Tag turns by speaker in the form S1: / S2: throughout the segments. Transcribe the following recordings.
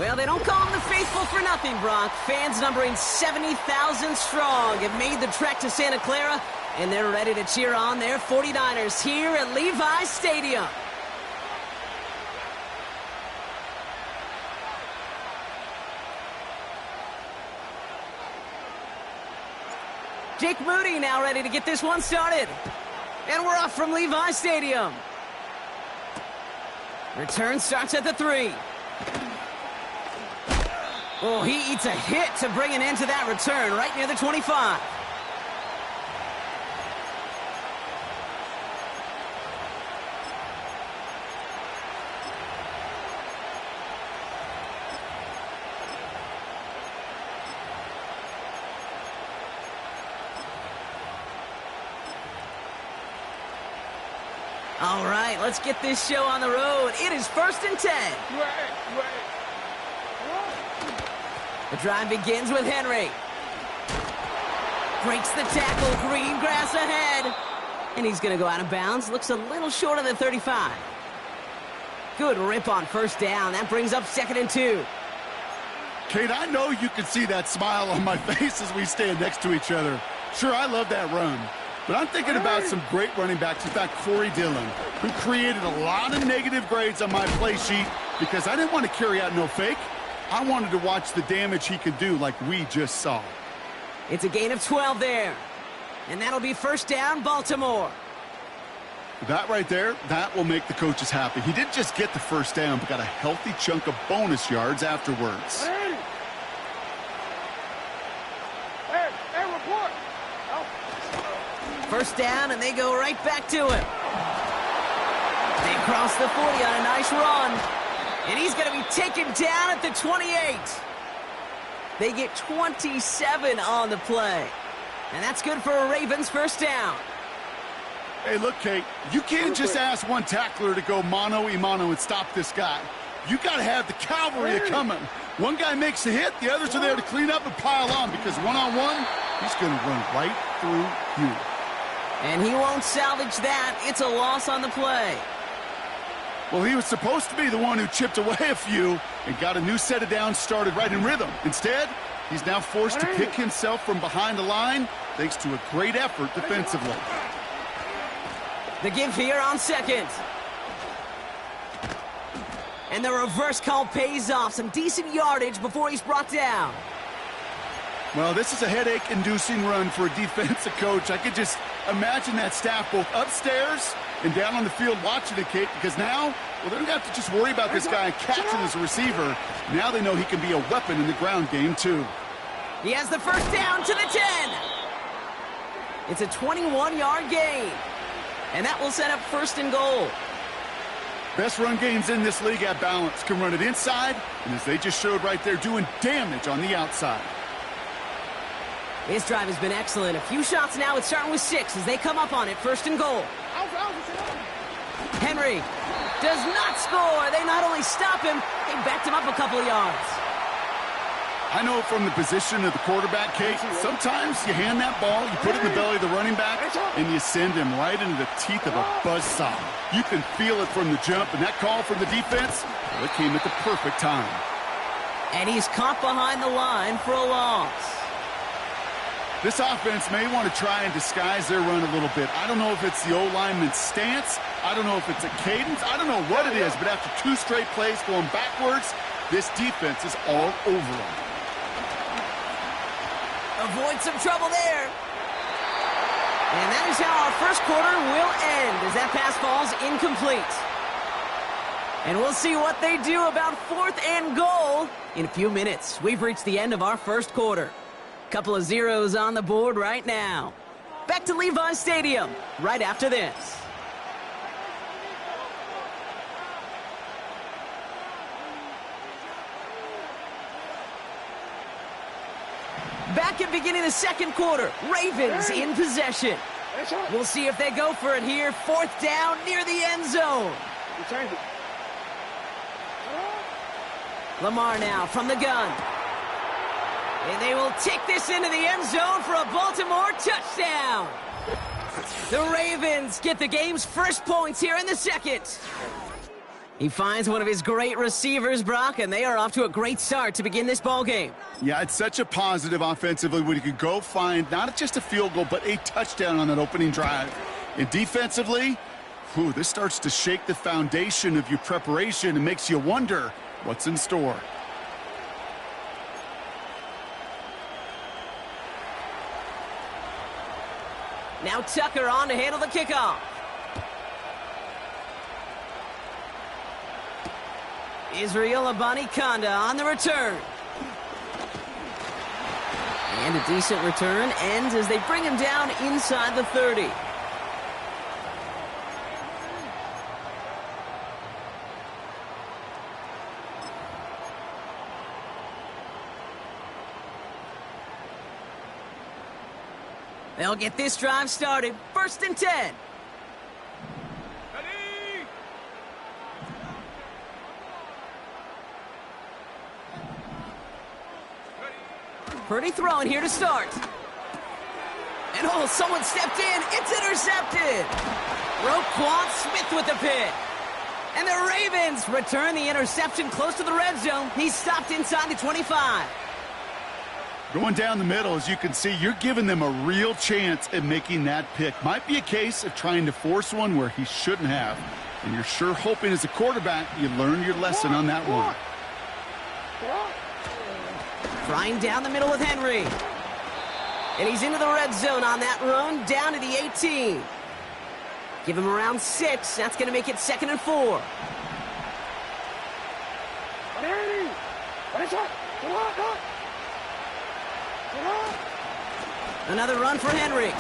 S1: Well, they don't call them the faithful for nothing, Brock. Fans numbering 70,000 strong have made the trek to Santa Clara, and they're ready to cheer on their 49ers here at Levi's Stadium. Jake Moody now ready to get this one started. And we're off from Levi's Stadium. Return starts at the 3. Oh, he eats a hit to bring an end to that return right near the 25. All right, let's get this show on the road. It is 1st and 10. The drive begins with Henry. Breaks the tackle, green grass ahead. And he's going to go out of bounds. Looks a little short of the 35. Good rip on 1st down. That brings up 2nd and 2.
S2: Kate, I know you can see that smile on my face as we stand next to each other. Sure, I love that run. But I'm thinking about some great running backs. In fact, Corey Dillon, who created a lot of negative grades on my play sheet because I didn't want to carry out no fake. I wanted to watch the damage he could do like we just saw.
S1: It's a gain of 12 there. And that'll be 1st down, Baltimore.
S2: That right there, that will make the coaches happy. He didn't just get the 1st down, but got a healthy chunk of bonus yards afterwards.
S3: Report.
S1: 1st down, and they go right back to him. They cross the 40 on a nice run. And he's going to be taken down at the 28. They get 27 on the play. And that's good for a Ravens 1st down.
S2: Hey, look, Kate, you can't just ask one tackler to go mano-a-mano and stop this guy. You got to have the cavalry coming. One guy makes a hit, the others are there to clean up and pile on because one-on-one, he's going to run right through you.
S1: And he won't salvage that. It's a loss on the play.
S2: Well, he was supposed to be the one who chipped away a few and got a new set of downs started right in rhythm. Instead, he's now forced to pick himself from behind the line thanks to a great effort defensively.
S1: The give here on 2nd. And the reverse call pays off. Some decent yardage before he's brought down.
S2: Well, this is a headache-inducing run for a defensive coach. I could just imagine that staff both upstairs and down on the field watching it, Kate, because now, well, they don't have to just worry about this guy catching as a receiver. Now they know he can be a weapon in the ground game, too.
S1: He has the 1st down to the 10. It's a 21-yard gain. And that will set up 1st and goal.
S2: Best run games in this league at balance. Can run it inside, and as they just showed right there, doing damage on the outside.
S1: This drive has been excellent. A few shots now. It's starting with 6 as they come up on it. 1st and goal. Henry does not score. They not only stop him, they backed him up a couple of yards.
S2: I know from the position of the quarterback, Kate, sometimes you hand that ball, you put it in the belly of the running back, and you send him right into the teeth of a buzzsaw. You can feel it from the jump, and that call from the defense, well, it came at the perfect time.
S1: And he's caught behind the line for a loss.
S2: This offense may want to try and disguise their run a little bit. I don't know if it's the O-lineman's stance. I don't know if it's a cadence. I don't know what it is, but after 2 straight plays going backwards, this defense is all over them.
S1: Avoid some trouble there. And that is how our 1st quarter will end as that pass falls incomplete. And we'll see what they do about 4th and goal in a few minutes. We've reached the end of our 1st quarter. Couple of zeros on the board right now. Back to Levi's Stadium right after this. Back at beginning of the 2nd quarter. Ravens in possession. We'll see if they go for it here. 4th down near the end zone. Lamar now from the gun. And they will take this into the end zone for a Baltimore touchdown. The Ravens get the game's first points here in the 2nd. He finds one of his great receivers, Brock, and they are off to a great start to begin this ball game.
S2: Yeah, it's such a positive offensively when you can go find not just a field goal, but a touchdown on that opening drive. And defensively, this starts to shake the foundation of your preparation and makes you wonder what's in store.
S1: Now Tucker on to handle the kickoff. Israel Abanikanda on the return. And a decent return ends as they bring him down inside the 30. They'll get this drive started. 1st and 10. Purdy throwing here to start. And someone stepped in. It's intercepted. Roquan Smith with the pick. And the Ravens return the interception close to the red zone. He's stopped inside the 25.
S2: Going down the middle, as you can see, you're giving them a real chance at making that pick. Might be a case of trying to force one where he shouldn't have. And you're sure hoping as a quarterback you learn your lesson on that one.
S1: Flying down the middle with Henry. And he's into the red zone on that run, down to the 18. Give him around 6. That's going to make it 2nd and 4. Another run for Henry.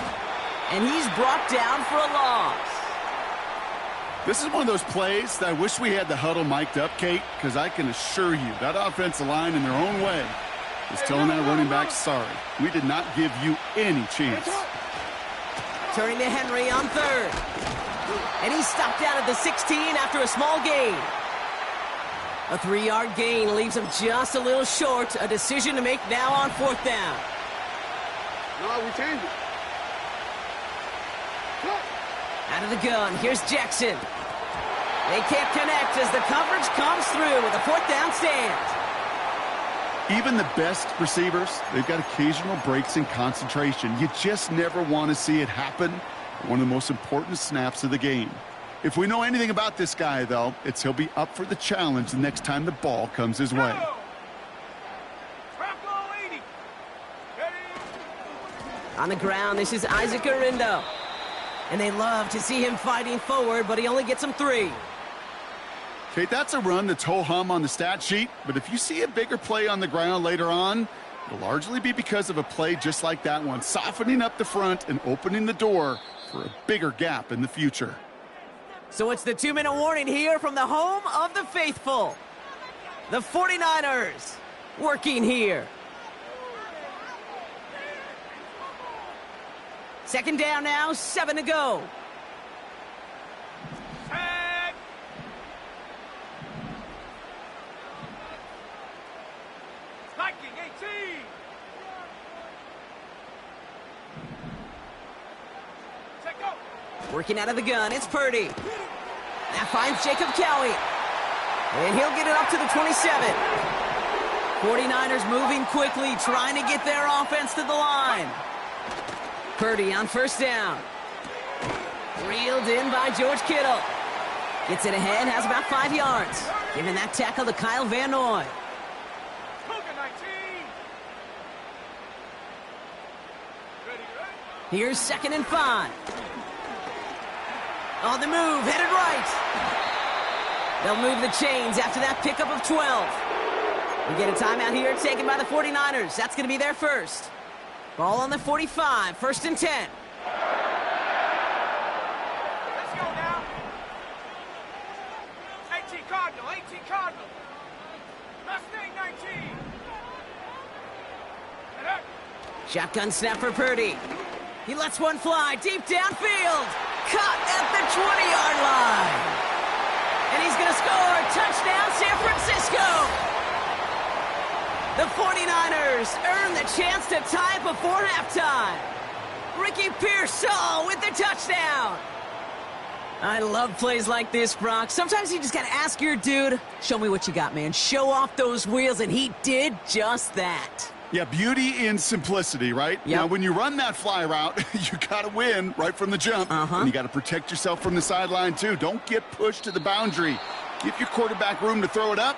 S1: And he's brought down for a loss.
S2: This is one of those plays that I wish we had the huddle mic'd up, Kate, because I can assure you that offensive line in their own way is telling that running back, sorry, we did not give you any chance.
S1: Turning to Henry on 3rd. And he's stopped down at the 16 after a small gain. A 3-yard gain leaves him just a little short. A decision to make now on 4th down.
S3: No, we changed it.
S1: Out of the gun, here's Jackson. They can't connect as the coverage comes through with a 4th down stand.
S2: Even the best receivers, they've got occasional breaks in concentration. You just never want to see it happen. One of the most important snaps of the game. If we know anything about this guy, though, it's he'll be up for the challenge the next time the ball comes his way.
S1: On the ground, this is Isaac Arindo. And they love to see him fighting forward, but he only gets him 3.
S2: Kate, that's a run that's ho-hum on the stat sheet, but if you see a bigger play on the ground later on, it'll largely be because of a play just like that one, softening up the front and opening the door for a bigger gap in the future.
S1: So it's the 2-minute warning here from the home of the faithful. The 49ers working here. 2nd down now, 7 to go. Working out of the gun, it's Purdy. That finds Jacob Cowie. And he'll get it up to the 27. 49ers moving quickly, trying to get their offense to the line. Purdy on 1st down. Reeled in by George Kittle. Gets it ahead, has about 5 yards. Giving that tackle to Kyle Van Noy. Here's 2nd and 5. On the move, headed right. They'll move the chains after that pickup of 12. We get a timeout here taken by the 49ers. That's going to be their first. Ball on the 45, 1st and 10.
S3: Let's go now. 18 Cardinal, 18 Cardinal. Mustang 19.
S1: Shotgun snap for Purdy. He lets one fly deep downfield. Caught at the 20-yard line. And he's going to score. Touchdown, San Francisco. The 49ers earn the chance to tie before halftime. Ricky Pearsall with the touchdown. I love plays like this, Brock. Sometimes you just got to ask your dude, show me what you got, man. Show off those wheels, and he did just that.
S2: Yeah, beauty in simplicity, right?
S1: Yep.
S2: Now, when you run that fly route, you got to win right from the jump. And you got to protect yourself from the sideline, too. Don't get pushed to the boundary. Give your quarterback room to throw it up,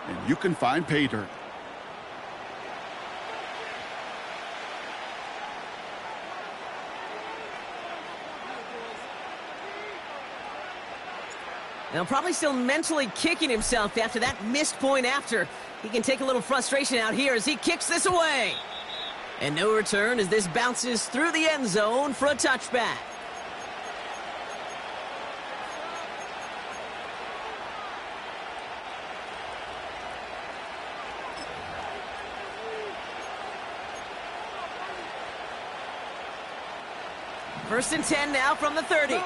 S2: and you can find pay dirt.
S1: Now, probably still mentally kicking himself after that missed point after. He can take a little frustration out here as he kicks this away. And no return as this bounces through the end zone for a touchback. First and 10 now from the 30.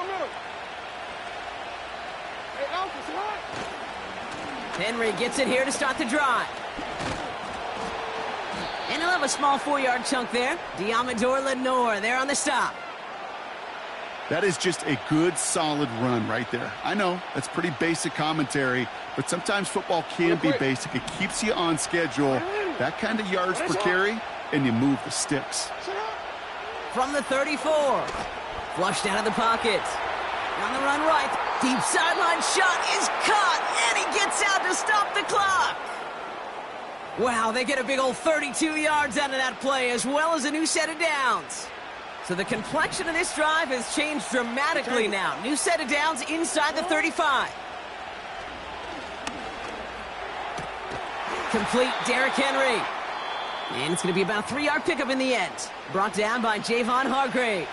S1: Henry gets it here to start the drive. And he'll have a small 4-yard chunk there. Diamador Lenore there on the stop.
S2: That is just a good, solid run right there. I know, that's pretty basic commentary, but sometimes football can be basic. It keeps you on schedule. That kind of yards per carry, and you move the sticks.
S1: From the 34. Flushed out of the pocket. On the run right. Deep sideline shot is caught, and he gets out to stop the clock. Wow, they get a big old 32 yards out of that play, as well as a new set of downs. So the complexion of this drive has changed dramatically now. New set of downs inside the 35. Complete Derrick Henry. And it's going to be about a 3-yard pickup in the end. Brought down by Javon Hargrave.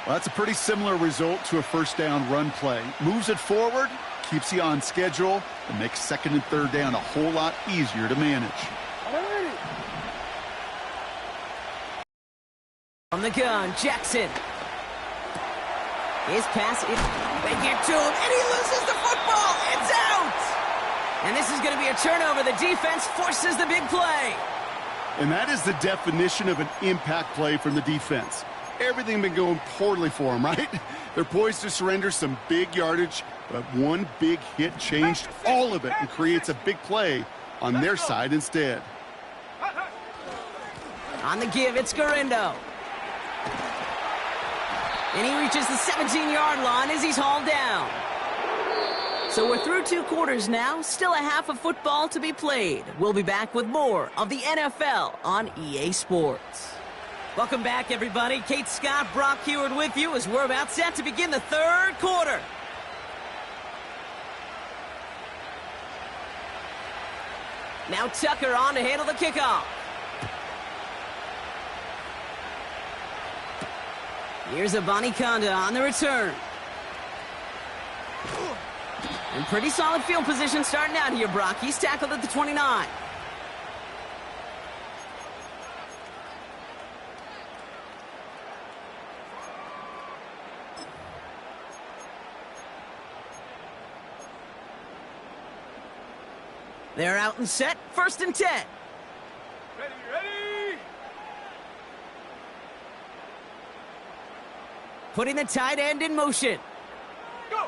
S2: Well, that's a pretty similar result to a first down run play. Moves it forward, keeps you on schedule, and makes second and third down a whole lot easier to manage.
S1: From the gun, Jackson. His pass, they get to him, and he loses the football. It's out! And this is going to be a turnover. The defense forces the big play.
S2: And that is the definition of an impact play from the defense. Everything been going poorly for them, right? They're poised to surrender some big yardage, but one big hit changed all of it and creates a big play on their side instead.
S1: On the give, it's Garindo. And he reaches the 17-yard line as he's hauled down. So we're through 2 quarters now, still a half of football to be played. We'll be back with more of the NFL on EA Sports. Welcome back, everybody. Kate Scott, Brock Heward with you as we're about set to begin the 3rd quarter. Now Tucker on to handle the kickoff. Here's Abanikanda on the return. And pretty solid field position starting out here, Brock. He's tackled at the 29. They're out and set. First and 10.
S3: Ready!
S1: Putting the tight end in motion.
S3: Go!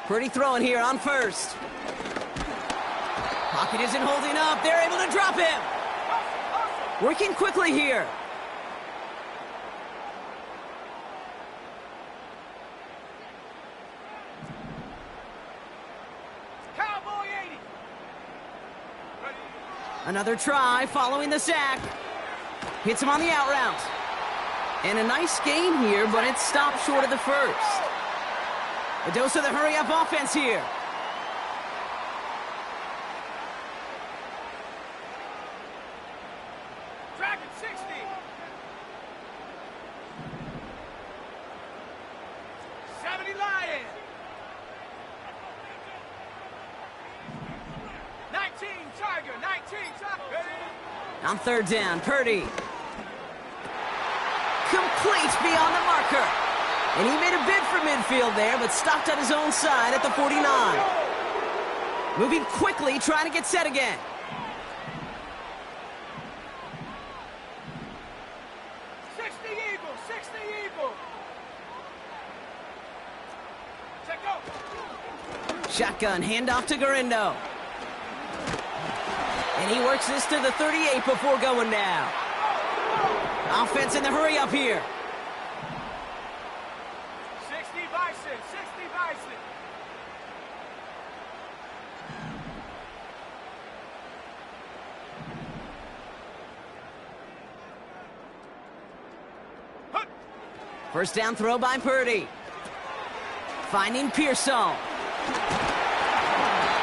S1: Pretty throwing here on first. Pocket isn't holding up. They're able to drop him. Working quickly here.
S3: Cowboy 80. Ready.
S1: Another try following the sack. Hits him on the out route. And a nice gain here, but it's stopped short of the first. A dose of the hurry-up offense here.
S3: Dragon 60. 70 Lion. 19 Tiger. 19 Tiger. Ready.
S1: On third down, Purdy. Complete beyond the marker. And he made a bid for midfield there, but stopped on his own side at the 49. Moving quickly, trying to get set again. Shotgun, handoff to Garindo. And he works this to the 38 before going down. Offense in the hurry up here.
S3: 60 Bison, 60 Bison.
S1: First down throw by Purdy. Finding Pearsall.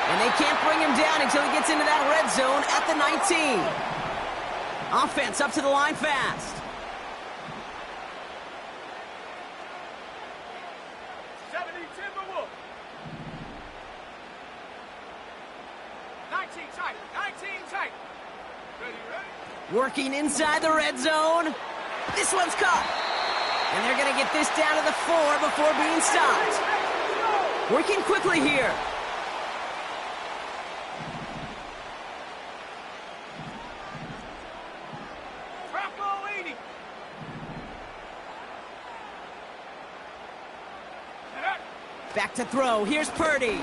S1: And they can't bring him down until he gets into that red zone at the 19. Offense up to the line fast.
S3: 70 Timberwolves. 19 tight, 19 tight. Ready, ready.
S1: Working inside the red zone. This one's caught. And they're going to get this down to the 4 before being stopped. Working quickly here.
S3: Bronco 80.
S1: Back to throw. Here's Purdy.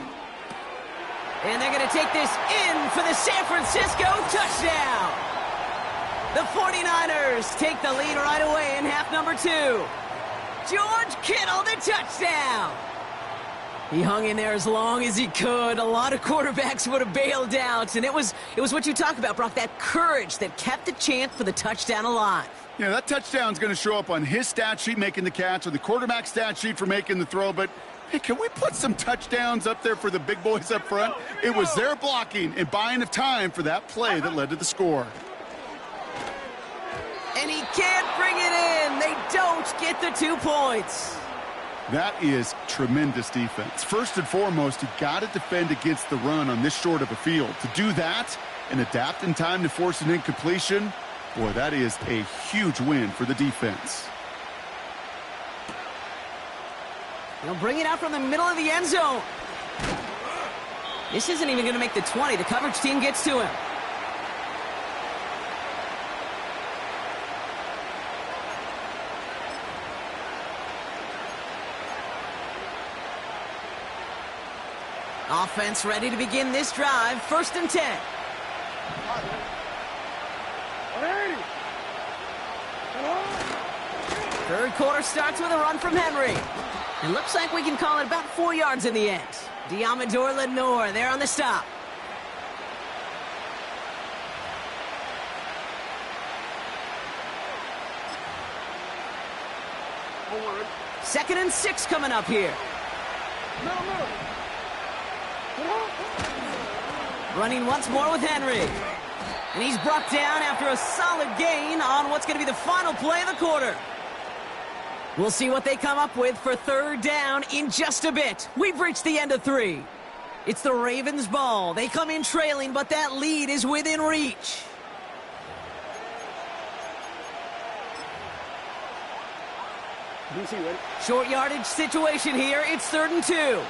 S1: And they're going to take this in for the San Francisco touchdown. The 49ers take the lead right away in half number 2. George Kittle, the touchdown. He hung in there as long as he could. A lot of quarterbacks would have bailed out. And it was what you talk about, Brock, that courage that kept the chance for the touchdown alive.
S2: Yeah, that touchdown's going to show up on his stat sheet making the catch or the quarterback stat sheet for making the throw. But, hey, can we put some touchdowns up there for the big boys up front? It was their blocking and buying of time for that play that led to the score.
S1: And he can't bring it in. They don't get the 2 points.
S2: That is tremendous defense. First and foremost, you got to defend against the run on this short of a field. To do that and adapt in time to force an incompletion, boy, that is a huge win for the defense.
S1: He'll bring it out from the middle of the end zone. This isn't even going to make the 20. The coverage team gets to him. Offense ready to begin this drive. First and 10. Third quarter starts with a run from Henry. It looks like we can call it about 4 yards in the end. Diamador Lenore there on the stop. Second and 6 coming up here. Running once more with Henry. And he's brought down after a solid gain on what's going to be the final play of the quarter. We'll see what they come up with for third down in just a bit. We've reached the end of 3. It's the Ravens' ball. They come in trailing, but that lead is within reach. Short yardage situation here. It's 3rd and 2.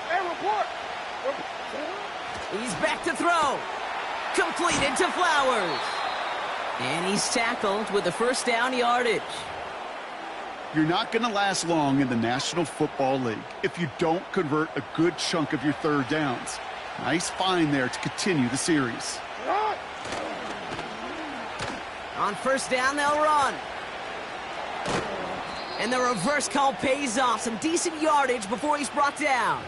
S3: Hey, report.
S1: He's back to throw. Completed to Flowers. And he's tackled with the first down yardage.
S2: You're not going to last long in the National Football League if you don't convert a good chunk of your third downs. Nice find there to continue the series.
S1: On first down, they'll run. And the reverse call pays off. Some decent yardage before he's brought down.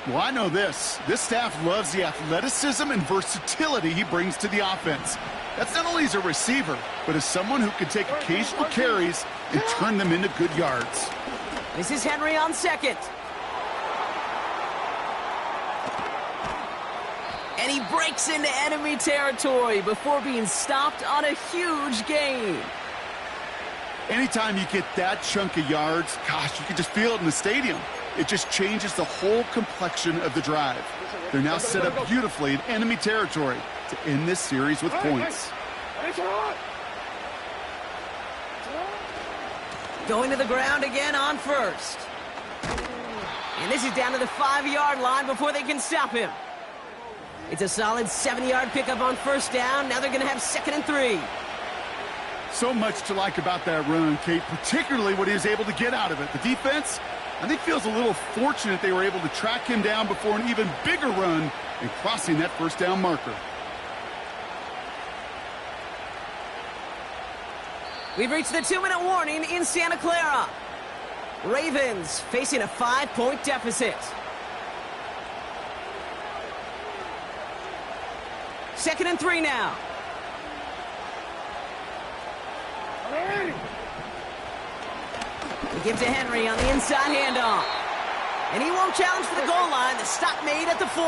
S2: Well, I know this. This staff loves the athleticism and versatility he brings to the offense. That's not only as a receiver, but as someone who can take occasional carries and turn them into good yards.
S1: This is Henry on second. And he breaks into enemy territory before being stopped on a huge gain.
S2: Anytime you get that chunk of yards, gosh, you can just feel it in the stadium. It just changes the whole complexion of the drive. They're now set up beautifully in enemy territory to end this series with points.
S1: Going to the ground again on first. And this is down to the 5-yard line before they can stop him. It's a solid 70-yard pickup on first down. Now they're going to have 2nd and 3.
S2: So much to like about that run, Kate, particularly what he was able to get out of it. The defense, I think, feels a little fortunate they were able to track him down before an even bigger run and crossing that first down marker.
S1: We've reached the 2-minute warning in Santa Clara. Ravens facing a 5-point deficit. Second and 3 now. We give to Henry on the inside handoff. And he won't challenge for the goal line. The stop made at the 4.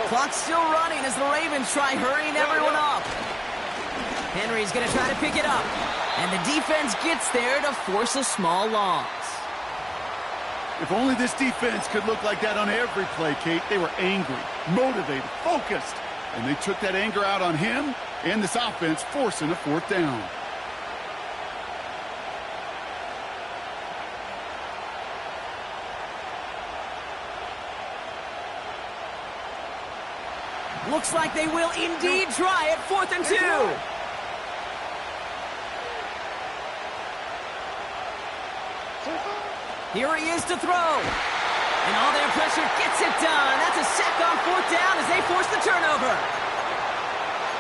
S1: Clock's still running as the Ravens try hurrying everyone up. Henry's going to try to pick it up. And the defense gets there to force a small loss.
S2: If only this defense could look like that on every play, Kate. They were angry, motivated, focused. And they took that anger out on him and this offense, forcing a 4th down.
S1: Looks like they will indeed try it. 4th and 2. Here he is to throw. And all their pressure gets it done. That's a sack on 4th down as they force the turnover.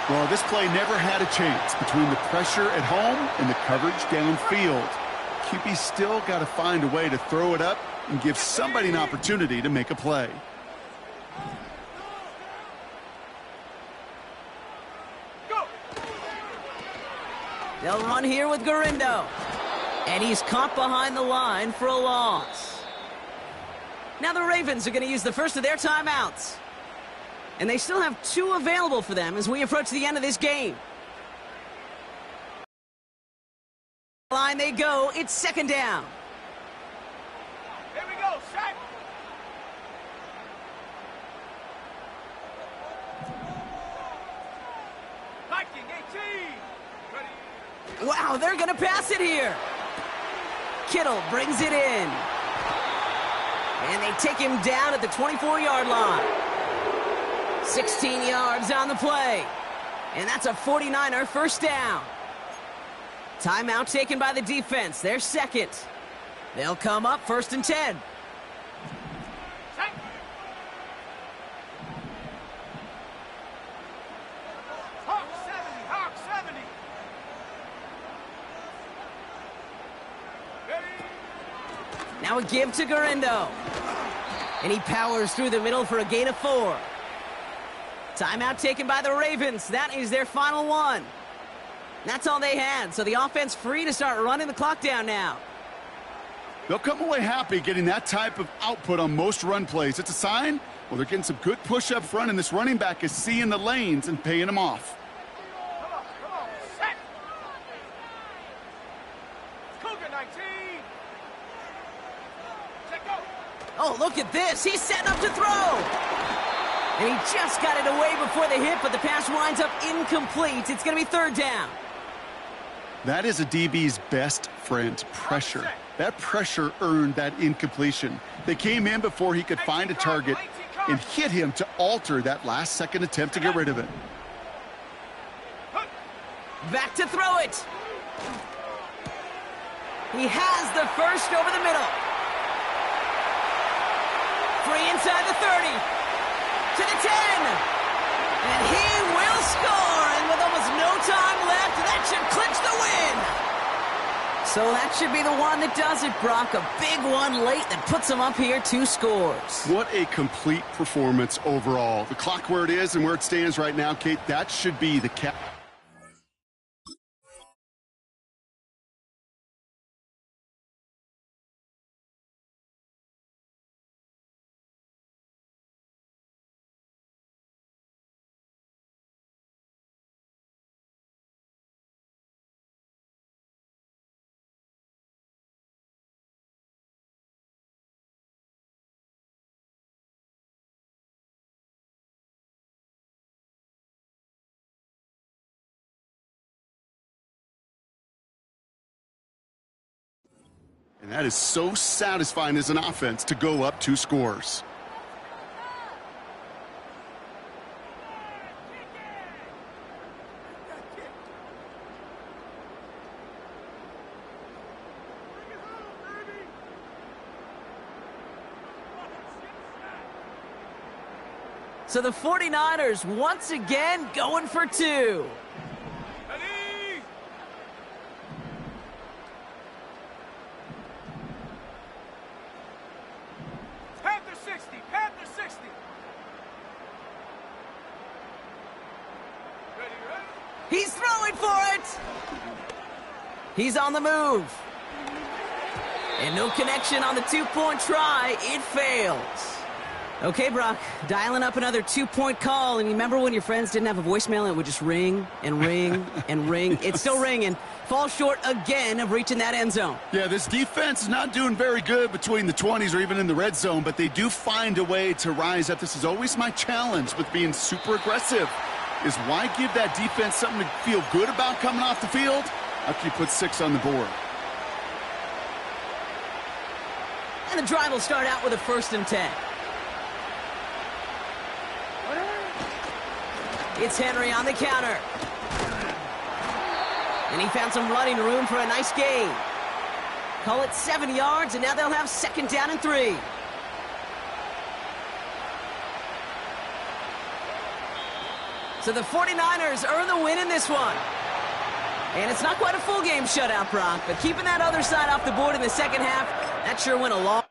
S2: Well, this play never had a chance between the pressure at home and the coverage downfield. QB still got to find a way to throw it up and give somebody an opportunity to make a play.
S1: They'll run here with Garindo. And he's caught behind the line for a loss. Now the Ravens are going to use the first of their timeouts. And they still have 2 available for them as we approach the end of this game. Line they go. It's 2nd down.
S3: Here we go, set. Viking 18. Ready.
S1: Wow, they're going to pass it here. Kittle brings it in. And they take him down at the 24-yard line. 16 yards on the play. And that's a 49er first down. Timeout taken by the defense. Their second. They'll come up 1st and 10.
S3: Set. Hawk 70, Hawk 70. Ready.
S1: Now a give to Garindo. And he powers through the middle for a gain of 4. Timeout taken by the Ravens. That is their final one. That's all they had, so the offense free to start running the clock down now.
S2: They'll come away happy getting that type of output on most run plays. It's a sign, well, they're getting some good push up front, and this running back is seeing the lanes and paying them off.
S3: Come on, set. Cougar 19. Check go.
S1: Oh, look at this. He's setting up to throw. And he just got it away before the hit, but the pass winds up incomplete. It's going to be 3rd down.
S2: That is a DB's best friend, pressure. That pressure earned that incompletion. They came in before he could find a target and hit him to alter that last-second attempt to get rid of it.
S1: Back to throw it. He has the first over the middle. Free inside the 30. To the 10. And he will score. And with almost no time left, that should clinch the win. So that should be the one that does it, Brock. A big one late that puts them up here 2 scores.
S2: What a complete performance overall. The clock where it is and where it stands right now, Kate, that should be the cap. And that is so satisfying as an offense to go up 2 scores.
S1: So the 49ers once again going for two.
S3: Ready? Panther 60, Panther 60. Ready, ready?
S1: He's throwing for it. He's on the move. And no connection on the two-point try. It fails. Okay, Brock, dialing up another two-point call. And you remember when your friends didn't have a voicemail and it would just ring and ring and ring? It's still ringing. Falls short again of reaching that end zone.
S2: Yeah, this defense is not doing very good between the 20s or even in the red zone, but they do find a way to rise up. This is always my challenge with being super aggressive, is why give that defense something to feel good about coming off the field after you put 6 on the board?
S1: And the drive will start out with a 1st and 10. It's Henry on the counter. And he found some running room for a nice gain. Call it 7 yards, and now they'll have 2nd down and 3. So the 49ers earn the win in this one. And it's not quite a full game shutout, Brock, but keeping that other side off the board in the second half, that sure went a long.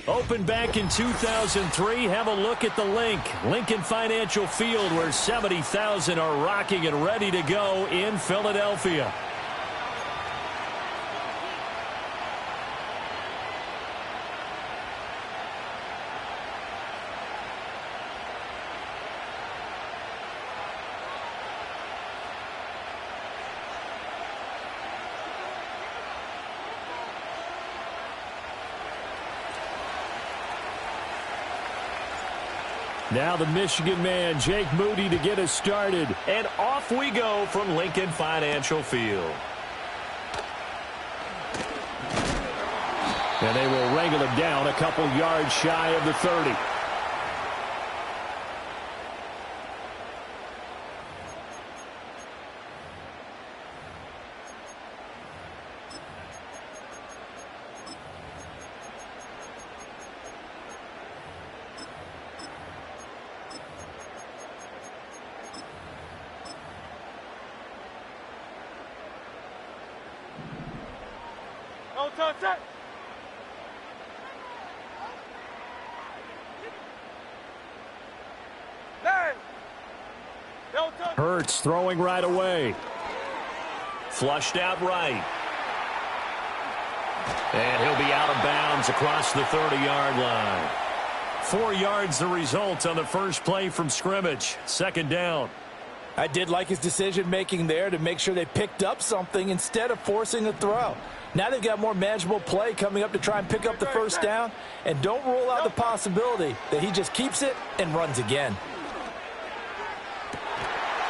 S4: Opened back in 2003. Have a look at the link. Lincoln Financial Field, where 70,000 are rocking and ready to go in Philadelphia. Now the Michigan man, Jake Moody, to get us started. And off we go from Lincoln Financial Field. And they will wrangle him down a couple yards shy of the 30. Hurts throwing right away. Flushed out right. And he'll be out of bounds across the 30-yard line. 4 yards the result on the first play from scrimmage. 2nd down.
S5: I did like his decision-making there to make sure they picked up something instead of forcing a throw. Now they've got more manageable play coming up to try and pick up the 1st down. And don't rule out the possibility that he just keeps it and runs again.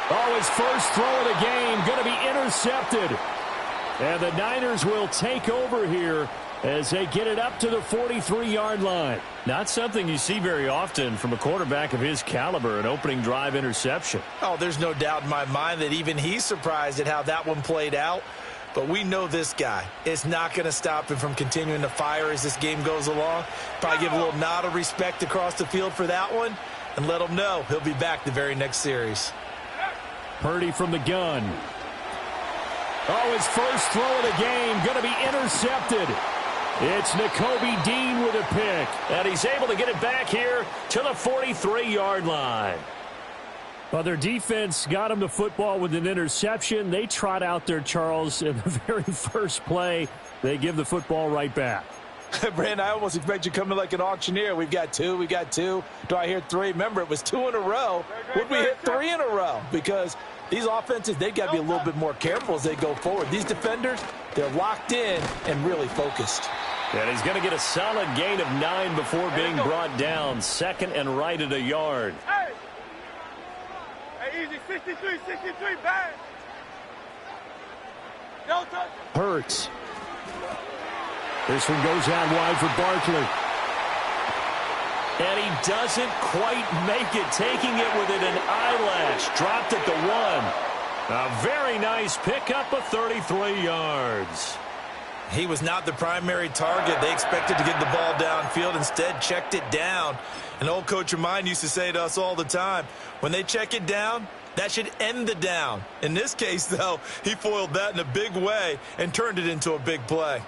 S4: Oh, his first throw of the game going to be intercepted. And the Niners will take over here as they get it up to the 43-yard line. Not something you see very often from a quarterback of his caliber, an opening drive interception.
S5: Oh, there's no doubt in my mind that even he's surprised at how that one played out. But we know this guy is not going to stop him from continuing to fire as this game goes along. Probably give a little nod of respect across the field for that one and let him know he'll be back the very next series.
S4: Purdy from the gun. Oh, his first throw of the game going to be intercepted. It's Nakobe Dean with a pick. And he's able to get it back here to the 43-yard line. Well, their defense got him the football with an interception. They trot out there, Charles, in the very first play. They give the football right back.
S5: Brandon, I almost expect you coming like an auctioneer. We've got two. Do I hear three? Remember, it was 2 in a row. Would we hit 3 in a row? Because these offenses, they've got to be a little bit more careful as they go forward. These defenders, they're locked in and really focused.
S4: And he's going to get a solid gain of 9 before being brought down. Second and right at a yard.
S3: Hey, easy, 63, bang. No touch.
S4: Hurts. This one goes out wide for Barkley. And he doesn't quite make it, taking it within an eyelash. Dropped at the 1. A very nice pickup of 33 yards.
S5: He was not the primary target. They expected to get the ball downfield. Instead, checked it down. An old coach of mine used to say to us all the time, when they check it down, that should end the down. In this case, though, he foiled that in a big way and turned it into a big play.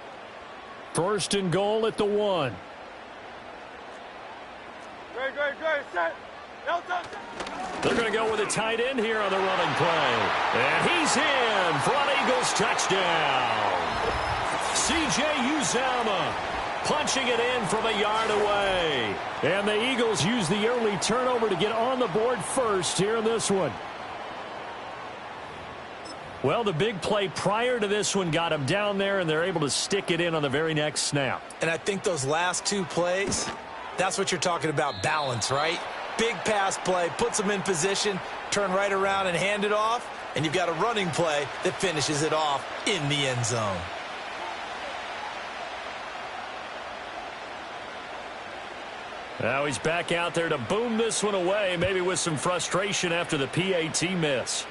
S4: First and goal at the 1.
S3: Great, set. No touch.
S4: They're going to go with a tight end here on the running play. And he's in for an Eagles touchdown. C.J. Uzomah punching it in from a yard away. And the Eagles use the early turnover to get on the board first here in this one. Well, the big play prior to this one got him down there, and they're able to stick it in on the very next snap.
S5: And I think those last 2 plays, that's what you're talking about, balance, right? Big pass play, puts them in position, turn right around and hand it off, and you've got a running play that finishes it off in the end zone.
S4: Now he's back out there to boom this one away, maybe with some frustration after the PAT miss.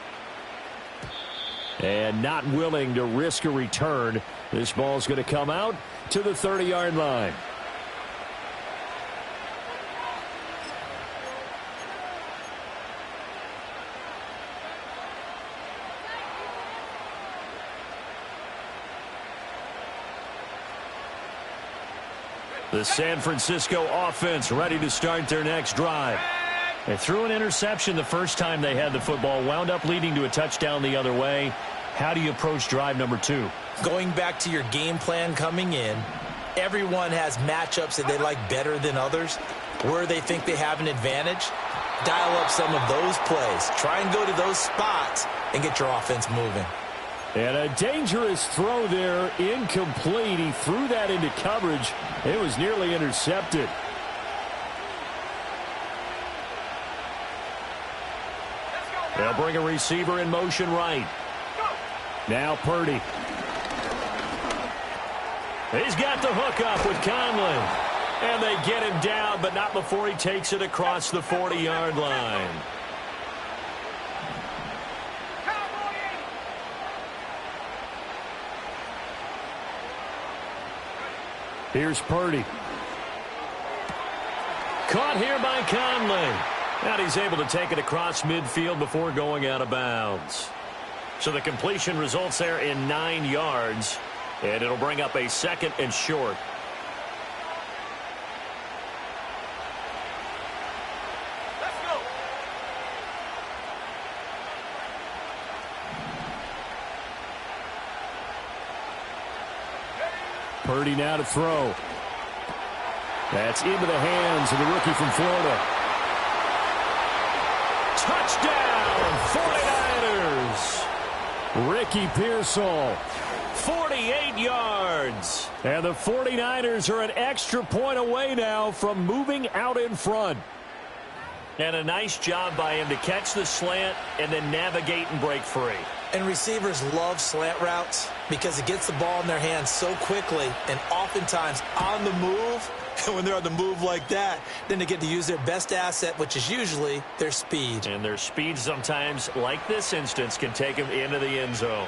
S4: And not willing to risk a return. This ball's going to come out to the 30-yard line. The San Francisco offense ready to start their next drive. They threw an interception the first time they had the football, wound up leading to a touchdown the other way. How do you approach drive number 2?
S5: Going back to your game plan coming in, everyone has matchups that they like better than others, where they think they have an advantage. Dial up some of those plays. Try and go to those spots and get your offense moving.
S4: And a dangerous throw there, incomplete. He threw that into coverage. It was nearly intercepted. They'll bring a receiver in motion right. Now Purdy. He's got the hook up with Conley. And they get him down, but not before he takes it across the 40-yard line. Here's Purdy. Caught here by Conley. And he's able to take it across midfield before going out of bounds. So the completion results there in 9 yards. And it'll bring up a second and short.
S3: Let's go.
S4: Purdy now to throw. That's into the hands of the rookie from Florida. Touchdown, 49ers. Ricky Pearsall, 48 yards. And the 49ers are an extra point away now from moving out in front. And a nice job by him to catch the slant and then navigate and break free.
S5: And receivers love slant routes because it gets the ball in their hands so quickly and oftentimes on the move. And when they're on the move like that, then they get to use their best asset, which is usually their speed.
S4: And their speed sometimes, like this instance, can take them into the end zone.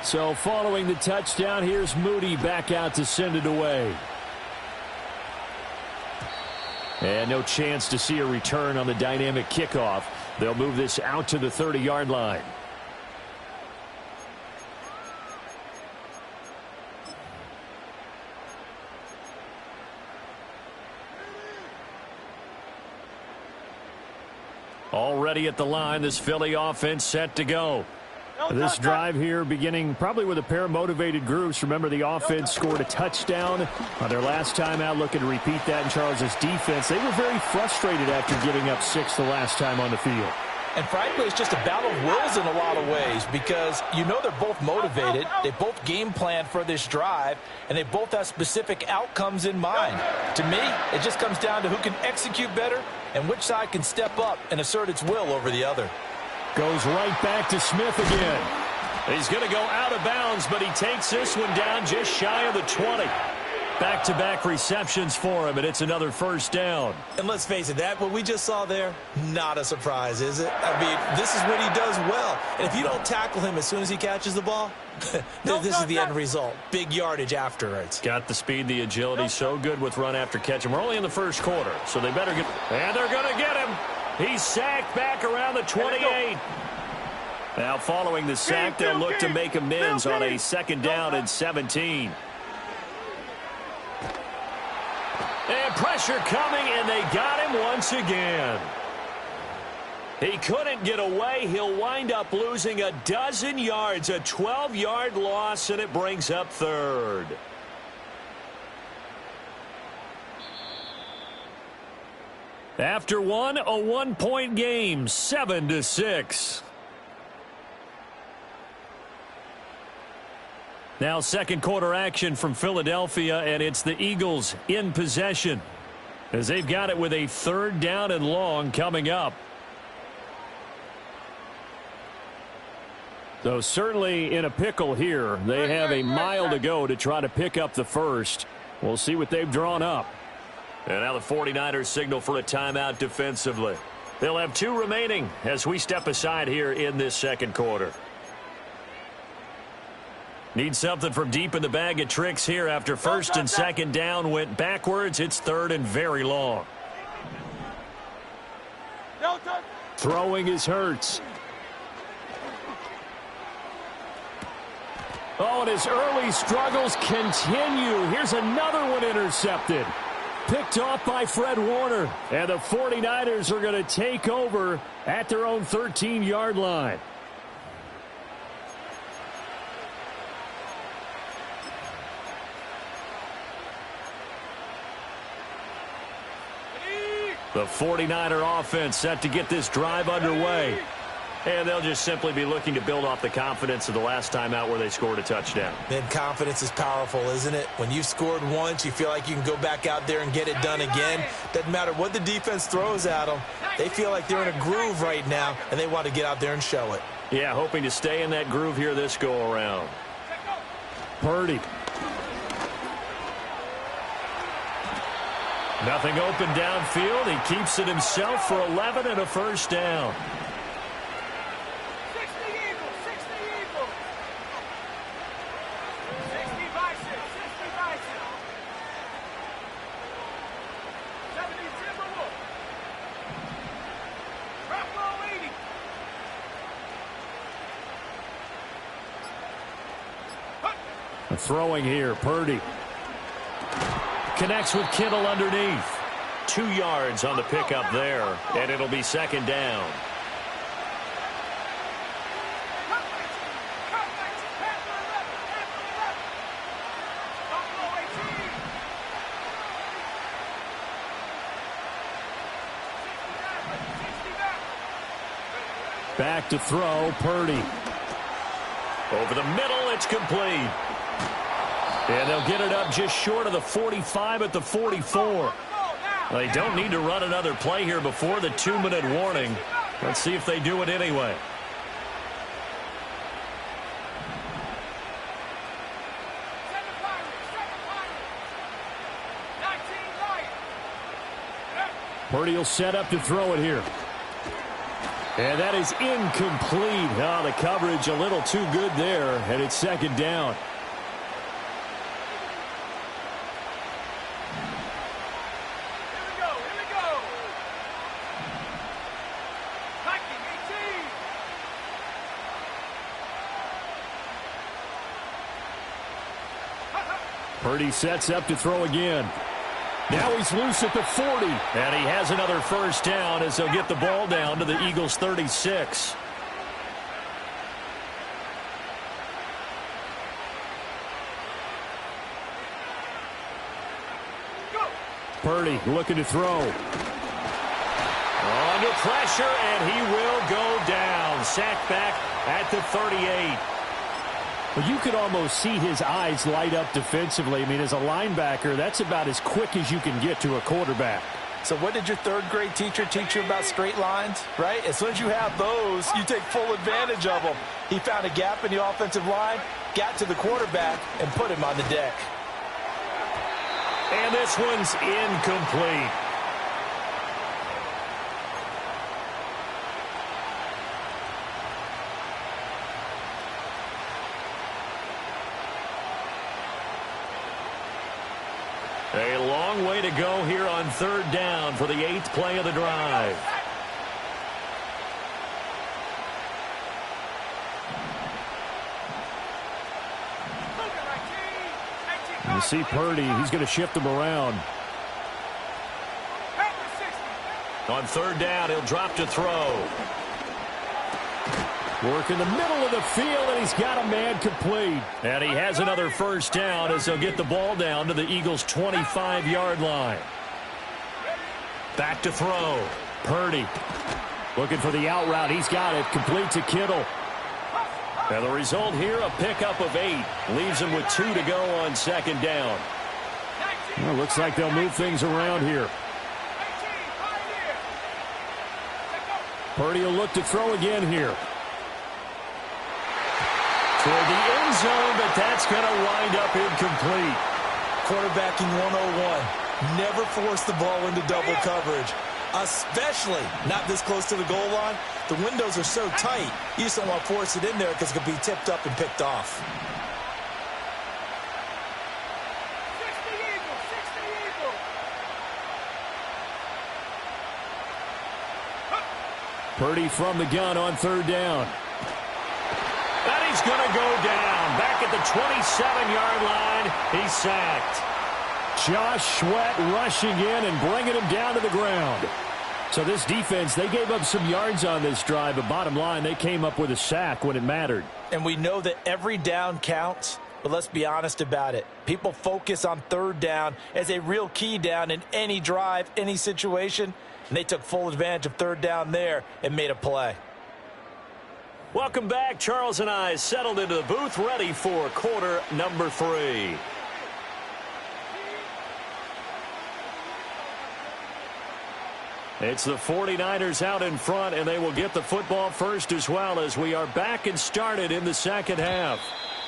S4: So following the touchdown, here's Moody back out to send it away. And no chance to see a return on the dynamic kickoff. They'll move this out to the 30-yard line. Already at the line, this Philly offense set to go. This drive here beginning probably with a pair of motivated groups. Remember, the offense scored a touchdown on their last time out. Looking to repeat that in Charles's defense. They were very frustrated after giving up 6 the last time on the field.
S5: And frankly, it's just a battle of wills in a lot of ways because you know they're both motivated. They both game planned for this drive, and they both have specific outcomes in mind. To me, it just comes down to who can execute better and which side can step up and assert its will over the other.
S4: Goes right back to Smith again. He's going to go out of bounds, but he takes this one down just shy of the 20. Back-to-back receptions for him, and it's another first down.
S5: And let's face it, what we just saw there, not a surprise, is it? I mean, this is what he does well. And if you don't tackle him as soon as he catches the ball, this is the end result. Big yardage afterwards.
S4: Got the speed, the agility, so good with run after catch. And we're only in the first quarter, so they better get... And they're going to get him. He's sacked back around the 28. Now, following the sack, they'll look to make amends on a second down and 17. And pressure coming, and they got him once again. He couldn't get away. He'll wind up losing a dozen yards, a 12-yard loss, and it brings up third. After one, a one-point game, 7-6. Now second quarter action from Philadelphia, and it's the Eagles in possession as they've got it with a third down and long coming up. So certainly in a pickle here. They have a mile to go to try to pick up the first. We'll see what they've drawn up. And now the 49ers signal for a timeout defensively. They'll have 2 remaining as we step aside here in this second quarter. Need something from deep in the bag of tricks here after first and second down went backwards. It's third and very long. Throwing is Hurts. Oh, and his early struggles continue. Here's another one intercepted. Picked off by Fred Warner. And the 49ers are going to take over at their own 13-yard line. The 49er offense set to get this drive underway. And they'll just simply be looking to build off the confidence of the last time out where they scored a touchdown.
S5: Man, confidence is powerful, isn't it? When you've scored once, you feel like you can go back out there and get it done again. Doesn't matter what the defense throws at them. They feel like they're in a groove right now, and they want to get out there and show it.
S4: Yeah, hoping to stay in that groove here this go-around. Purdy. Nothing open downfield. He keeps it himself for 11 and a first down.
S3: 60 Eagles, 60 Eagles. 60 Bison, 60 Bison. 70 Timberwolves. Buffalo 80.
S4: Throwing here, Purdy. Connects with Kittle underneath. 2 yards on the pickup there, and it'll be second down. Back to throw, Purdy. Over the middle, it's complete. And they'll get it up just short of the 45 at the 44. They don't need to run another play here before the 2-minute warning. Let's see if they do it anyway. Purdy will set up to throw it here. And that is incomplete. Oh, the coverage a little too good there, and it's second down. Purdy sets up to throw again. Now he's loose at the 40, and he has another first down as he'll get the ball down to the Eagles' 36. Purdy looking to throw. Under pressure, and he will go down. Sacked back at the 38. Well, you could almost see his eyes light up defensively. I mean, as a linebacker, that's about as quick as you can get to a quarterback.
S5: So what did your third-grade teacher teach you about straight lines, right? As soon as you have those, you take full advantage of them. He found a gap in the offensive line, got to the quarterback, and put him on the deck.
S4: And this one's incomplete. A long way to go here on third down for the 8th play of the drive. You see Purdy, he's going to shift them around. On third down, he'll drop to throw. Work in the middle of the field, and he's got a man complete. And he has another first down as he'll get the ball down to the Eagles' 25-yard line. Back to throw. Purdy looking for the out route. He's got it. Complete to Kittle. And the result here, a pickup of 8. Leaves him with 2 to go on second down. Well, looks like they'll move things around here. Purdy will look to throw again here. Toward the end zone, but that's going to wind up incomplete.
S5: Quarterbacking 101. Never force the ball into double coverage, especially not this close to the goal line. The windows are so tight, you just don't want to force it in there because it could be tipped up and picked off.
S3: 60 Eagles, 60 Eagles.
S4: Purdy from the gun on third down. And he's going to go down. Back at the 27-yard line, he's sacked. Josh Sweat rushing in and bringing him down to the ground. So this defense, they gave up some yards on this drive, but bottom line, they came up with a sack when it mattered.
S5: And we know that every down counts, but let's be honest about it. People focus on third down as a real key down in any drive, any situation, and they took full advantage of third down there and made a play.
S4: Welcome back. Charles and I settled into the booth, ready for quarter number 3. It's the 49ers out in front, and they will get the football first as well as we are back and started in the second half.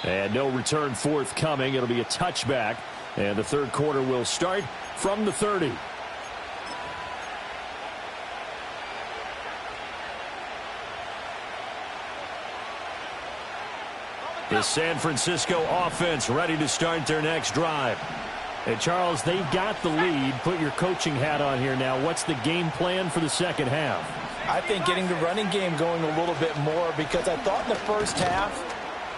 S4: And no return forthcoming. It'll be a touchback, and the third quarter will start from the 30. The San Francisco offense ready to start their next drive. And, Charles, they've got the lead. Put your coaching hat on here now. What's the game plan for the second half?
S5: I think getting the running game going a little bit more, because I thought in the first half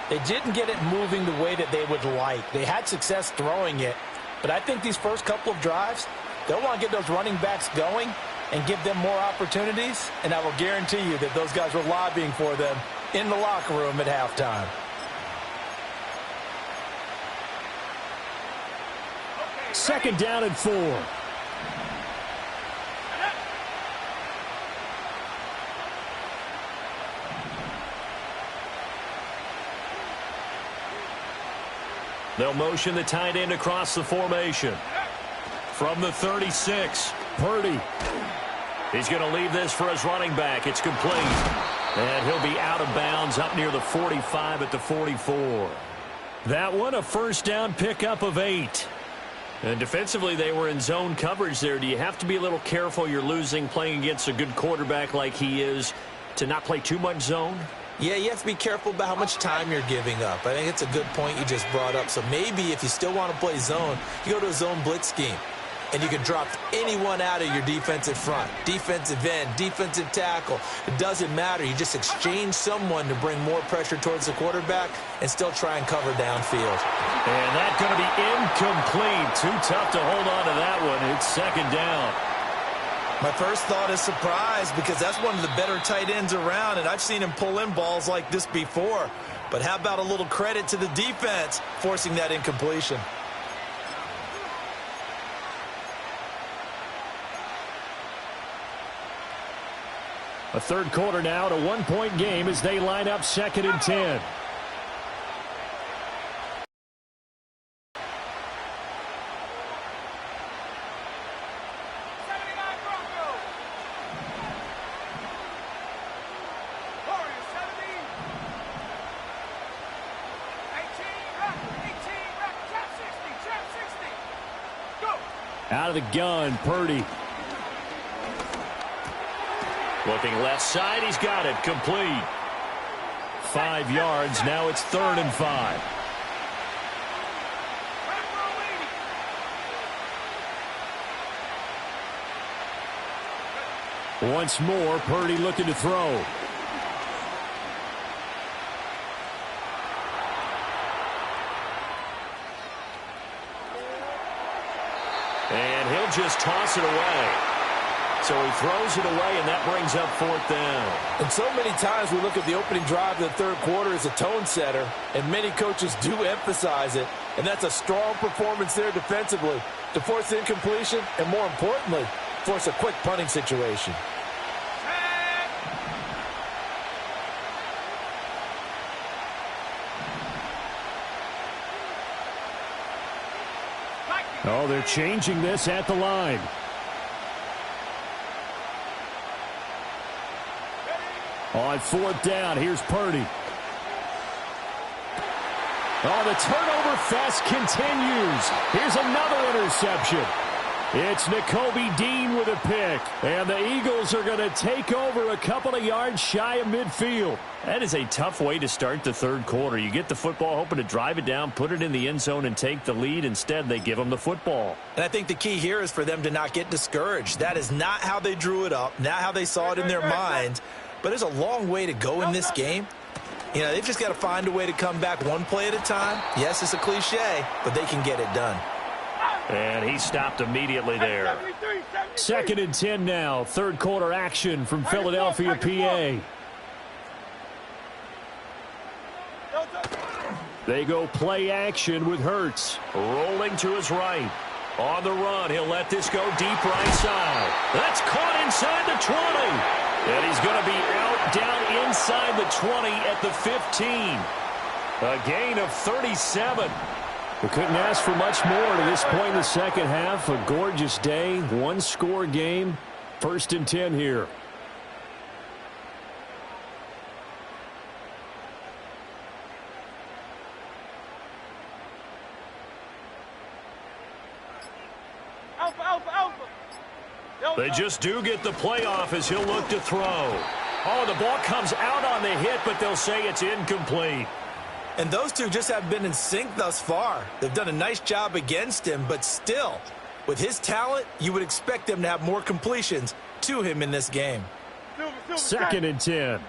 S5: they didn't get it moving the way that they would like. They had success throwing it, but I think these first couple of drives, they'll want to get those running backs going and give them more opportunities, and I will guarantee you that those guys were lobbying for them in the locker room at halftime.
S4: Second down and 4. They'll motion the tight end across the formation. From the 36, Purdy. He's going to leave this for his running back. It's complete. And he'll be out of bounds up near the 45 at the 44. That one, a first down pickup of 8. And defensively, they were in zone coverage there. Do you have to be a little careful? You're losing playing against a good quarterback like he is to not play too much zone?
S5: Yeah, you have to be careful about how much time you're giving up. I think it's a good point you just brought up. So maybe if you still want to play zone, you go to a zone blitz scheme. and you can drop anyone out of your defensive front. Defensive end, defensive tackle. It doesn't matter. You just exchange someone to bring more pressure towards the quarterback and still try and cover downfield.
S4: And that's going to be incomplete. Too tough to hold on to that one. It's second down.
S5: My first thought is surprise because that's one of the better tight ends around, and I've seen him pull in balls like this before. But how about a little credit to the defense forcing that incompletion?
S4: A third quarter now, to 1-point game as they line up 2nd and 10. Out of the gun, Purdy. Looking left side, he's got it. Complete. 5 yards. Now it's 3rd and 5. Once more, Purdy looking to throw. And he'll just toss it away. So he throws it away, and that brings up 4th down.
S5: And so many times we look at the opening drive of the third quarter as a tone setter, and many coaches do emphasize it. And that's a strong performance there defensively to force the incompletion and, more importantly, force a quick punting situation.
S4: Oh, they're changing this at the line. On 4th down, here's Purdy. Oh, the turnover fest continues. Here's another interception. It's Nakobe Dean with a pick. And the Eagles are going to take over a couple of yards shy of midfield. That is a tough way to start the third quarter. You get the football, hoping to drive it down, put it in the end zone, and take the lead. Instead, they give them the football.
S5: And I think the key here is for them to not get discouraged. That is not how they drew it up, not how they saw it in their minds. But there's a long way to go in this game. You know, they've just got to find a way to come back one play at a time. Yes, it's a cliche, but they can get it done.
S4: And he stopped immediately there. 2nd and 10 now. Third quarter action from Philadelphia, PA. They go play action with Hurts. Rolling to his right. On the run, he'll let this go deep right side. That's caught inside the 20. And he's going to be out down inside the 20 at the 15. A gain of 37. We couldn't ask for much more to this point in the second half. A gorgeous day, one-score game. 1st and 10 here. They just do get the playoff as he'll look to throw. Oh, the ball comes out on the hit, but they'll say it's incomplete.
S5: And those two just have been in sync thus far. They've done a nice job against him, but still, with his talent, you would expect them to have more completions to him in this game.
S4: 2nd and 10.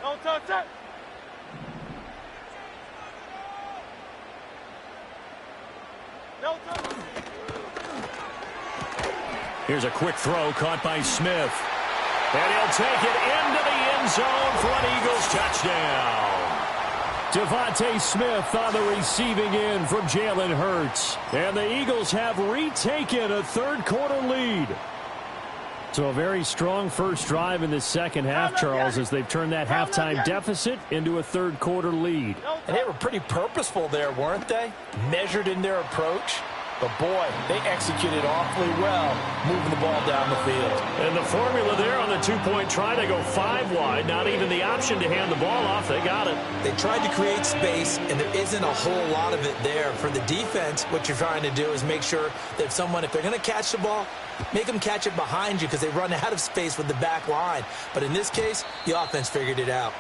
S4: Here's a quick throw caught by Smith. And he'll take it into the end zone for an Eagles touchdown. Devontae Smith on the receiving end from Jalen Hurts. And the Eagles have retaken a third quarter lead. So a very strong first drive in the second half, Charles, as they've turned that halftime deficit into a third quarter lead.
S5: And they were pretty purposeful there, weren't they? Measured in their approach. But, boy, they executed awfully well moving the ball down the field.
S4: And the formula there on the two-point try, they go 5 wide. Not even the option to hand the ball off. They got it.
S5: They tried to create space, and there isn't a whole lot of it there. For the defense, what you're trying to do is make sure that if they're going to catch the ball, make them catch it behind you because they run out of space with the back line. But in this case, the offense figured it out.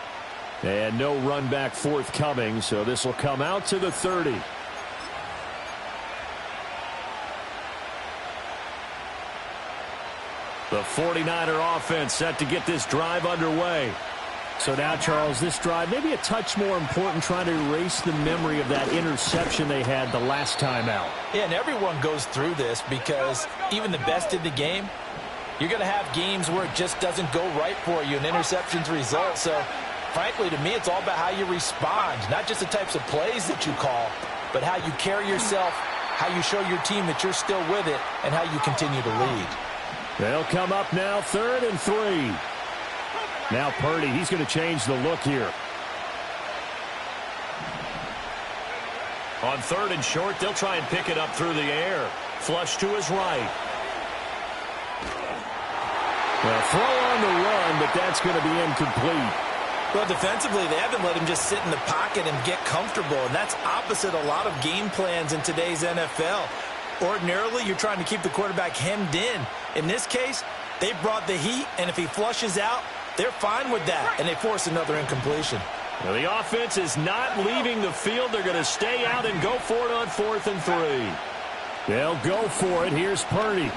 S4: And no run back forthcoming, so this will come out to the 30. The 49er offense set to get this drive underway. So now, Charles, this drive maybe a touch more important, trying to erase the memory of that interception they had the last time out.
S5: Yeah, and everyone goes through this because even the best in the game, you're going to have games where it just doesn't go right for you and interceptions result. So, frankly, to me, it's all about how you respond, not just the types of plays that you call, but how you carry yourself, how you show your team that you're still with it, and how you continue to lead.
S4: They'll come up now 3rd and 3. Now Purdy, he's going to change the look here. On 3rd and short, they'll try and pick it up through the air. Flush to his right. Well, throw on the run, but that's going to be incomplete.
S5: Well, defensively, they haven't let him just sit in the pocket and get comfortable, and that's opposite a lot of game plans in today's NFL. Ordinarily, you're trying to keep the quarterback hemmed in. In this case, they brought the heat, and if he flushes out, they're fine with that, and they force another incompletion.
S4: Well, the offense is not leaving the field. They're going to stay out and go for it on 4th and 3. They'll go for it. Here's Purdy.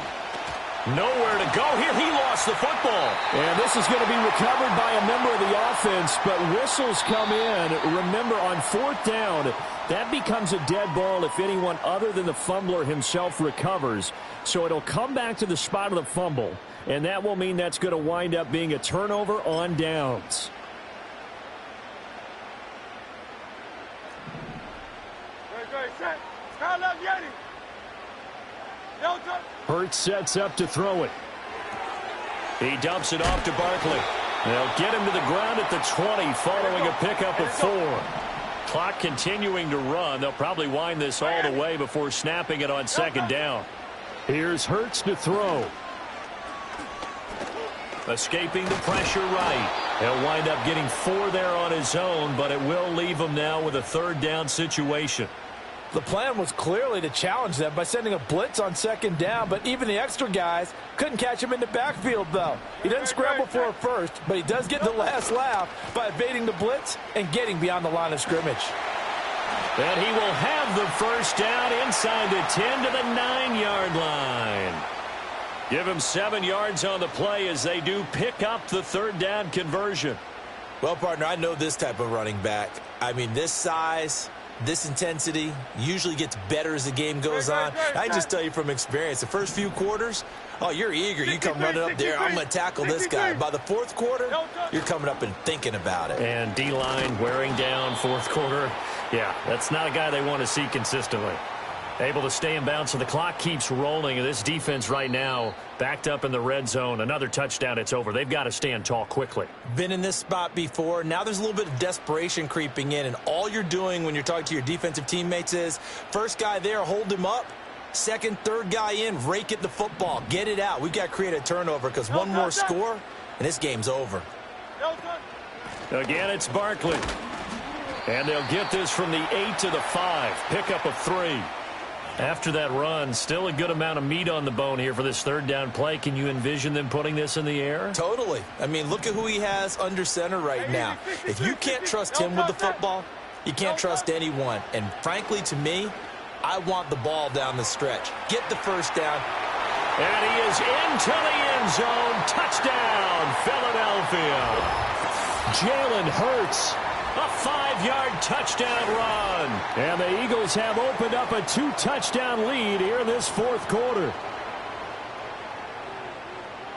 S4: Nowhere to go here. He lost the football. And this is going to be recovered by a member of the offense, but whistles come in. Remember, on 4th down, that becomes a dead ball if anyone other than the fumbler himself recovers. So it'll come back to the spot of the fumble, and that will mean that's going to wind up being a turnover on downs. Hurts sets up to throw it. He dumps it off to Barkley. They'll get him to the ground at the 20 following a pickup of 4. Clock continuing to run. They'll probably wind this all the way before snapping it on 2nd down. Here's Hurts to throw. Escaping the pressure right. He'll wind up getting 4 there on his own, but it will leave him now with a 3rd down situation.
S5: The plan was clearly to challenge them by sending a blitz on 2nd down, but even the extra guys couldn't catch him in the backfield, though. He doesn't scramble for a first, but he does get the last laugh by evading the blitz and getting beyond the line of scrimmage.
S4: And he will have the 1st down inside the 10 to the 9-yard line. Give him 7 yards on the play as they do pick up the 3rd down conversion.
S5: Well, partner, I know this type of running back. I mean, this size, this intensity usually gets better as the game goes on. I can just tell you from experience, the first few quarters, oh, you're eager. You come running up there, I'm going to tackle this guy. By the 4th quarter, you're coming up and thinking about it.
S4: And D-line wearing down 4th quarter. Yeah, that's not a guy they want to see consistently. Able to stay in bounds, so the clock keeps rolling. And this defense right now backed up in the red zone. Another touchdown, it's over. They've got to stand tall quickly.
S5: Been in this spot before. Now there's a little bit of desperation creeping in. And all you're doing when you're talking to your defensive teammates is, first guy there, hold him up. Second, third guy in, rake at the football. Get it out. We've got to create a turnover because one more score, and this game's over.
S4: Again, it's Barkley. And they'll get this from the 8 to the 5. Pickup of 3. After that run, still a good amount of meat on the bone here for this 3rd down play. Can you envision them putting this in the air?
S5: Totally. I mean, look at who he has under center right now. If you can't trust him with the football, you can't trust anyone. And frankly, to me, I want the ball down the stretch. Get the 1st down.
S4: And he is into the end zone. Touchdown, Philadelphia. Jalen Hurts. A 5-yard touchdown run. And the Eagles have opened up a 2-touchdown lead here in this 4th quarter.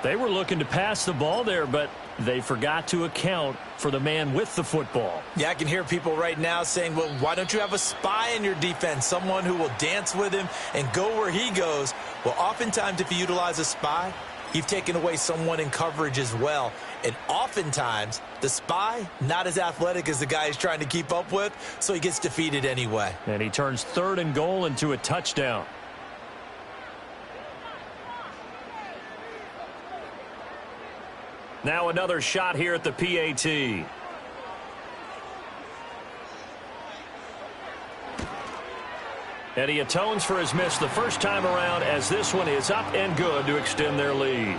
S4: They were looking to pass the ball there, but they forgot to account for the man with the football.
S5: Yeah, I can hear people right now saying, well, why don't you have a spy in your defense, someone who will dance with him and go where he goes? Well, oftentimes if you utilize a spy, you've taken away someone in coverage as well. And oftentimes, the spy, not as athletic as the guy he's trying to keep up with, so he gets defeated anyway.
S4: And he turns 3rd and goal into a touchdown. Now another shot here at the PAT. And he atones for his miss the first time around as this one is up and good to extend their lead.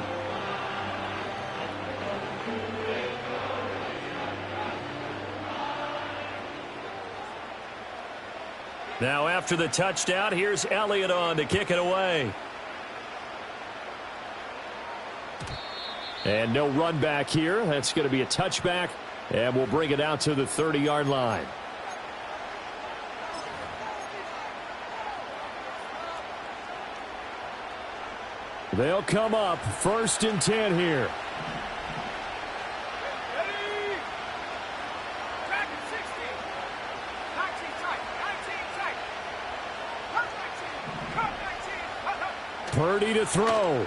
S4: Now after the touchdown, here's Elliott on to kick it away. And no run back here. That's going to be a touchback, and we'll bring it out to the 30-yard line. They'll come up 1st and 10 here.
S3: Ready? Track at 60. 19 tight. 19 tight. Cut 19. Cut 19.
S4: Purdy to throw.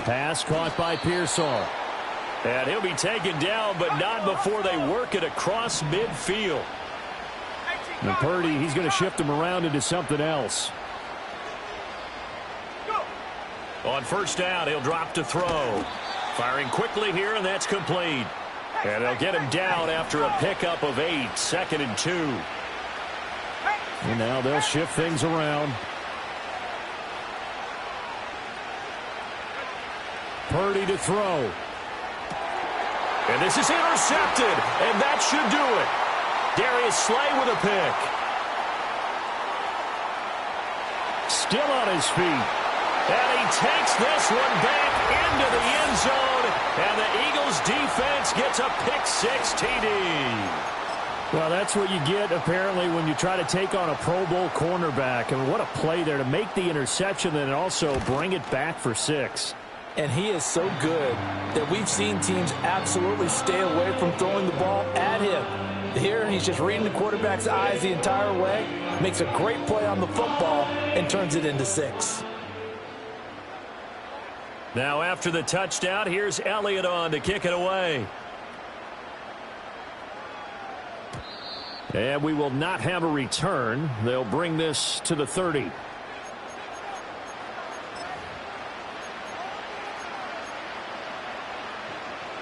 S4: Pass caught by Pearsall. And he'll be taken down, but not before they work it across midfield. And Purdy, he's going to shift him around into something else. On 1st down, he'll drop to throw. Firing quickly here, and that's complete. And they'll get him down after a pickup of 8, 2nd and 2. And now they'll shift things around. Purdy to throw. And this is intercepted, and that should do it. Darius Slay with a pick. Still on his feet. And he takes this one back into the end zone, and the Eagles defense gets a pick-6 TD. Well, that's what you get, apparently, when you try to take on a Pro Bowl cornerback. And what a play there to make the interception and also bring it back for 6.
S5: And he is so good that we've seen teams absolutely stay away from throwing the ball at him. Here, he's just reading the quarterback's eyes the entire way, makes a great play on the football, and turns it into 6.
S4: Now, after the touchdown, here's Elliott on to kick it away. And we will not have a return. They'll bring this to the 30.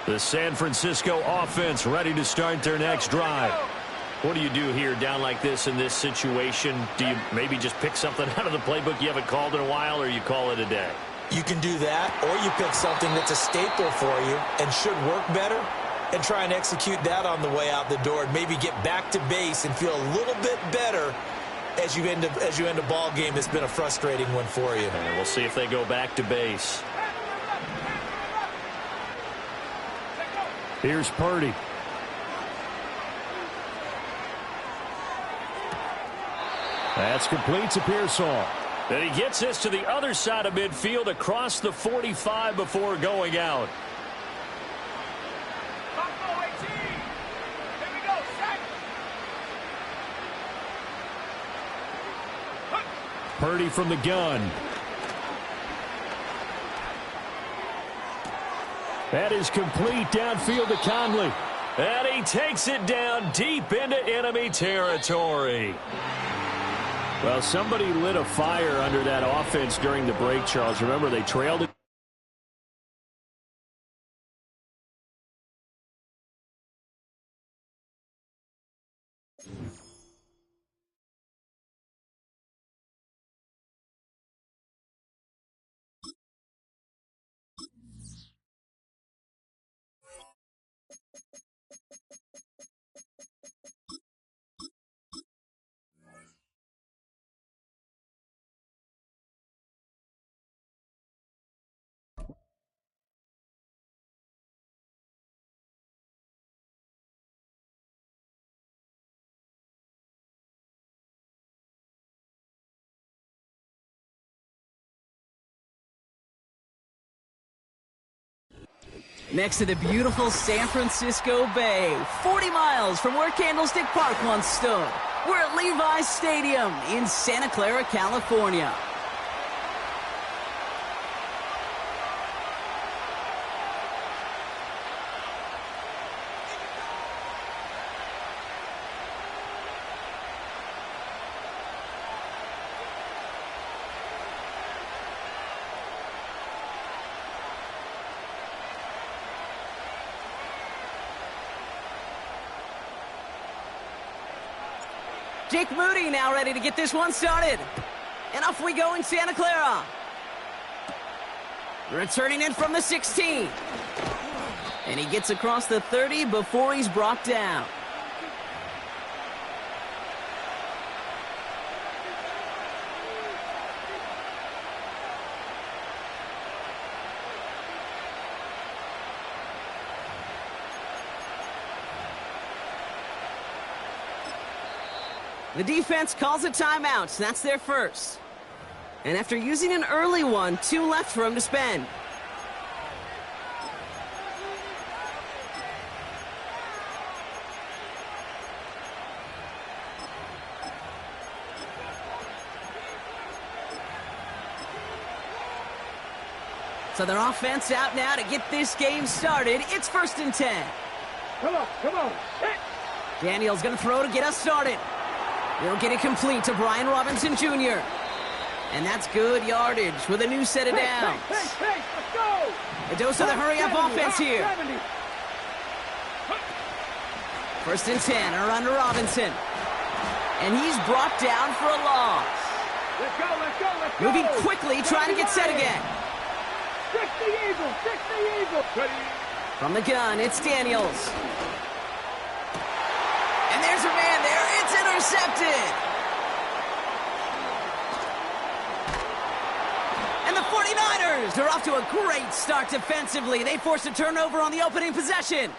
S4: The San Francisco offense ready to start their next drive. What do you do here down like this in this situation? Do you maybe just pick something out of the playbook you haven't called in a while, or you call it a day?
S5: You can do that, or you pick something that's a staple for you and should work better and try and execute that on the way out the door and maybe get back to base and feel a little bit better as you end a ball game that's been a frustrating one for you.
S4: And we'll see if they go back to base. Here's Purdy. That's complete to Pearsall. And he gets this to the other side of midfield across the 45 before going out. Purdy from the gun. That is complete downfield to Conley. And he takes it down deep into enemy territory. Well, somebody lit a fire under that offense during the break, Charles. Remember, they trailed it.
S1: Next to the beautiful San Francisco Bay, 40 miles from where Candlestick Park once stood. We're at Levi's Stadium in Santa Clara, California. Jake Moody now ready to get this one started. And off we go in Santa Clara. Returning in from the 16. And he gets across the 30 before he's brought down. The defense calls a timeout. That's their first. And after using an early one, 2 left for him to spend. So their offense out now to get this game started. It's 1st and 10.
S3: Come on. Hit.
S1: Daniel's going to throw to get us started. He'll get it complete to Brian Robinson Jr. And that's good yardage with a new set of downs.
S3: Hey, let's go.
S1: A dose of the hurry-up offense here.
S3: 70.
S1: 1st and 10, a run to Robinson. And he's brought down for a loss.
S3: Let's go.
S1: Moving quickly, trying to get set again.
S3: 60 Eagles. Ready.
S1: From the gun, it's Daniels. And there's a man there. It's intercepted. And the 49ers are off to a great start defensively. They forced a turnover on the opening possession.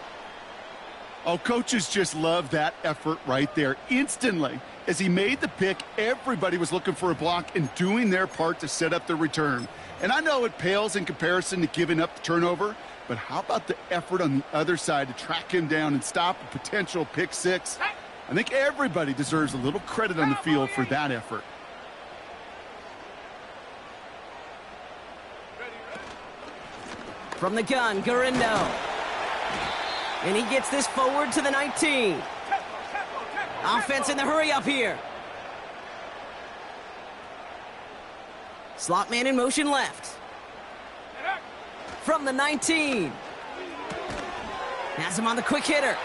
S2: Oh, coaches just love that effort right there. Instantly, as he made the pick, everybody was looking for a block and doing their part to set up the return. And I know it pales in comparison to giving up the turnover, but how about the effort on the other side to track him down and stop a potential pick six? I think everybody deserves a little credit on the field for that effort.
S1: From the gun, Garindo. And he gets this forward to the 19. Offense in the hurry-up here. Slot man in motion left. From the 19. Has him on the quick hitter.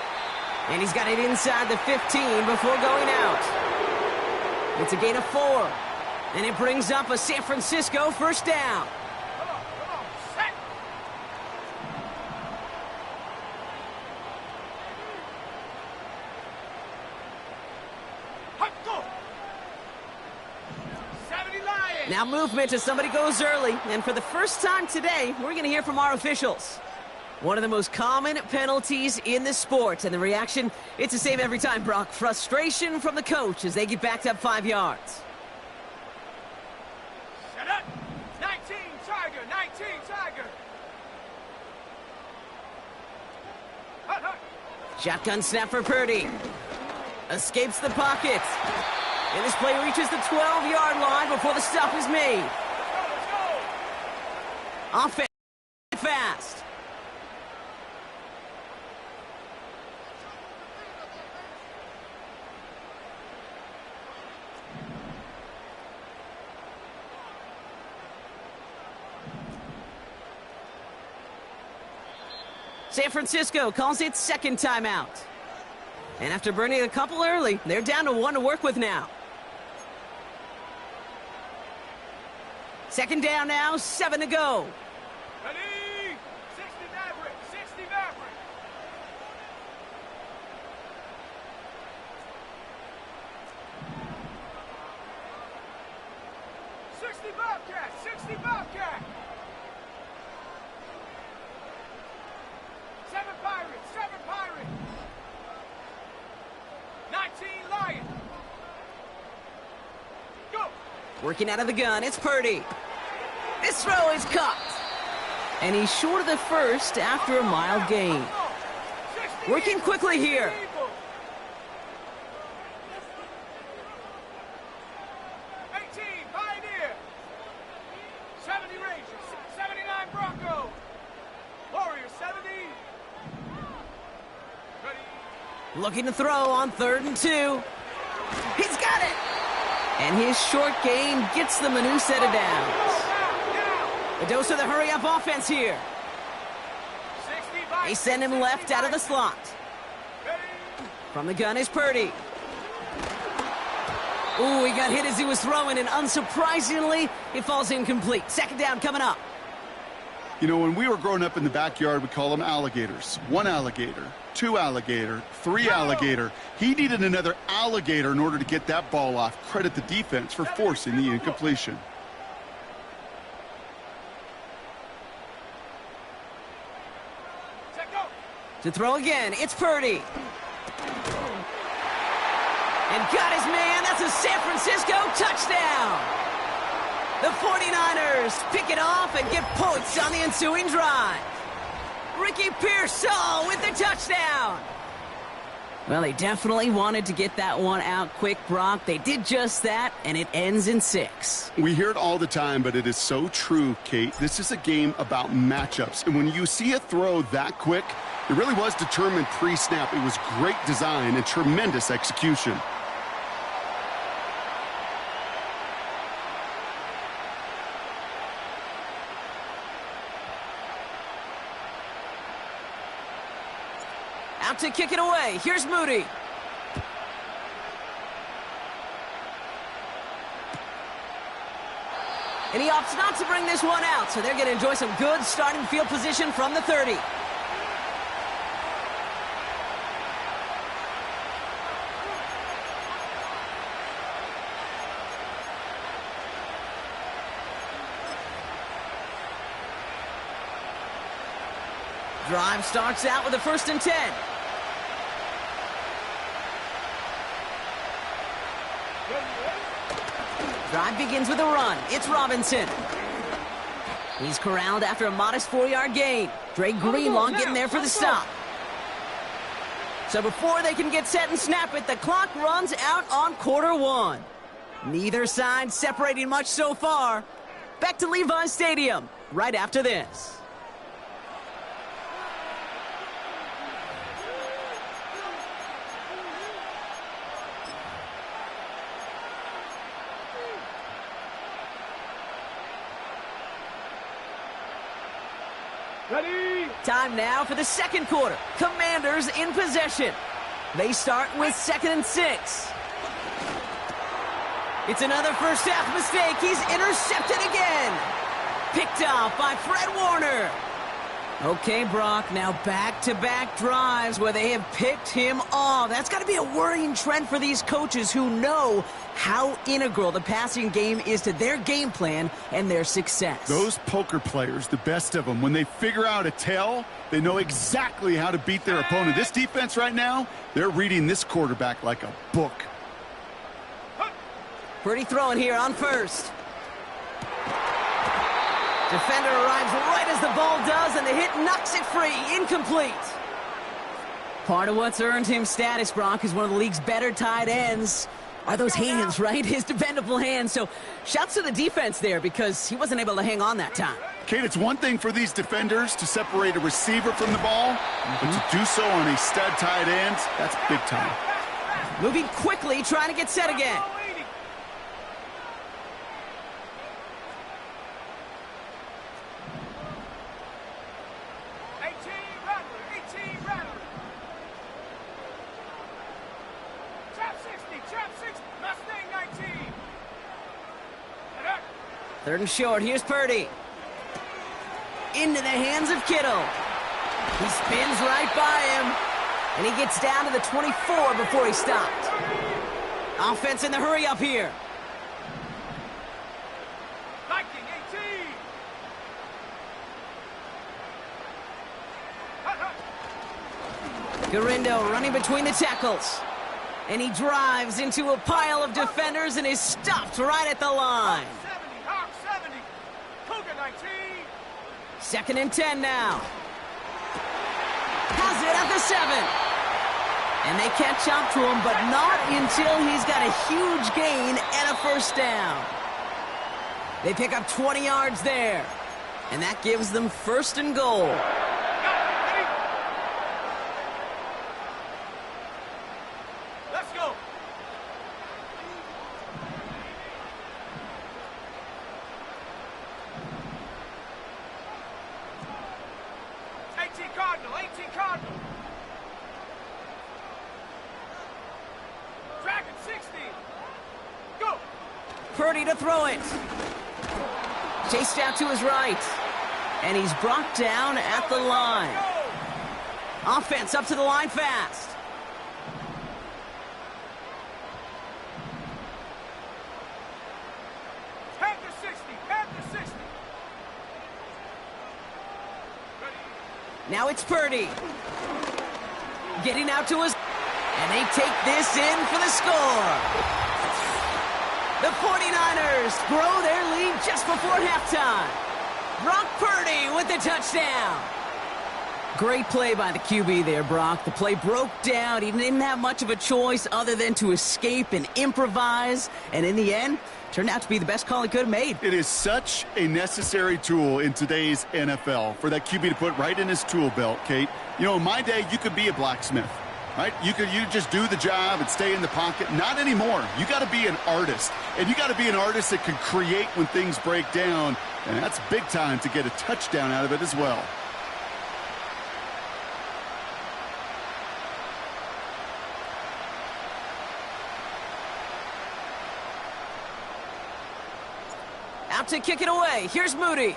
S1: And he's got it inside the 15 before going out. It's a gain of 4. And it brings up a San Francisco first down.
S3: Set. Go. 70 Lions.
S1: Now movement as somebody goes early. And for the first time today, we're going to hear from our officials. One of the most common penalties in the sport. And the reaction, it's the same every time, Brock. Frustration from the coach as they get backed up 5 yards.
S3: Set up. 19 Tiger. Hut.
S1: Shotgun snap for Purdy. Escapes the pocket. And this play reaches the 12-yard line before the stop is made.
S3: Let's go.
S1: Offense fast. San Francisco calls it second timeout. And after burning a couple early, they're down to 1 to work with now. Second down now, 7 to go.
S3: Ready. 60 Maverick. 60 Bobcat. 7 Pirates. 19 Lion. Go.
S1: Working out of the gun, it's Purdy. This throw is caught. And he's short of the first after a mild gain. Working quickly here.
S3: 18 Pioneer. 70 Rangers. 79 Broncos. Warriors 70. Ready.
S1: Looking to throw on 3rd and 2. He's got it. And his short gain gets them a new set of downs. A dose of the hurry-up offense here. They send him left out of the slot. From the gun is Purdy. Ooh, he got hit as he was throwing, and unsurprisingly, it falls incomplete. Second down coming up.
S2: You know, when we were growing up in the backyard, we call them alligators. 1 alligator, 2 alligator, 3 alligator. He needed another alligator in order to get that ball off. Credit the defense for forcing the incompletion.
S1: To throw again, it's Purdy. And got his man. That's a San Francisco touchdown. The 49ers pick it off and get points on the ensuing drive. Ricky Pearsall with the touchdown. Well, they definitely wanted to get that one out quick, Brock. They did just that, and it ends in 6.
S2: We hear it all the time, but it is so true, Kate. This is a game about matchups. And when you see a throw that quick, it really was determined pre-snap. It was great design and tremendous execution.
S1: Out to kick it away. Here's Moody. And he opts not to bring this one out, so they're going to enjoy some good starting field position from the 30. Drive starts out with a 1st and 10. Drive begins with a run. It's Robinson. He's corralled after a modest 4-yard gain. Dre Greenlaw getting there for the stop. So before they can get set and snap it, the clock runs out on quarter 1. Neither side separating much so far. Back to Levi's Stadium right after this.
S3: Ready?
S1: Time now for the 2nd quarter. Commanders in possession. They start with 2nd and 6. It's another first half mistake. He's intercepted again. Picked off by Fred Warner. Okay, Brock, now back-to-back drives where they have picked him off. That's got to be a worrying trend for these coaches who know how integral the passing game is to their game plan and their success.
S2: Those poker players, the best of them, when they figure out a tell, they know exactly how to beat their opponent. This defense right now, they're reading this quarterback like a book.
S1: Pretty throwing here on 1st. Defender arrives right as the ball does, and the hit knocks it free. Incomplete. Part of what's earned him status, Brock, is one of the league's better tight ends. Are those hands, right? His dependable hands. So shouts to the defense there because he wasn't able to hang on that time.
S2: Kate, it's one thing for these defenders to separate a receiver from the ball, but to do so on a stud tight end, that's big time.
S1: Moving quickly, trying to get set again.
S3: 18 Rattler. Trap 60, Mustang 19.
S1: 3rd and short, here's Purdy. Into the hands of Kittle. He spins right by him, and he gets down to the 24 before he stopped. Offense in the hurry up here.
S3: Viking 18.
S1: Garindo running between the tackles. And he drives into a pile of defenders and is stopped right at the line.
S3: 70, Hawk 70. Cougar 19.
S1: 2nd and 10 now. Has it at the 7. And they catch up to him, but not until he's got a huge gain and a 1st down. They pick up 20 yards there. And that gives them 1st and goal.
S3: Let's go. Cardinal. Dragon 60. Go.
S1: Purdy to throw it. Chased out to his right. And he's brought down at the line. Offense up to the line fast.
S3: Panther 60.
S1: Now it's Purdy. Getting out to his... And they take this in for the score. The 49ers grow their lead just before halftime. Brock Purdy with the touchdown. Great play by the QB there, Brock. The play broke down. He didn't have much of a choice other than to escape and improvise. And in the end, turned out to be the best call he could have made.
S2: It is such a necessary tool in today's NFL for that QB to put right in his tool belt, Kate. You know, in my day, you could be a blacksmith, right? You just do the job and stay in the pocket. Not anymore. You got to be an artist. And you got to be an artist that can create when things break down. And that's big time to get a touchdown out of it as well.
S1: Out to kick it away. Here's Moody.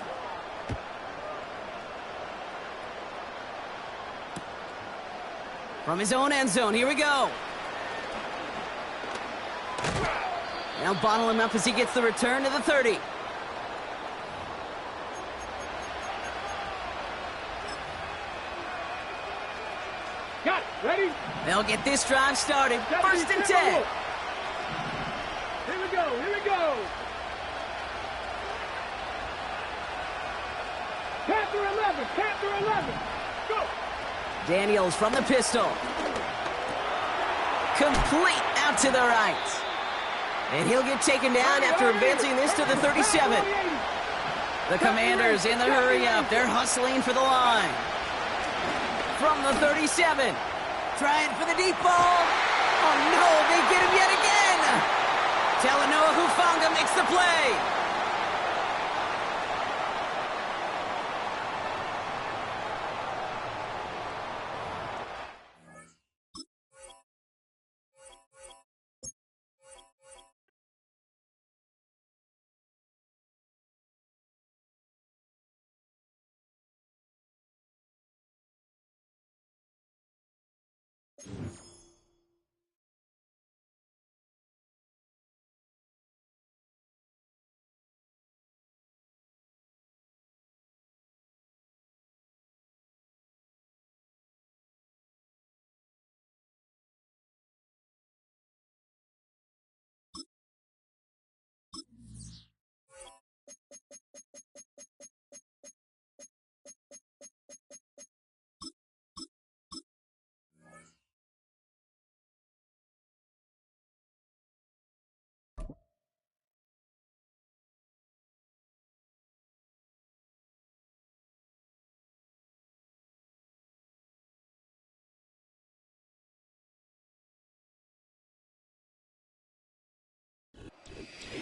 S1: From his own end zone. Here we go. Now bottle him up as he gets the return to the 30.
S3: Got it. Ready?
S1: They'll get this drive started. First and 10.
S3: Here we go. Here we go. Panther 11. Panther 11. Go.
S1: Daniels from the pistol. Complete out to the right. And he'll get taken down after advancing this to the 37. The Commanders in the hurry up. They're hustling for the line. From the 37. Trying for the deep ball. Oh no, they get him yet again. Talanoa Hufanga makes the play.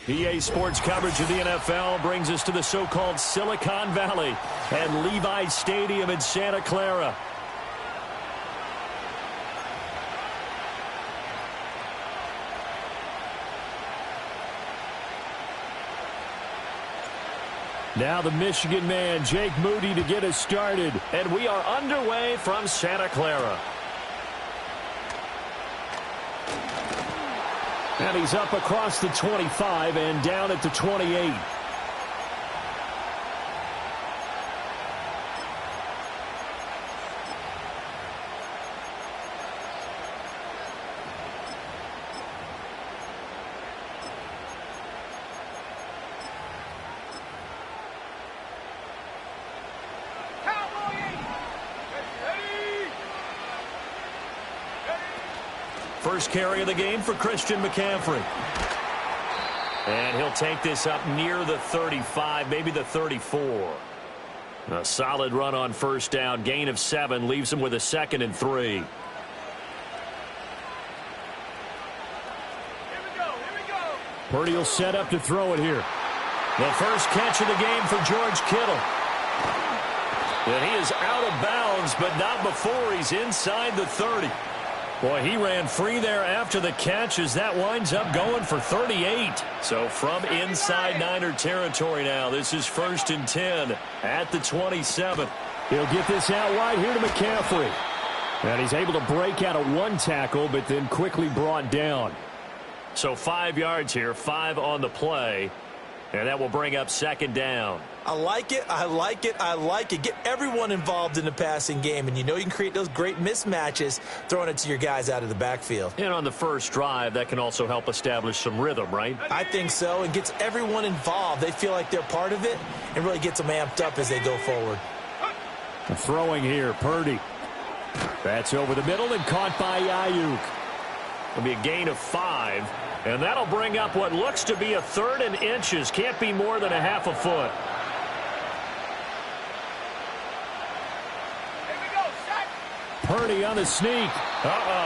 S4: EA Sports coverage of the NFL brings us to the so-called Silicon Valley and Levi Stadium in Santa Clara. Now the Michigan man, Jake Moody, to get us started. And we are underway from Santa Clara. And he's up across the 25 and down at the 28. First carry of the game for Christian McCaffrey. And he'll take this up near the 35, maybe the 34. A solid run on first down. Gain of 7 leaves him with a 2nd and 3.
S3: Here we go.
S4: Purdy will set up to throw it here. The first catch of the game for George Kittle. And he is out of bounds, but not before he's inside the 30. Boy, he ran free there after the catch as that winds up going for 38. So from inside Niner territory now, this is 1st and 10 at the 27. He'll get this out wide here to McCaffrey. And he's able to break out of 1 tackle, but then quickly brought down. So 5 yards here, 5 on the play. And that will bring up 2nd down.
S5: I like it. I like it. I like it. Get everyone involved in the passing game, and you know you can create those great mismatches throwing it to your guys out of the backfield.
S4: And on the first drive, that can also help establish some rhythm, right?
S5: I think so, and gets everyone involved. They feel like they're part of it and really gets them amped up as they go forward.
S4: Throwing here, Purdy. That's over the middle and caught by Ayuk. It'll be a gain of 5, and that'll bring up what looks to be a 3rd and inches. Can't be more than a half a foot. Purdy on the sneak.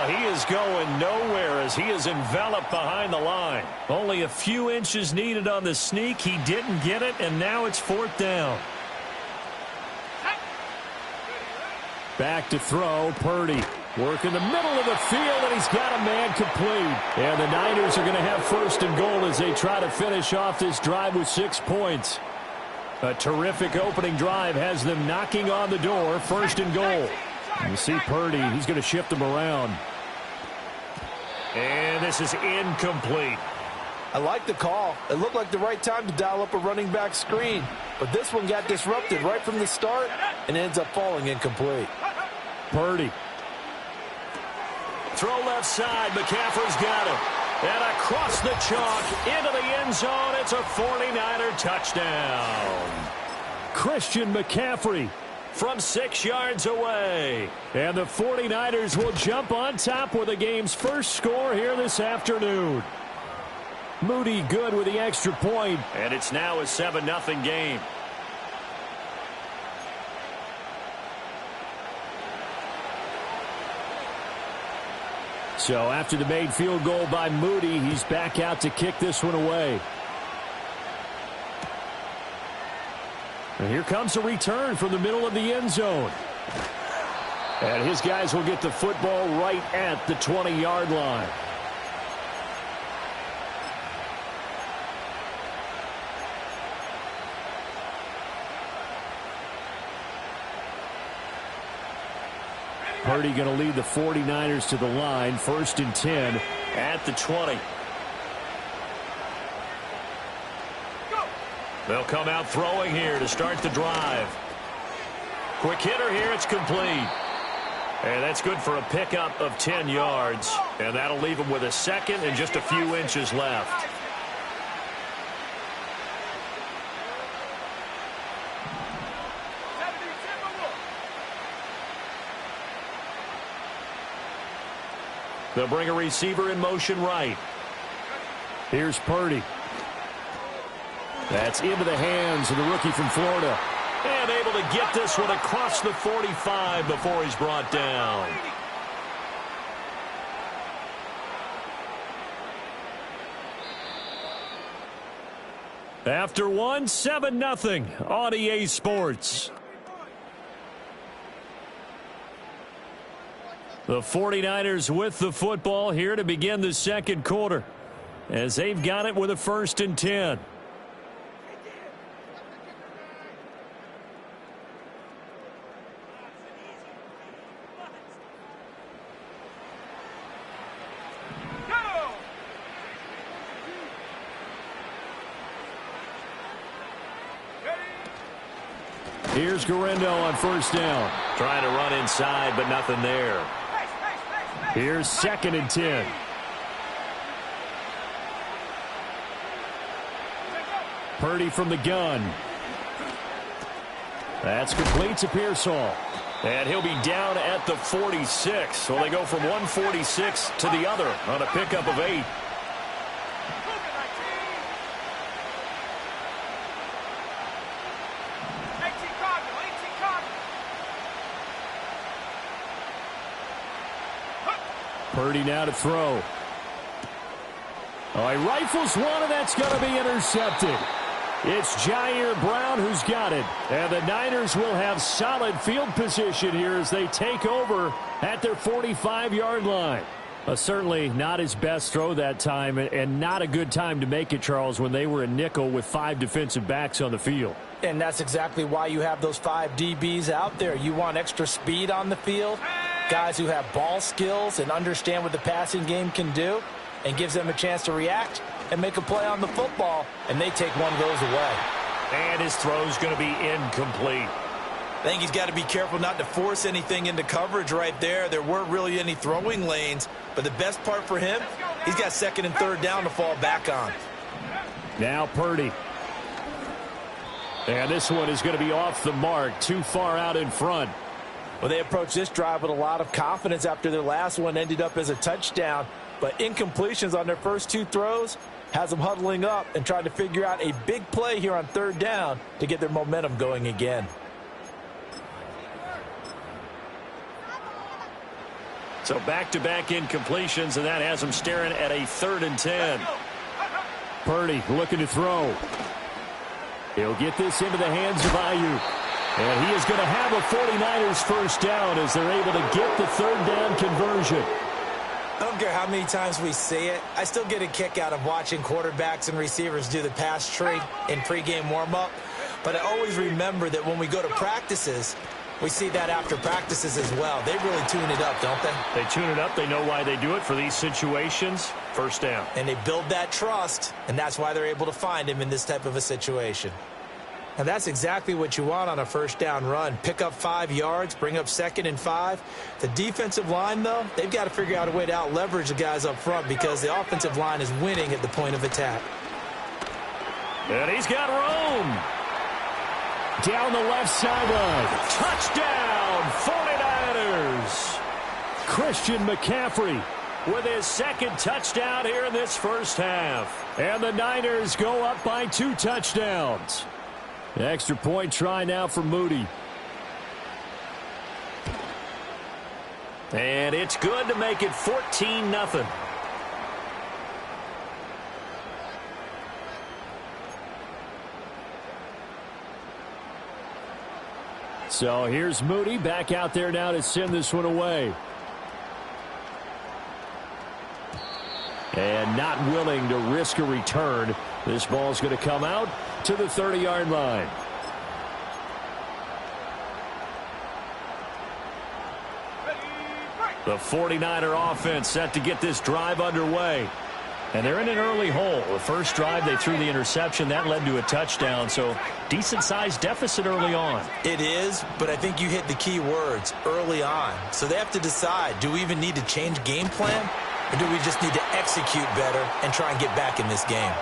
S4: He is going nowhere as he is enveloped behind the line. Only a few inches needed on the sneak. He didn't get it, and now it's 4th down. Back to throw, Purdy. Work in the middle of the field, and he's got a man complete. And the Niners are going to have 1st and goal as they try to finish off this drive with 6 points. A terrific opening drive has them knocking on the door. 1st and goal. You see Purdy, he's going to shift them around. And this is incomplete.
S5: I like the call. It looked like the right time to dial up a running back screen. But this one got disrupted right from the start and ends up falling incomplete.
S4: Purdy. Throw left side. McCaffrey's got it. And across the chalk into the end zone. It's a 49er touchdown. Christian McCaffrey from 6 yards away. And the 49ers will jump on top with the game's first score here this afternoon. Moody good with the extra point, and it's now a 7-0 game. So after the made field goal by Moody, he's back out to kick this one away. And here comes a return from the middle of the end zone. And his guys will get the football right at the 20-yard line. Purdy going to lead the 49ers to the line. 1st and 10 at the 20. They'll come out throwing here to start the drive. Quick hitter here. It's complete. And that's good for a pickup of 10 yards. And that'll leave him with a 2nd and just a few inches left. They'll bring a receiver in motion right. Here's Purdy. That's into the hands of the rookie from Florida. And able to get this one across the 45 before he's brought down. After one, 7-0 on EA Sports. The 49ers with the football here to begin the second quarter, as they've got it with a 1st and 10. Here's Garendo on 1st down. Trying to run inside, but nothing there. Here's 2nd and 10. Purdy from the gun. That's complete to Pearsall. And he'll be down at the 46. So they go from 146 to the other on a pickup of 8. Purdy now to throw. Oh, he rifles one, and that's going to be intercepted. It's Jair Brown who's got it. And the Niners will have solid field position here as they take over at their 45-yard line. Certainly not his best throw that time, and not a good time to make it, Charles, when they were a nickel with 5 defensive backs on the field.
S5: And that's exactly why you have those 5 DBs out there. You want extra speed on the field, guys who have ball skills and understand what the passing game can do, and gives them a chance to react and make a play on the football, and they take one of those away.
S4: And his throw's going to be incomplete.
S5: I think he's got to be careful not to force anything into coverage right there. There weren't really any throwing lanes, but the best part for him, he's got second and third down to fall back on.
S4: Now Purdy. And this one is going to be off the mark, too far out in front.
S5: Well, they approached this drive with a lot of confidence after their last one ended up as a touchdown, but incompletions on their first two throws has them huddling up and trying to figure out a big play here on third down to get their momentum going again.
S4: So back-to-back incompletions, and that has them staring at a 3rd and 10. Purdy looking to throw. He'll get this into the hands of Ayuk. And he is going to have a 49ers first down as they're able to get the third down conversion.
S5: I don't care how many times we see it. I still get a kick out of watching quarterbacks and receivers do the pass tree in pregame warm-up. But I always remember that when we go to practices, we see that after practices as well. They really tune it up, don't they?
S4: They tune it up. They know why they do it for these situations. First down.
S5: And they build that trust, and that's why they're able to find him in this type of a situation. And that's exactly what you want on a first down run. Pick up 5 yards, bring up 2nd and 5. The defensive line, though, they've got to figure out a way to out-leverage the guys up front because the offensive line is winning at the point of attack.
S4: And he's got room. Down the left sideline. Touchdown, 49ers. Christian McCaffrey with his 2nd touchdown here in this first half. And the Niners go up by 2 touchdowns. Extra point try now for Moody. And it's good to make it 14-0. So here's Moody back out there now to send this one away. And not willing to risk a return. This ball's going to come out to the 30-yard line. The 49er offense set to get this drive underway. And they're in an early hole. The first drive, they threw the interception. That led to a touchdown, so decent-sized deficit early on.
S5: It is, but I think you hit the key words, early on. So they have to decide, do we even need to change game plan, or do we just need to execute better and try and get back in this game?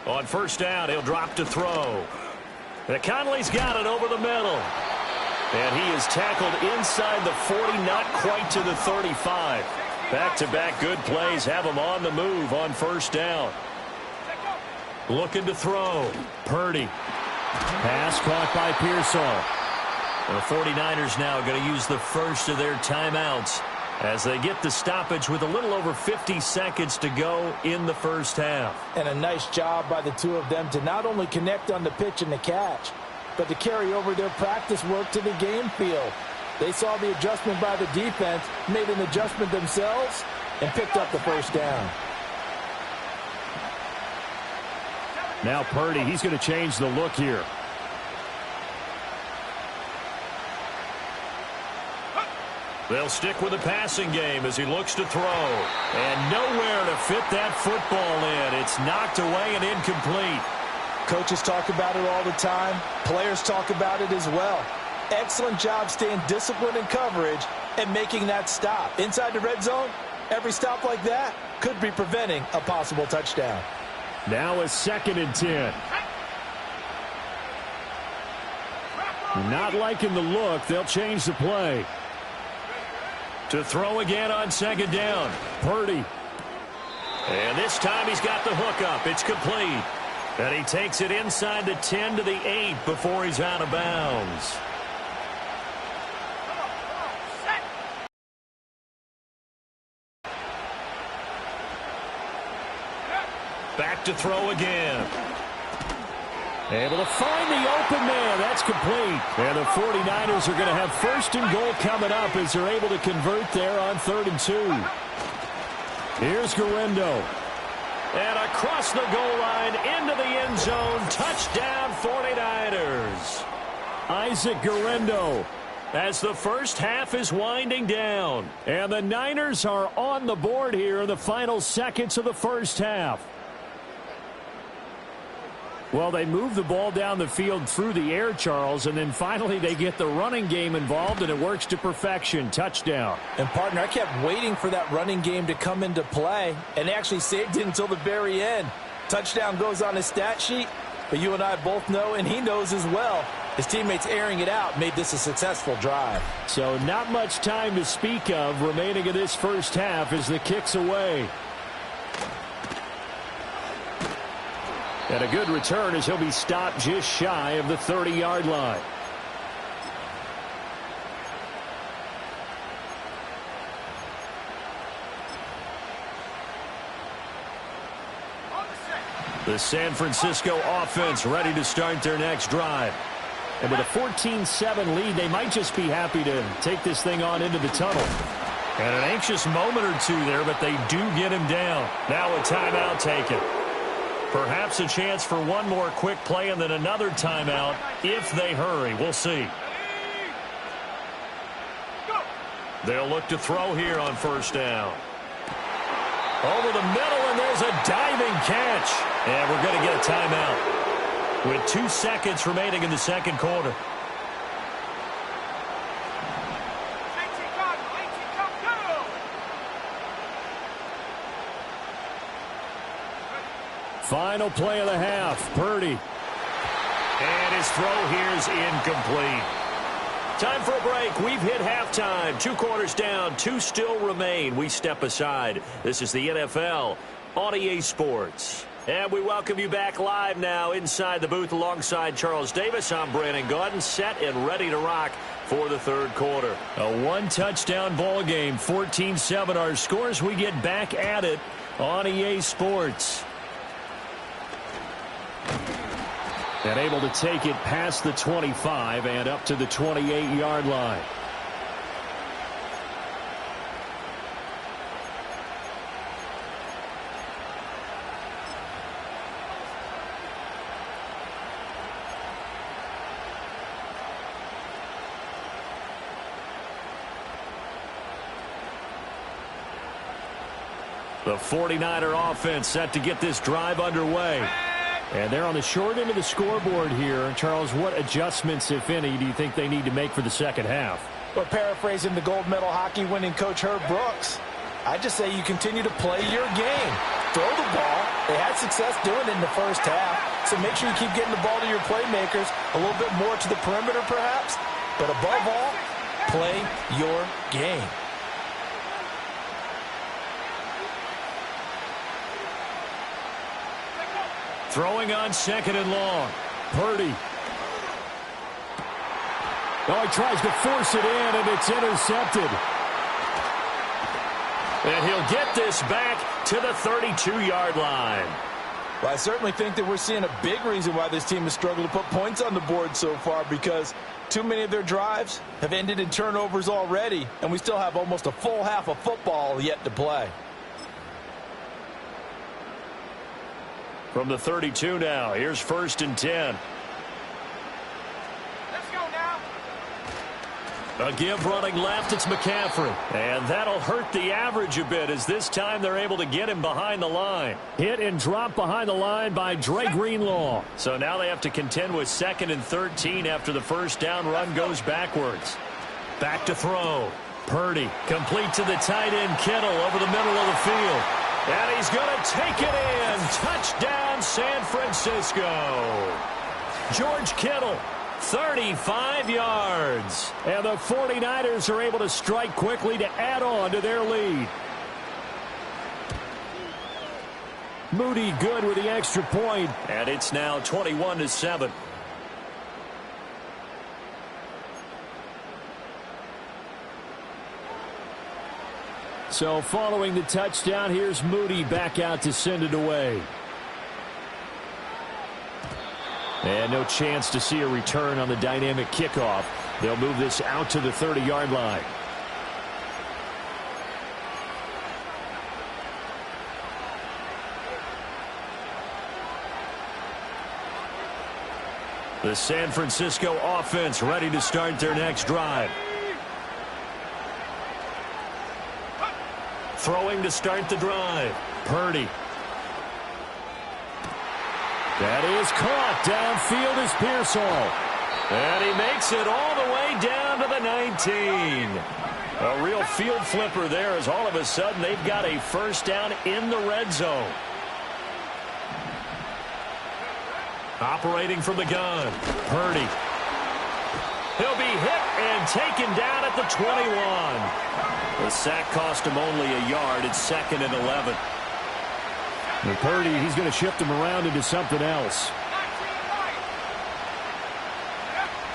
S4: On first down, he'll drop to throw. And Conley's got it over the middle. And he is tackled inside the 40, not quite to the 35. Back-to-back good plays have him on the move on first down. Looking to throw. Purdy. Pass caught by Pearsall. The 49ers now going to use the first of their timeouts as they get the stoppage with a little over 50 seconds to go in the first half.
S5: And a nice job by the two of them to not only connect on the pitch and the catch, but to carry over their practice work to the game field. They saw the adjustment by the defense, made an adjustment themselves, and picked up the first down.
S4: Now Purdy, he's going to change the look here. They'll stick with the passing game as he looks to throw. And nowhere to fit that football in. It's knocked away and incomplete.
S5: Coaches talk about it all the time. Players talk about it as well. Excellent job staying disciplined in coverage and making that stop. Inside the red zone, every stop like that could be preventing a possible touchdown.
S4: Now a 2nd and 10. Not liking the look. They'll change the play. To throw again on 2nd down. Purdy. And this time he's got the hook up. It's complete. And he takes it inside the 10 to the 8 before he's out of bounds. Back to throw again. Able to find the open man. That's complete. And the 49ers are going to have first and goal coming up as they're able to convert there on 3rd and 2. Here's Guerrero. And across the goal line into the end zone. Touchdown 49ers. Isaac Guerrero as the first half is winding down. And the Niners are on the board here in the final seconds of the first half. Well, they move the ball down the field through the air, Charles, and then finally they get the running game involved, and it works to perfection. Touchdown.
S5: And, partner, I kept waiting for that running game to come into play, and they actually saved it until the very end. Touchdown goes on his stat sheet, but you and I both know, and he knows as well, his teammates airing it out made this a successful drive.
S4: So not much time to speak of remaining in this first half as the kick's away. And a good return as he'll be stopped just shy of the 30-yard line. The San Francisco offense ready to start their next drive. And with a 14-7 lead, they might just be happy to take this thing on into the tunnel. And an anxious moment or two there, but they do get him down. Now a timeout taken. Perhaps a chance for one more quick play and then another timeout if they hurry. We'll see. They'll look to throw here on first down. Over the middle, and there's a diving catch. And we're going to get a timeout with 2 seconds remaining in the second quarter. Final play of the half. Purdy. And his throw here is incomplete. Time for a break. We've hit halftime. 2 quarters down. 2 still remain. We step aside. This is the NFL on EA Sports. And we welcome you back live now inside the booth alongside Charles Davis. I'm Brandon Gaudin, set and ready to rock for the third quarter. A one-touchdown ball game. 14-7 our scores. We get back at it on EA Sports. And able to take it past the 25 and up to the 28-yard line. The 49er offense set to get this drive underway. And they're on the short end of the scoreboard here. Charles, what adjustments, if any, do you think they need to make for the second half?
S5: Well, paraphrasing the gold medal hockey winning coach Herb Brooks, I just say you continue to play your game. Throw the ball. They had success doing it in the first half, so make sure you keep getting the ball to your playmakers, a little bit more to the perimeter perhaps, but above all, play your game.
S4: Throwing on second and long. Purdy. Oh, he tries to force it in, and it's intercepted. And he'll get this back to the 32-yard line.
S5: Well, I certainly think that we're seeing a big reason why this team has struggled to put points on the board so far, because too many of their drives have ended in turnovers already, and we still have almost a full half of football yet to play.
S4: From the 32 now, here's 1st and 10.
S3: Let's go now.
S4: A give running left, it's McCaffrey. And that'll hurt the average a bit as this time they're able to get him behind the line. Hit and drop behind the line by Dre Greenlaw. So now they have to contend with 2nd and 13 after the first down run goes backwards. Back to throw. Purdy complete to the tight end Kittle over the middle of the field. And he's going to take it in. Touchdown, San Francisco. George Kittle, 35 yards. And the 49ers are able to strike quickly to add on to their lead. Moody good with the extra point. And it's now 21-7. So following the touchdown, here's Moody back out to send it away. And no chance to see a return on the dynamic kickoff. They'll move this out to the 30-yard line. The San Francisco offense ready to start their next drive. Throwing to start the drive. Purdy. That is caught. Downfield is Pearsall. And he makes it all the way down to the 19. A real field flipper there as all of a sudden they've got a first down in the red zone. Operating from the gun. Purdy. He'll be hit and taken down at the 21. The sack cost him only a yard. It's 2nd and 11. And Purdy, he's going to shift him around into something else.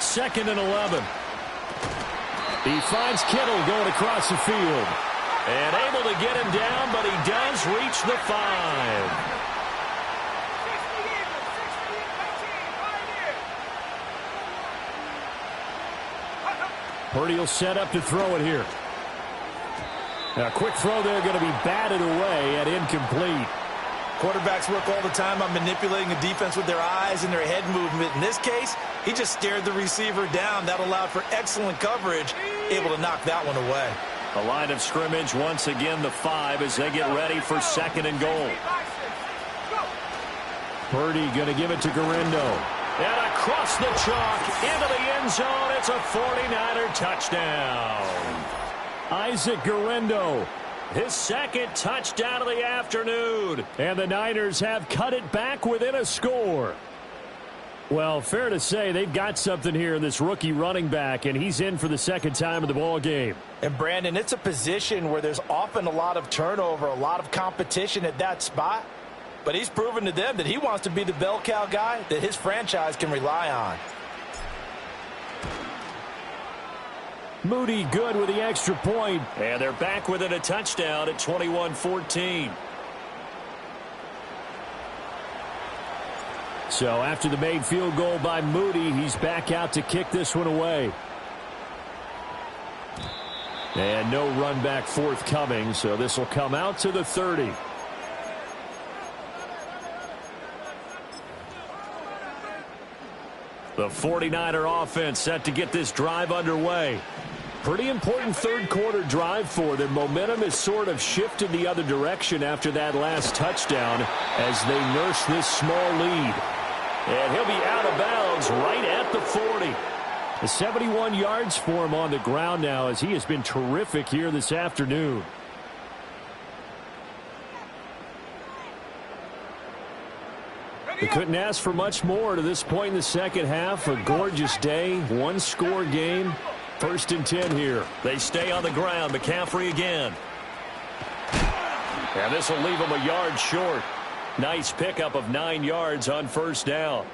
S4: 2nd and 11. He finds Kittle going across the field. And able to get him down, but he does reach the 5. Purdy will set up to throw it here. A quick throw there going to be batted away and incomplete.
S5: Quarterbacks work all the time on manipulating a defense with their eyes and their head movement. In this case, he just stared the receiver down. That allowed for excellent coverage, able to knock that one away.
S4: A line of scrimmage, once again the 5 as they get ready for 2nd and goal. Purdy going to give it to Guerrero. And across the chalk into the end zone. It's a 49er touchdown. Isaac Guerrero, his 2nd touchdown of the afternoon. And the Niners have cut it back within a score. Well, fair to say they've got something here in this rookie running back, and he's in for the 2nd time of the ball game.
S5: And, Brandon, it's a position where there's often a lot of turnover, a lot of competition at that spot. But he's proven to them that he wants to be the bell cow guy that his franchise can rely on.
S4: Moody good with the extra point. And they're back within a touchdown at 21-14. So after the made field goal by Moody, he's back out to kick this one away. And no run back forthcoming, so this will come out to the 30. The 49er offense set to get this drive underway. Pretty important third-quarter drive for them. Momentum has sort of shifted the other direction after that last touchdown as they nurse this small lead. And he'll be out of bounds right at the 40. 71 yards for him on the ground now as he has been terrific here this afternoon. They couldn't ask for much more to this point in the second half. A gorgeous day, one-score game. 1st and 10 here. They stay on the ground. McCaffrey again. And this will leave him a yard short. Nice pickup of 9 yards on 1st down.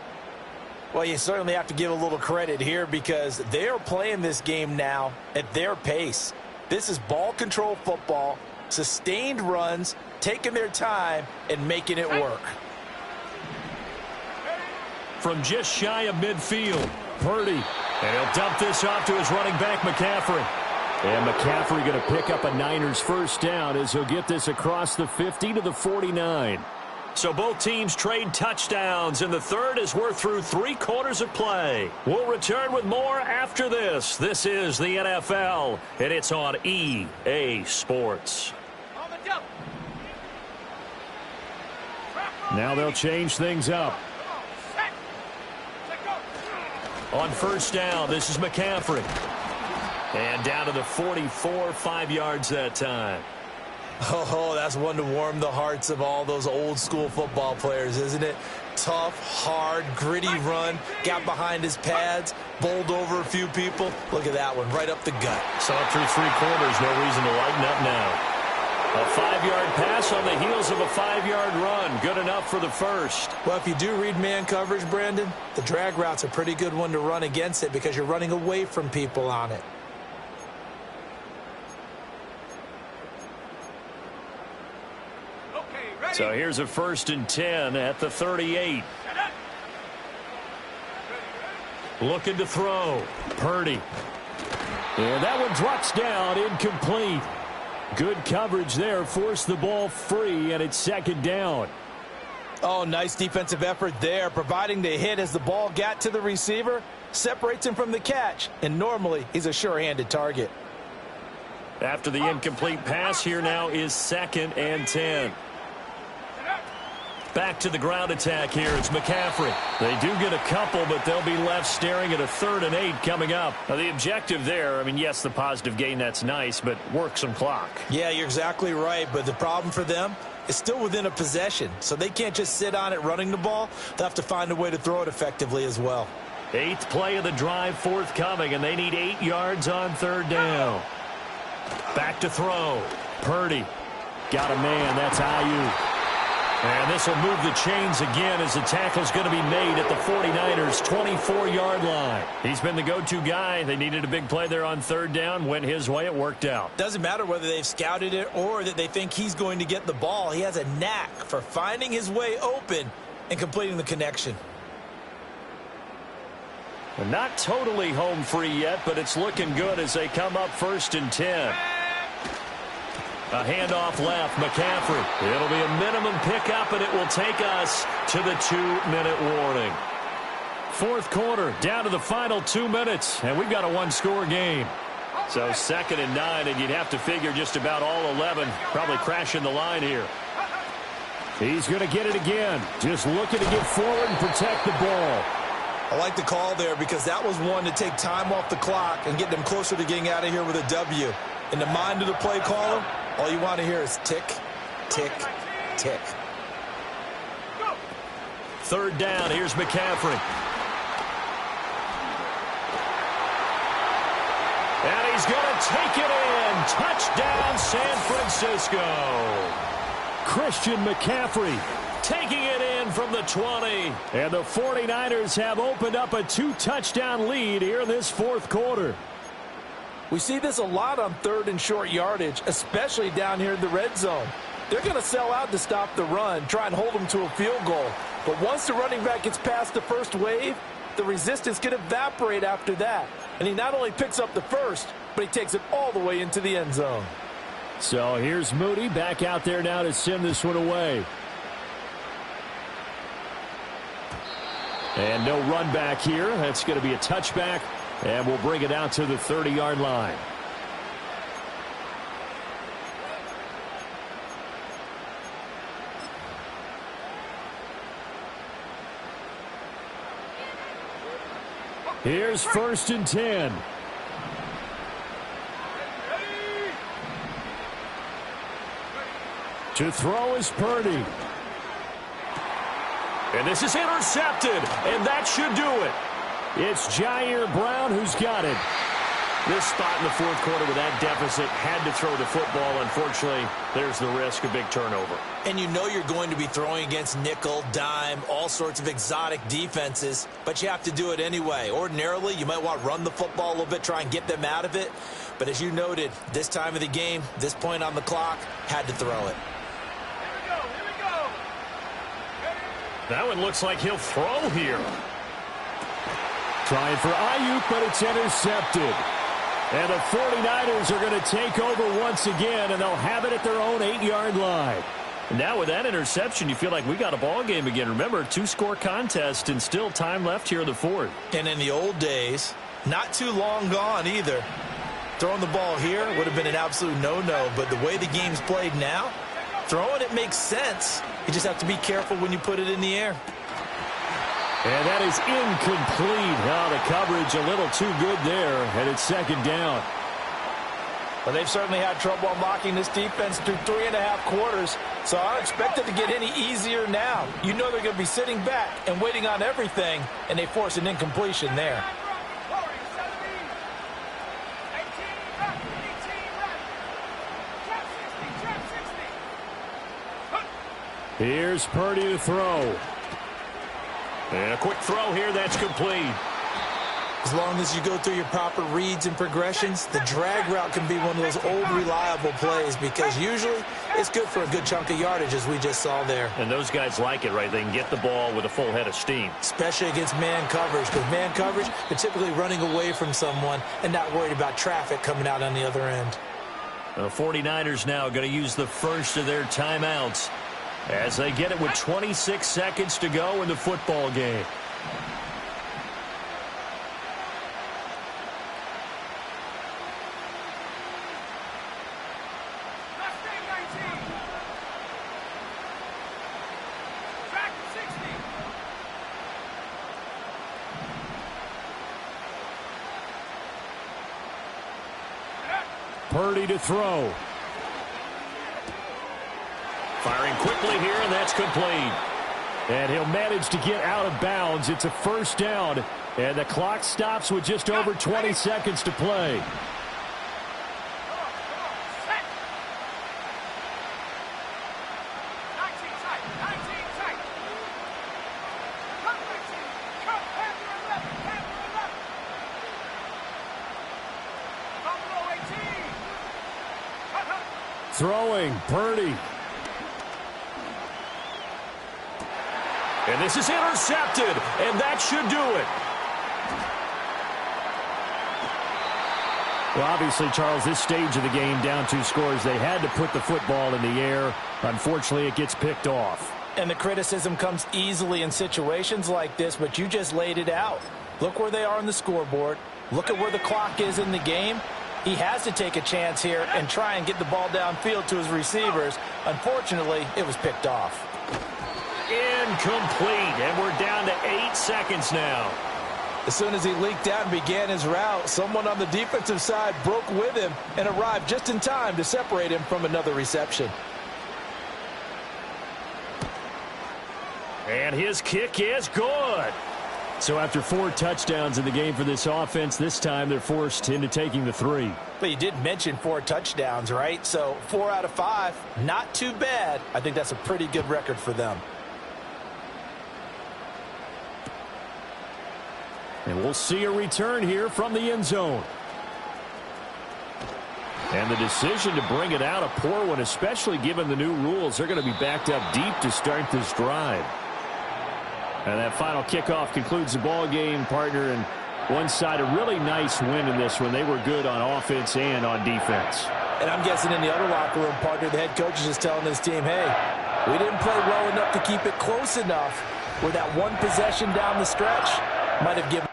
S5: Well, you certainly have to give a little credit here because they're playing this game now at their pace. This is ball control football, sustained runs, taking their time, and making it work.
S4: From just shy of midfield, Purdy. And he'll dump this off to his running back, McCaffrey. And McCaffrey going to pick up a Niners first down as he'll get this across the 50 to the 49. So both teams trade touchdowns in the third as we're through 3 quarters of play. We'll return with more after this. This is the NFL, and it's on EA Sports. Now they'll change things up. On 1st down, this is McCaffrey. And down to the 44, 5 yards that time.
S5: Oh, that's one to warm the hearts of all those old-school football players, isn't it? Tough, hard, gritty run. Got behind his pads, bowled over a few people. Look at that one, right up the gut.
S4: So up through 3 quarters, no reason to lighten up now. A 5-yard pass on the heels of a 5-yard run. Good enough for the first.
S5: Well, if you do read man coverage, Brandon, the drag route's a pretty good one to run against it because you're running away from people on it.
S4: So here's a 1st and 10 at the 38. Looking to throw. Purdy. And that one drops down, incomplete. Good coverage there, forced the ball free, and it's second down.
S5: Oh, nice defensive effort there, providing the hit as the ball got to the receiver, separates him from the catch, and normally he's a sure-handed target.
S4: After the incomplete pass, here now is 2nd and 10. Back to the ground attack here. It's McCaffrey. They do get a couple, but they'll be left staring at a 3rd and 8 coming up. Now, the objective there, I mean, yes, the positive gain, that's nice, but work some clock.
S5: Yeah, you're exactly right, but the problem for them is still within a possession, so they can't just sit on it running the ball. They'll have to find a way to throw it effectively as well.
S4: 8th play of the drive forthcoming, and they need 8 yards on 3rd down. Back to throw. Purdy. Got a man. That's Ayuk. And this will move the chains again as the tackle's going to be made at the 49ers' 24-yard line. He's been the go-to guy. They needed a big play there on 3rd down. Went his way. It worked out.
S5: Doesn't matter whether they've scouted it or that they think he's going to get the ball. He has a knack for finding his way open and completing the connection.
S4: Well, not totally home free yet, but it's looking good as they come up 1st and 10. A handoff left, McCaffrey. It'll be a minimum pickup, and it will take us to the 2-minute warning. 4th quarter, down to the final 2 minutes, and we've got a 1-score game. So 2nd and 9, and you'd have to figure just about all 11 probably crashing the line here. He's going to get it again, just looking to get forward and protect the ball.
S5: I like the call there because that was one to take time off the clock and get them closer to getting out of here with a W. In the mind of the play caller, all you want to hear is tick, tick, tick.
S4: 3rd down, here's McCaffrey. And he's going to take it in. Touchdown, San Francisco. Christian McCaffrey taking it in from the 20. And the 49ers have opened up a 2-touchdown lead here in this 4th quarter.
S5: We see this a lot on 3rd and short yardage, especially down here in the red zone. They're going to sell out to stop the run, try and hold them to a field goal. But once the running back gets past the first wave, the resistance can evaporate after that. And he not only picks up the first, but he takes it all the way into the end zone.
S4: So here's Moody back out there now to send this one away. And no run back here. That's going to be a touchback. And we'll bring it out to the 30-yard line. Here's 1st and 10. To throw is Purdy. And this is intercepted, and that should do it. It's Jair Brown who's got it. This spot in the 4th quarter with that deficit had to throw the football. Unfortunately, there's the risk of big turnover.
S5: And you know you're going to be throwing against nickel, dime, all sorts of exotic defenses, but you have to do it anyway. Ordinarily, you might want to run the football a little bit, try and get them out of it. But as you noted, this time of the game, this point on the clock, had to throw it.
S3: Here we go.
S4: That one looks like he'll throw here. Trying for Ayuk, but it's intercepted. And the 49ers are going to take over once again, and they'll have it at their own 8-yard line. And now with that interception, you feel like we got a ball game again. Remember, 2-score contest and still time left here in the 4th.
S5: And in the old days, not too long gone either. Throwing the ball here would have been an absolute no-no, but the way the game's played now, throwing it makes sense. You just have to be careful when you put it in the air.
S4: And that is incomplete. Now the coverage a little too good there, and it's 2nd down.
S5: Well, they've certainly had trouble unlocking this defense through 3.5 quarters, so I don't expect it to get any easier now. You know they're going to be sitting back and waiting on everything, and they force an incompletion there.
S4: Here's Purdy to throw. And a quick throw here, that's complete.
S5: As long as you go through your proper reads and progressions, the drag route can be one of those old reliable plays because usually it's good for a good chunk of yardage as we just saw there.
S4: And those guys like it, right? They can get the ball with a full head of steam.
S5: Especially against man coverage, because man coverage, they're typically running away from someone and not worried about traffic coming out on the other end.
S4: The 49ers now going to use the first of their timeouts as they get it with 26 seconds to go in the football game. Purdy to throw. Firing quickly here, and that's complete. And he'll manage to get out of bounds. It's a first down, and the clock stops with just over 20 seconds to play. Throwing, Purdy. And this is intercepted, and that should do it. Well, obviously, Charles, this stage of the game, down 2 scores, they had to put the football in the air. Unfortunately, it gets picked off.
S5: And the criticism comes easily in situations like this, but you just laid it out. Look where they are on the scoreboard. Look at where the clock is in the game. He has to take a chance here and try and get the ball downfield to his receivers. Unfortunately, it was picked off.
S4: Incomplete, and we're down to 8 seconds now.
S5: As soon as he leaked out and began his route, someone on the defensive side broke with him and arrived just in time to separate him from another reception.
S4: And his kick is good. So after 4 touchdowns in the game for this offense, this time they're forced into taking the 3.
S5: But you did mention 4 touchdowns, right? So 4 out of 5, not too bad. I think that's a pretty good record for them.
S4: And we'll see a return here from the end zone. And the decision to bring it out, a poor one, especially given the new rules. They're going to be backed up deep to start this drive. And that final kickoff concludes the ball game, partner. And one side, a really nice win in this one. They were good on offense and on defense.
S5: And I'm guessing in the other locker room, partner, the head coach is just telling his team, hey, we didn't play well enough to keep it close enough where that one possession down the stretch might have given.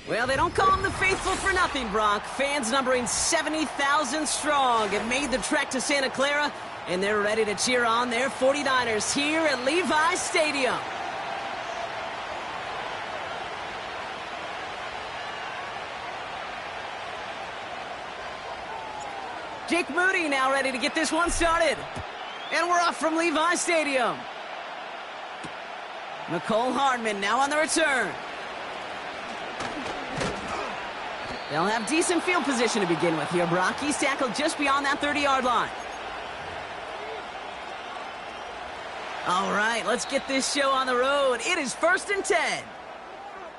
S1: Well, they don't call them the faithful for nothing, Brock. Fans numbering 70,000 strong have made the trek to Santa Clara, and they're ready to cheer on their 49ers here at Levi Stadium. Jake Moody now ready to get this one started. And we're off from Levi Stadium. Nicole Hardman now on the return. They'll have decent field position to begin with here, Brock. He's tackled just beyond that 30-yard line. All right, let's get this show on the road. It is 1st and 10.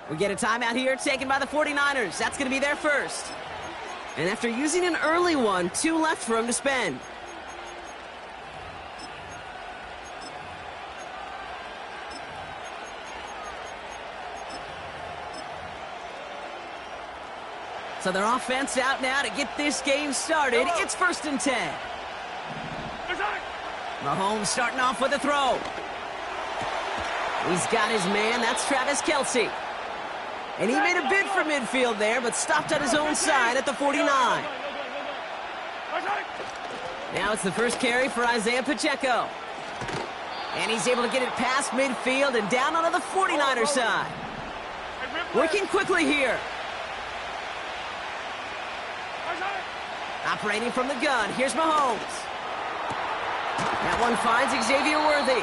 S1: We get a timeout here taken by the 49ers. That's going to be their first. And after using an early one, 2 left for him to spend. So their offense out now to get this game started. It's 1st and 10. Mahomes starting off with a throw. He's got his man. That's Travis Kelce. And he made a bid for midfield there, but stopped at his own side at the 49. Now it's the first carry for Isaiah Pacheco. And he's able to get it past midfield and down onto the 49er side. Working quickly here. Operating from the gun. Here's Mahomes. That one finds Xavier Worthy.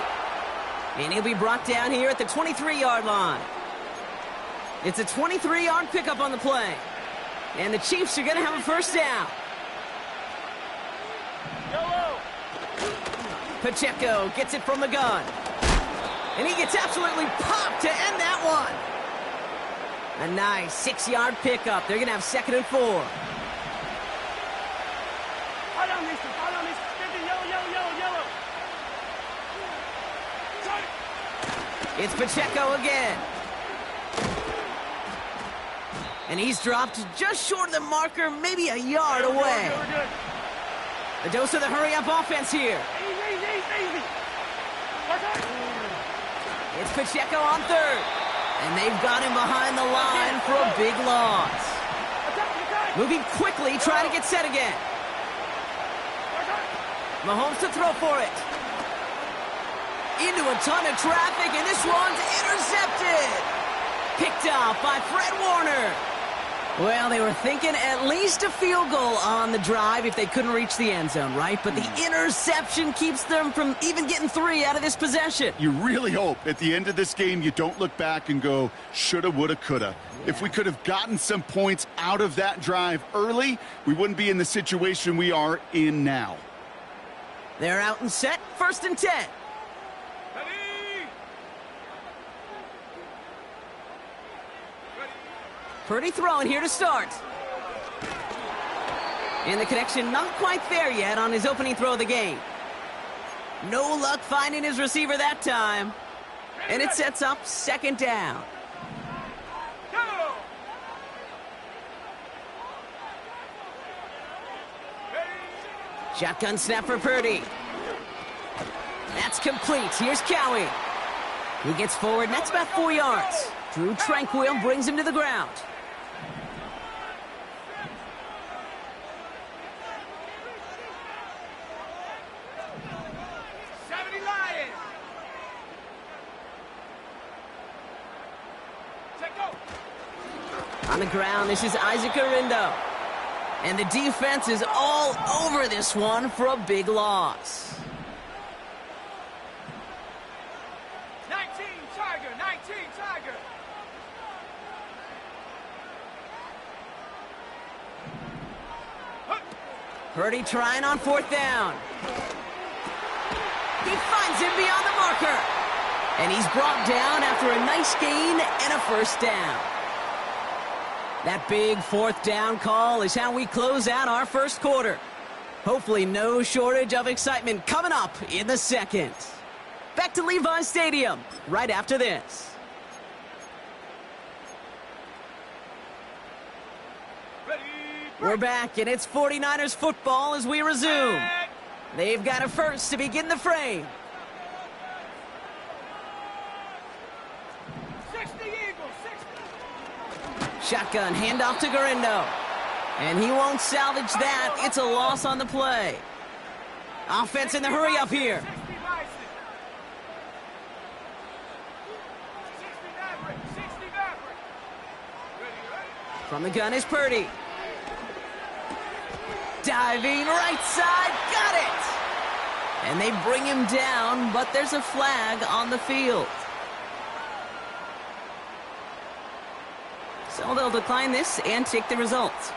S1: And he'll be brought down here at the 23-yard line. It's a 23-yard pickup on the play. And the Chiefs are going to have a first down. Pacheco gets it from the gun. And he gets absolutely popped to end that one. A nice 6-yard pickup. They're going to have 2nd and 4. It's Pacheco again. And he's dropped just short of the marker, maybe a yard away. A dose of the hurry-up offense here. It's Pacheco on 3rd. And they've got him behind the line for a big loss. Moving quickly, trying to get set again. Mahomes to throw for it. Into a ton of traffic, and this one's intercepted. Picked off by Fred Warner. Well, they were thinking at least a field goal on the drive if they couldn't reach the end zone, right? But the interception keeps them from even getting 3 out of this possession.
S2: You really hope at the end of this game you don't look back and go, shoulda, woulda, coulda. Yeah. If we could have gotten some points out of that drive early, we wouldn't be in the situation we are in now.
S1: They're out and set, 1st and 10. Purdy throwing here to start. And the connection not quite there yet on his opening throw of the game. No luck finding his receiver that time. And it sets up 2nd down. Shotgun snap for Purdy. That's complete. Here's Cowie. He gets forward, and that's about 4 yards. Drew Tranquil brings him to the ground. On the ground, this is Isaac Arindo. And the defense is all over this one for a big loss.
S3: 19 Tiger, 19 Tiger.
S1: Purdy trying on 4th down. He finds him beyond the marker. And he's brought down after a nice gain and a first down. That big 4th down call is how we close out our first quarter. Hopefully no shortage of excitement coming up in the 2nd. Back to Levi's Stadium right after this. We're back, and it's 49ers football as we resume. They've got a first to begin the frame.
S3: 60 Eagles, 60.
S1: Shotgun, handoff to Garindo. And he won't salvage that. It's a loss on the play. Offense in the hurry up here.
S3: 60 Maverick, 60 Maverick.
S1: From the gun is Purdy. Diving right side, got it! And they bring him down, but there's a flag on the field. So they'll decline this and take the results.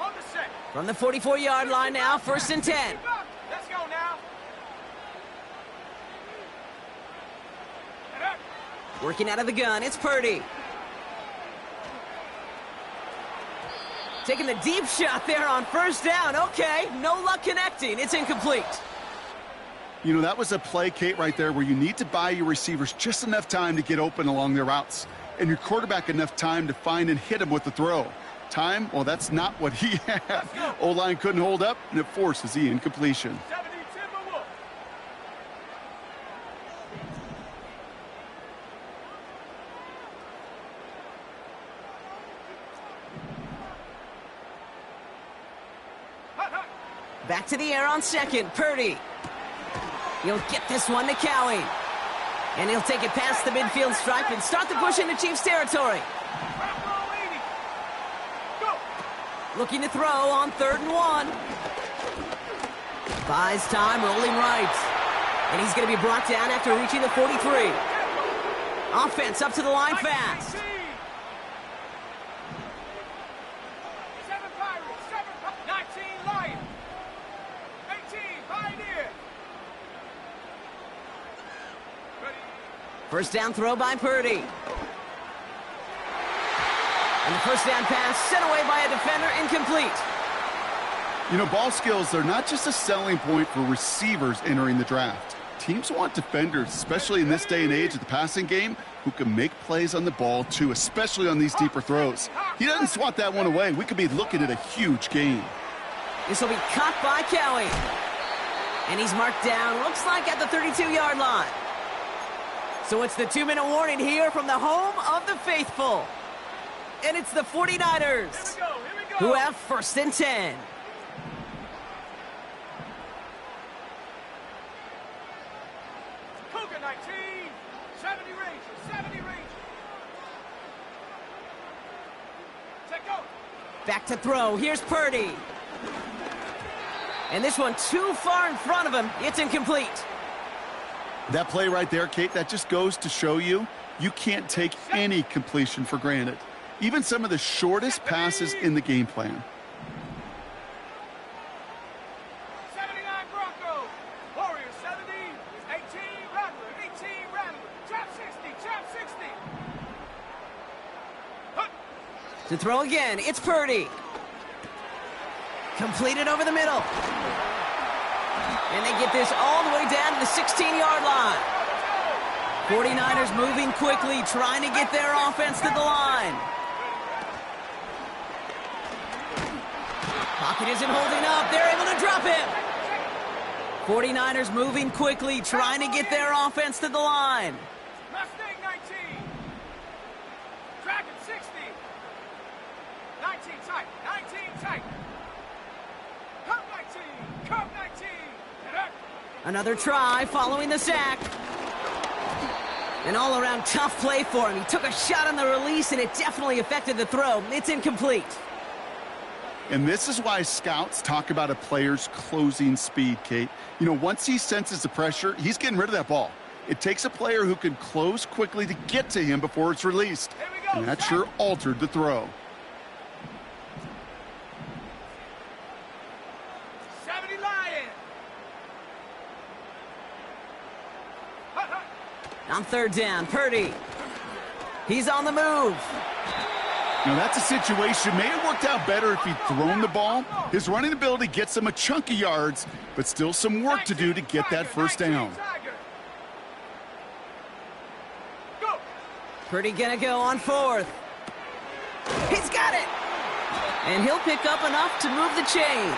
S3: On the set.
S1: From the 44-yard line now, 1st and 10.
S3: Let's go now.
S1: Working out of the gun, it's Purdy. Taking the deep shot there on 1st down. Okay, no luck connecting. It's incomplete.
S2: You know, that was a play, Kate, right there where you need to buy your receivers just enough time to get open along their routes. and your quarterback enough time to find and hit him with the throw. Time, well, that's not what he had. O-line couldn't hold up, and it forces the incompletion.
S1: Back to the air on second. Purdy. He'll get this one to Cowie. And he'll take it past the midfield stripe and start the push into Chiefs territory. Looking to throw on 3rd and 1. Buys time, rolling right. And he's going to be brought down after reaching the 43. Offense up to the line fast. First down throw by Purdy. And the first down pass sent away by a defender, incomplete.
S2: You know, ball skills are not just a selling point for receivers entering the draft. Teams want defenders, especially in this day and age of the passing game, who can make plays on the ball too, especially on these deeper throws. He doesn't swat that one away. We could be looking at a huge gain.
S1: This will be caught by Cowie. And he's marked down, looks like at the 32-yard line. So it's the 2-minute warning here from the home of the faithful. And it's the 49ers who have 1st and 10.
S3: Cougar 19, 70 Rangers. Check go.
S1: Back to throw. Here's Purdy. And this one too far in front of him. It's incomplete.
S2: That play right there, Kate, that just goes to show you can't take any completion for granted. Even some of the shortest passes in the game plan.
S3: 79 Broncos. Warriors 70. 18 Rattler. Trap 60.
S1: To throw again, it's Purdy. Completed over the middle. And they get this all the way down to the 16-yard line. 49ers moving quickly, trying to get their offense to the line. Pocket isn't holding up. They're able to drop him. 49ers moving quickly, trying to get their offense to the line.
S3: Mustang 19. Dragon 60. 19 tight. Curve 19.
S1: Another try following the sack. An all-around tough play for him. He took a shot on the release, and it definitely affected the throw. It's incomplete.
S2: And this is why scouts talk about a player's closing speed, Kate. You know, once he senses the pressure, he's getting rid of that ball. It takes a player who can close quickly to get to him before it's released. And that sure altered the throw.
S3: 70 Lions.
S1: On 3rd down, Purdy. He's on the move.
S2: Now, that's a situation. May have worked out better if he'd thrown the ball. His running ability gets him a chunk of yards, but still some work to do to get that first down.
S1: Purdy gonna go on 4th. He's got it. And he'll pick up enough to move the chains.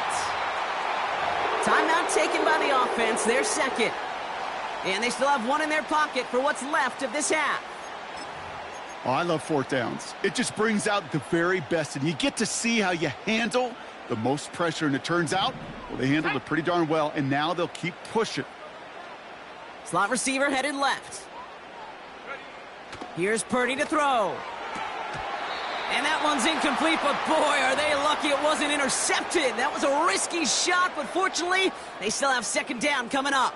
S1: Timeout taken by the offense, their 2nd. And they still have one in their pocket for what's left of this half.
S2: Oh, I love 4th downs. It just brings out the very best, and you get to see how you handle the most pressure, and it turns out, well, they handled it pretty darn well, and now they'll keep pushing.
S1: Slot receiver headed left. Here's Purdy to throw. And that one's incomplete, but boy, are they lucky it wasn't intercepted. That was a risky shot, but fortunately, they still have 2nd down coming up.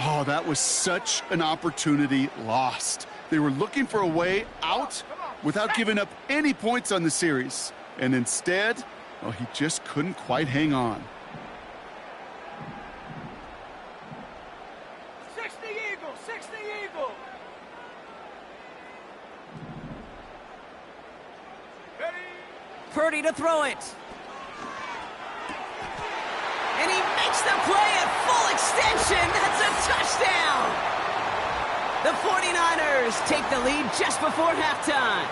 S2: Oh, that was such an opportunity lost. They were looking for a way out without giving up any points on the series. And instead, well, he just couldn't quite hang on.
S3: 60 Eagle.
S1: Purdy to throw it. And he makes the play at full extension. That's a touchdown. The 49ers take the lead just before halftime.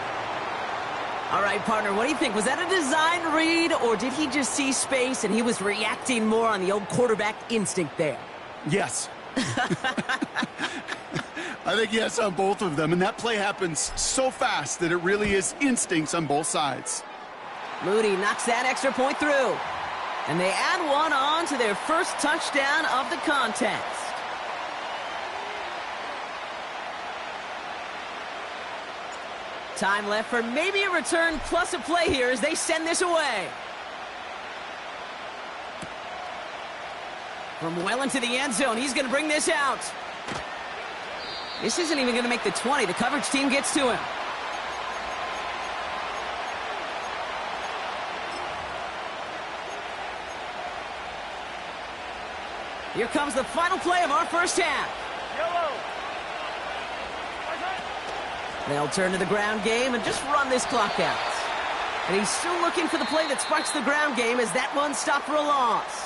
S1: All right, partner, what do you think? Was that a design read, or did he just see space and he was reacting more on the old quarterback instinct there?
S2: Yes. I think yes on both of them, and that play happens so fast that it really is instincts on both sides.
S1: Moody knocks that extra point through, and they add one on to their first touchdown of the contest. Time left for maybe a return plus a play here as they send this away. From well into the end zone, he's going to bring this out. This isn't even going to make the 20. The coverage team gets to him. Here comes the final play of our first half. They'll turn to the ground game and just run this clock out. And he's still looking for the play that sparks the ground game as that one stopped for a loss.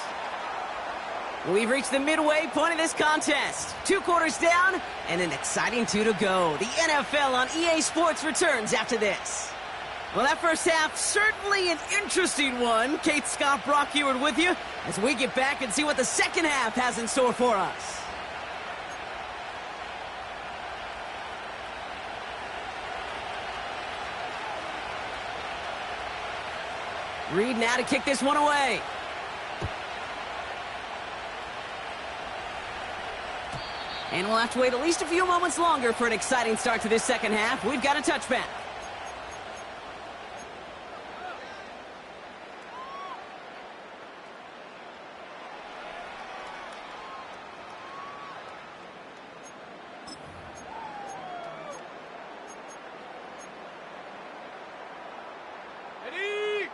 S1: We've reached the midway point of this contest. 2 quarters down and an exciting 2 to go. The NFL on EA Sports returns after this. Well, that first half, certainly an interesting one. Kate, Scott, Brock Ewart with you as we get back and see what the second half has in store for us. Reed now to kick this one away. And we'll have to wait at least a few moments longer for an exciting start to this second half. We've got a touchback.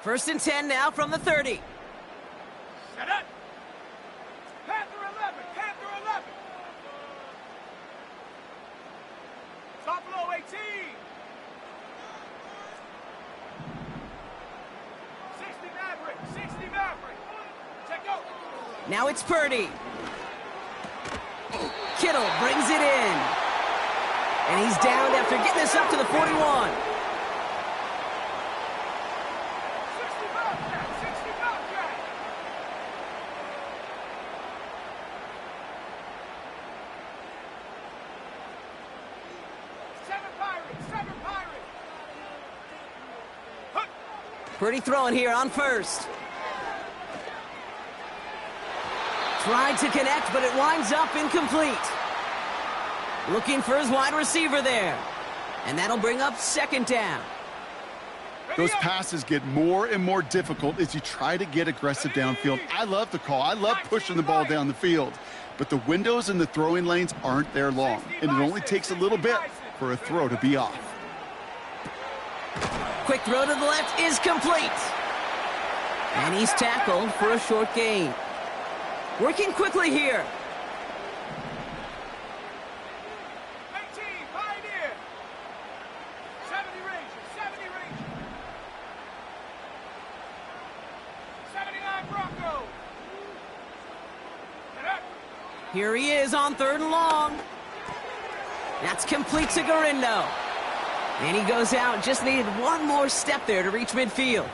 S1: First and 10 now from the 30.
S3: Set up. Panther 11. Panther 11. Stop below 18. 60 Maverick. 60 Maverick. Check out.
S1: Now it's Purdy. Kittle brings it in. And he's down after getting this up to the 41. Purdy throwing here on first. Tried to connect, but it winds up incomplete. Looking for his wide receiver there. And that'll bring up second down.
S2: Those passes get more and more difficult as you try to get aggressive downfield. I love the call. I love pushing the ball down the field. But the windows in the throwing lanes aren't there long. And it only takes a little bit for a throw to be off.
S1: Quick throw to the left is complete. And he's tackled for a short gain. Working quickly here.
S3: 18, Pioneer. 70 Ranger, 70 Ranger. 79 Bronco.
S1: Here he is on 3rd and long. That's complete to Garindo. And he goes out, just needed one more step there to reach midfield.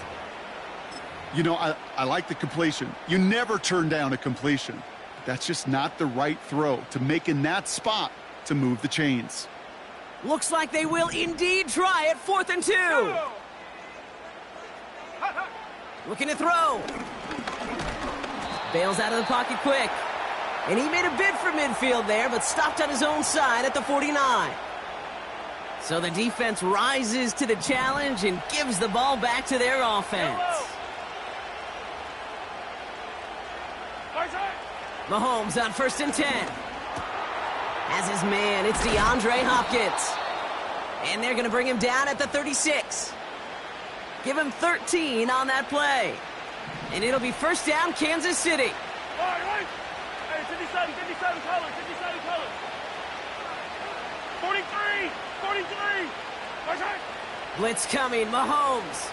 S2: You know, I like the completion. You never turn down a completion. That's just not the right throw to make in that spot to move the chains.
S1: Looks like they will indeed try it. 4th and 2. Looking to throw. Bails out of the pocket quick. And he made a bid for midfield there, but stopped on his own side at the 49. So the defense rises to the challenge and gives the ball back to their offense. Mahomes on 1st and 10. As his man, it's DeAndre Hopkins. And they're going to bring him down at the 36. Give him 13 on that play. And it'll be first down, Kansas City.
S3: All right. Hey, 57 color, 57 color. 43, 43.
S1: Blitz coming, Mahomes.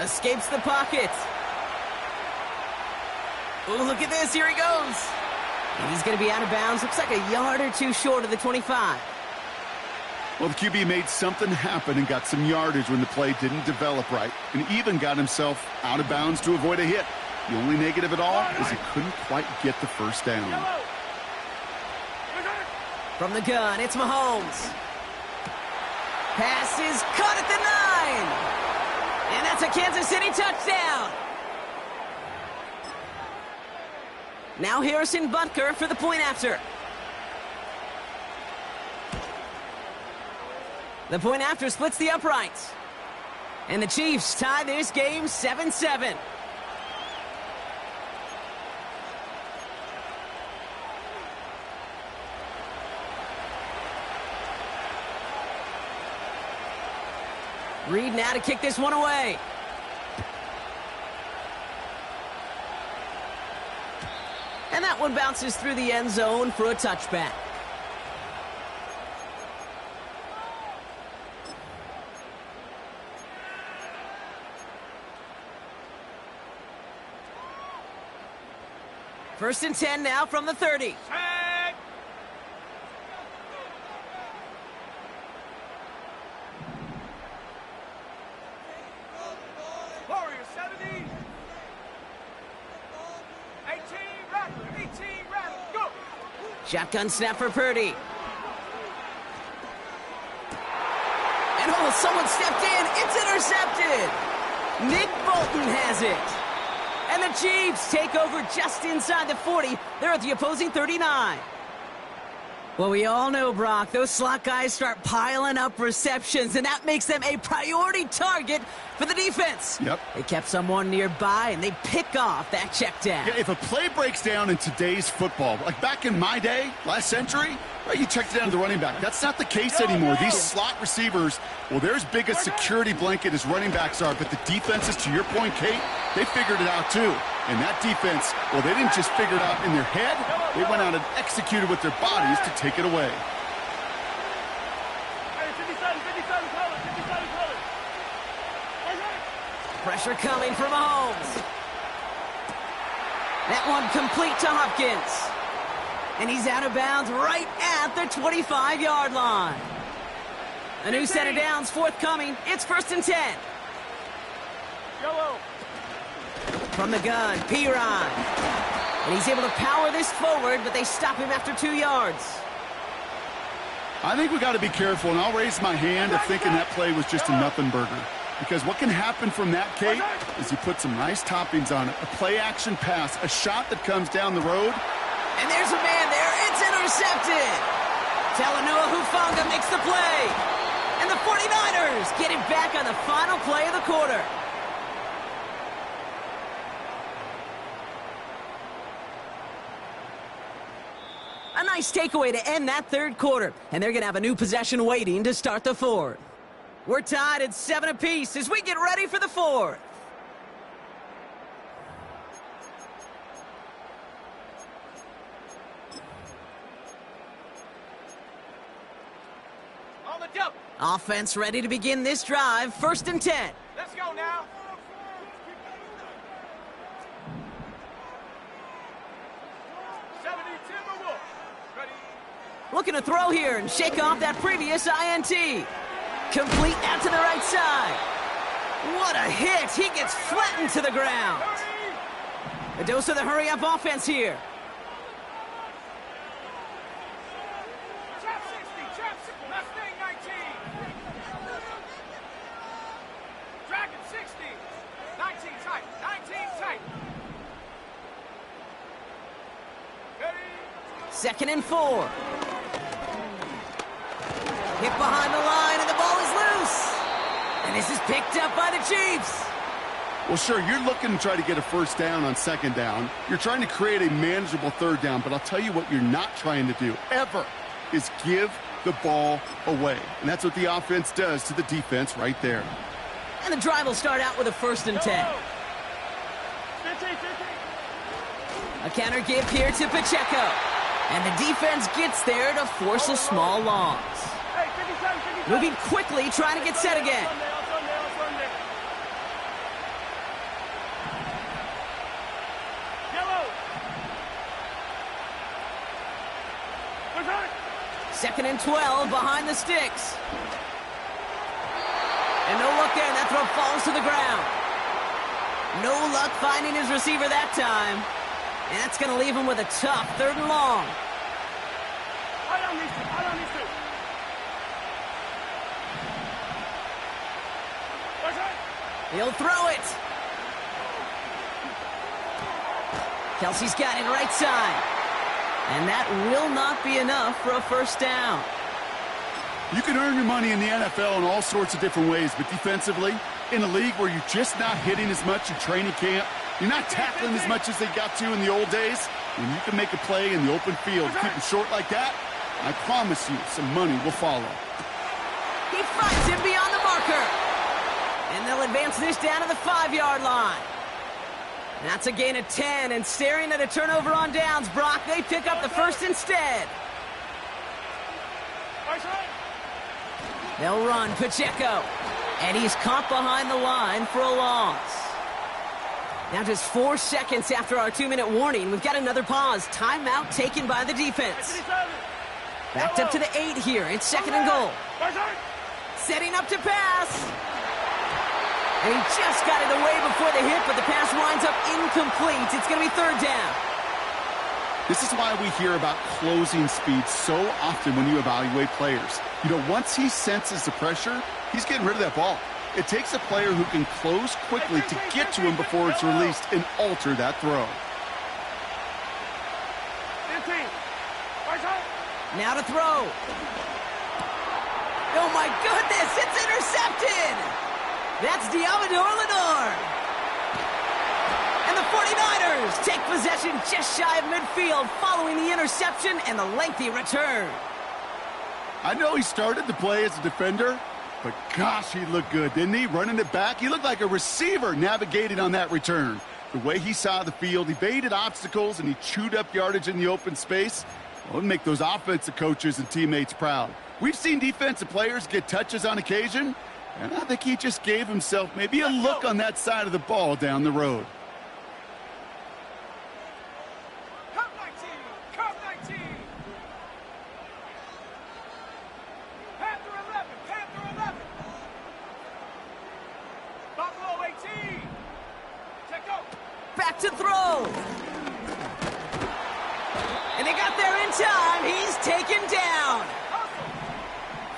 S1: Escapes the pocket. Ooh, look at this, here he goes. And he's going to be out of bounds. Looks like a yard or two short of the 25.
S2: Well, the QB made something happen and got some yardage when the play didn't develop right, and even got himself out of bounds to avoid a hit. The only negative at all is he couldn't quite get the first down.
S1: From the gun, it's Mahomes. Pass is caught at the 9. And that's a Kansas City touchdown. Now Harrison Butker for the point after. The point after splits the uprights. And the Chiefs tie this game 7-7. Reed now to kick this one away. And that one bounces through the end zone for a touchback. First and 10 now from the 30.
S3: Warriors 70. 18, Rattler, go!
S1: Shotgun snap for Purdy. And oh, someone stepped in. It's intercepted. Nick Bolton has it. And the Chiefs take over just inside the 40. They're at the opposing 39. Well, we all know, Brock, those slot guys start piling up receptions, and that makes them a priority target for the defense.
S2: Yep.
S1: They kept someone nearby, and they pick off that check down.
S2: Yeah, if a play breaks down in today's football, like back in my day, last century, right, you checked it down to the running back. That's not the case anymore. These slot receivers, well, they're as big a security blanket as running backs are, but the defenses, to your point, Kate, they figured it out too. And that defense, well, they didn't just figure it out in their head. They went out and executed with their bodies to take it away.
S1: Pressure coming from Mahomes. That one complete to Hopkins. And he's out of bounds right at the 25-yard line. A new set of downs forthcoming. It's first and 10.
S3: Yellow.
S1: From the gun, Piron. And he's able to power this forward, but they stop him after 2 yards.
S2: I think we got to be careful, and I'll raise my hand of thinking that play was just a nothing burger. Because what can happen from that, Kate, is you put some nice toppings on it. A play-action pass, a shot that comes down the road.
S1: And there's a man there. It's intercepted. Talanoa Hufanga makes the play. And the 49ers get it back on the final play of the quarter. A nice takeaway to end that third quarter. And they're going to have a new possession waiting to start the fourth. We're tied at 7 apiece as we get ready for the fourth.
S3: On the double.
S1: Offense ready to begin this drive. First and 10.
S3: Let's go now.
S1: Looking to throw here and shake off that previous INT. Complete out to the right side. What a hit. He gets flattened to the ground. A dose of the hurry-up offense here.
S3: Trap 60, Mustang 19. Dragon 60. 19 tight, 19 tight. Ready?
S1: Second and 4. Hit behind the line, and the ball is loose. And this is picked up by the Chiefs.
S2: Well, sure, you're looking to try to get a first down on second down. You're trying to create a manageable third down, but I'll tell you what you're not trying to do, ever, is give the ball away. And that's what the offense does to the defense right there.
S1: And the drive will start out with a first and 10. A counter give here to Pacheco. And the defense gets there to force a small loss. Moving quickly, trying to get set again. 2nd and 12 behind the sticks. And no luck there, and that throw falls to the ground. No luck finding his receiver that time. And that's going to leave him with a tough 3rd and long. He'll throw it. Kelsey's got it right side. And that will not be enough for a 1st down.
S2: You can earn your money in the NFL in all sorts of different ways, but defensively, in a league where you're just not hitting as much in training camp, you're not tackling as much as they got to in the old days, when you can make a play in the open field, keep them short like that, I promise you some money will follow.
S1: He finds him beyond the marker. And they'll advance this down to the 5-yard line. That's a gain of 10, and staring at a turnover on downs, Brock, they pick up the 1st instead. They'll run Pacheco, and he's caught behind the line for a loss. Now just 4 seconds after our 2-minute warning, we've got another pause. Timeout taken by the defense. Backed up to the 8 here. It's 2nd and goal. Setting up to pass. And he just got it away before the hit, but the pass winds up incomplete. It's going to be 3rd down.
S2: This is why we hear about closing speed so often when you evaluate players. You know, once he senses the pressure, he's getting rid of that ball. It takes a player who can close quickly to get to him before it's released and alter that throw.
S1: Now to throw. Oh, my goodness, it's intercepted. That's Diamador Lenore. And the 49ers take possession just shy of midfield following the interception and the lengthy return.
S2: I know he started the play as a defender, but gosh, he looked good, didn't he? Running it back, he looked like a receiver navigating on that return. The way he saw the field, he evaded obstacles, and he chewed up yardage in the open space. Well, it'll make those offensive coaches and teammates proud. We've seen defensive players get touches on occasion, and I think he just gave himself maybe a look on that side of the ball down the road.
S1: Back to throw. And they got there in time. He's taken down.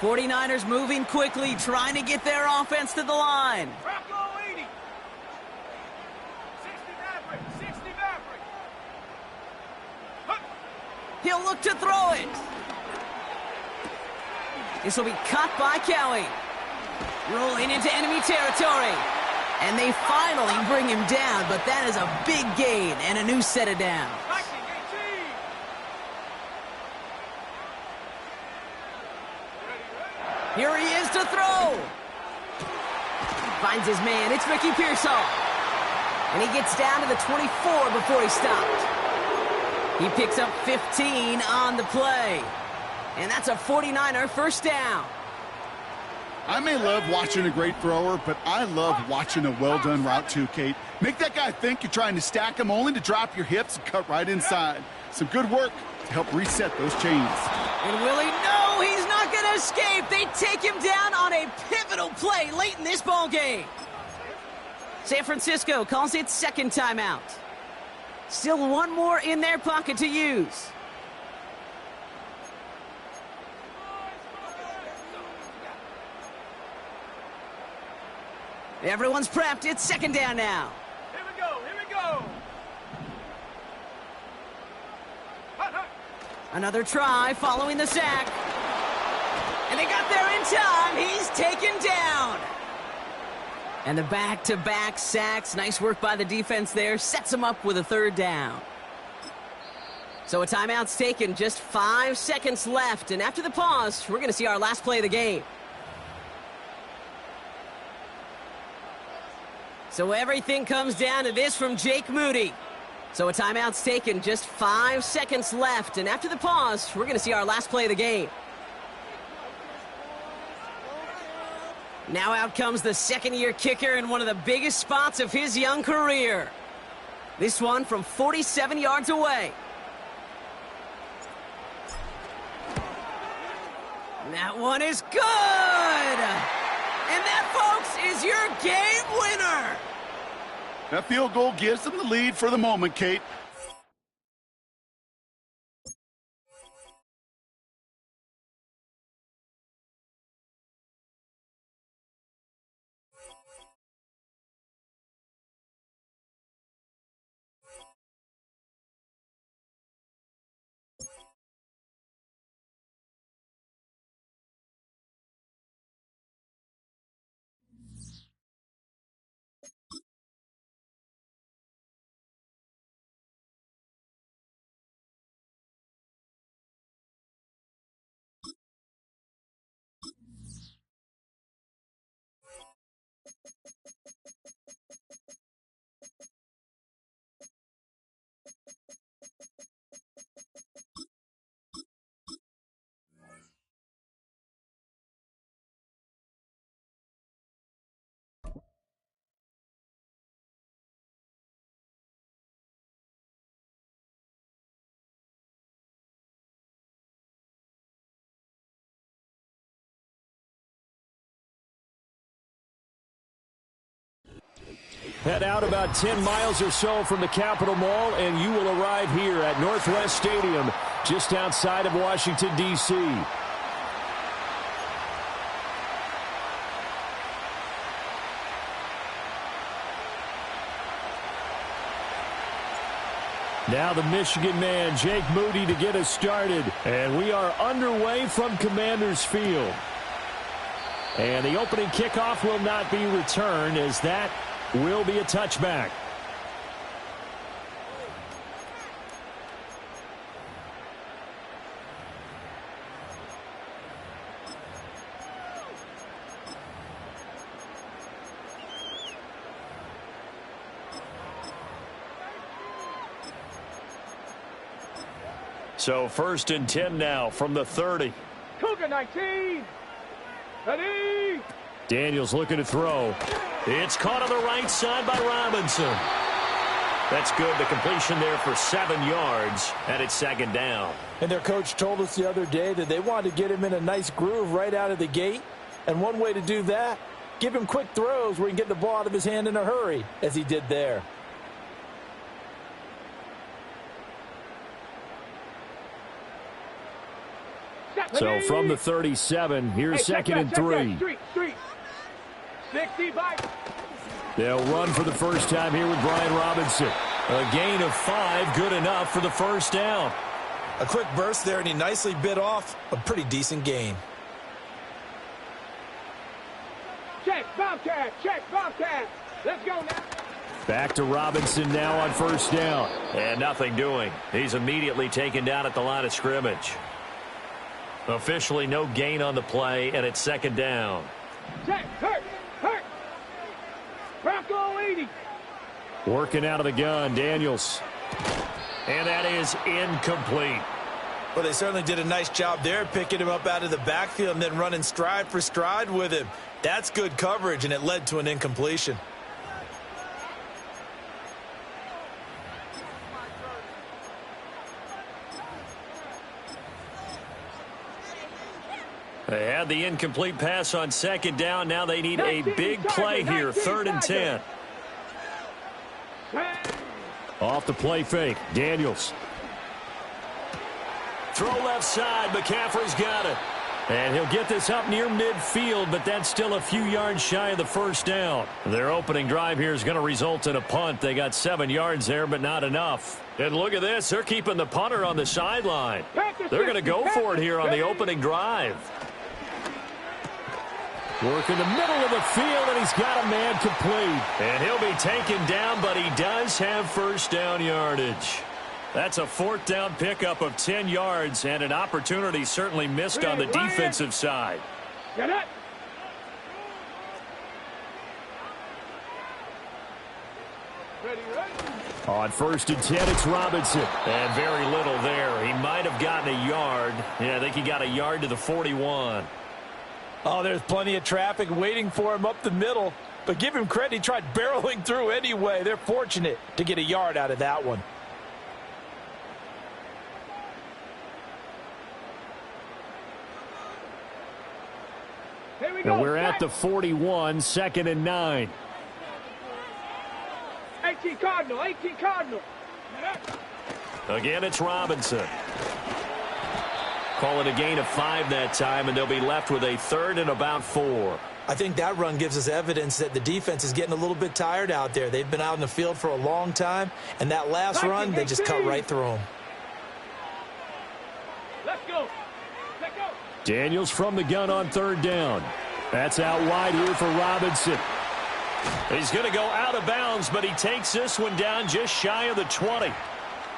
S1: 49ers moving quickly, trying to get their offense to the line. He'll look to throw it. This will be caught by Kelly. Rolling into enemy territory. And they finally bring him down, but that is a big gain and a new set of downs. Here he is to throw. Finds his man. It's Ricky Pearsall. And he gets down to the 24 before he stopped. He picks up 15 on the play. And that's a 49er 1st down.
S2: I may love watching a great thrower, but I love watching a well-done route too, Kate. Make that guy think you're trying to stack him only to drop your hips and cut right inside. Some good work to help reset those chains.
S1: And will he? No, he's not going to escape. They take him down on a pivotal play late in this ball game. San Francisco calls it 2nd timeout. Still one more in their pocket to use. Everyone's prepped. It's 2nd down now.
S3: Here we go. Here we go.
S1: Another try following the sack. And they got there in time. He's taken down. And the back-to-back sacks. Nice work by the defense there. Sets him up with a 3rd down. So a timeout's taken. Just 5 seconds left. And after the pause, we're going to see our last play of the game. So everything comes down to this from Jake Moody. So a timeout's taken, just 5 seconds left. And after the pause, we're going to see our last play of the game. Now out comes the 2nd-year kicker in one of the biggest spots of his young career. This one from 47 yards away. That one is good! And that, folks, is your game winner!
S2: That field goal gives them the lead for the moment, Kate.
S4: Head out about 10 miles or so from the Capitol Mall, and you will arrive here at Northwest Stadium, just outside of Washington, D.C. Now the Michigan man, Jake Moody, to get us started. And we are underway from Commander's Field. And the opening kickoff will not be returned, as that will be a touchback. So 1st and 10 now from the 30.
S3: Cougar 19. Ready.
S4: Daniels looking to throw. It's caught on the right side by Robinson. That's good. The completion there for 7 yards, and it's 2nd down.
S5: And their coach told us the other day that they wanted to get him in a nice groove right out of the gate. And one way to do that, give him quick throws where he can get the ball out of his hand in a hurry, as he did there.
S4: So from the 37, here's 2nd and 3.
S3: Street. 65.
S4: They'll run for the first time here with Brian Robinson. A gain of 5, good enough for the 1st down.
S5: A quick burst there, and he nicely bit off a pretty decent gain.
S3: Check, Bobcat. Let's go now.
S4: Back to Robinson now on 1st down. And nothing doing. He's immediately taken down at the line of scrimmage. Officially no gain on the play, and it's 2nd down.
S3: Check, hurt. Bronco 80.
S4: Working out of the gun, Daniels. And that is incomplete.
S5: Well, they certainly did a nice job there, picking him up out of the backfield and then running stride for stride with him. That's good coverage, and it led to an incompletion.
S4: They had the incomplete pass on 2nd down. Now they need a big play here, 3rd and 10. Off the play fake, Daniels. Throw left side, McCaffrey's got it. And he'll get this up near midfield, but that's still a few yards shy of the 1st down. Their opening drive here is going to result in a punt. They got 7 yards there, but not enough. And look at this. They're keeping the punter on the sideline. They're going to go for it here on the opening drive. Work in the middle of the field, and he's got a man complete. And he'll be taken down, but he does have 1st down yardage. That's a 4th down pickup of 10 yards, and an opportunity certainly missed on the defensive side.
S3: Get it. Ready.
S4: On 1st and 10, it's Robinson. And very little there. He might have gotten a yard. Yeah, I think he got a yard to the 41.
S5: Oh, there's plenty of traffic waiting for him up the middle. But give him credit, he tried barreling through anyway. They're fortunate to get a yard out of that one.
S4: And we're at the 41, 2nd and 9.
S3: 18 Cardinal, 18 Cardinal.
S4: Again, it's Robinson. Call it a gain of 5 that time, and they'll be left with a 3rd and about 4.
S5: I think that run gives us evidence that the defense is getting a little bit tired out there. They've been out in the field for a long time, and that last run, they just cut right through them.
S3: Let's go. Let's go.
S4: Daniels from the gun on 3rd down. That's out wide here for Robinson. He's going to go out of bounds, but he takes this one down just shy of the 20.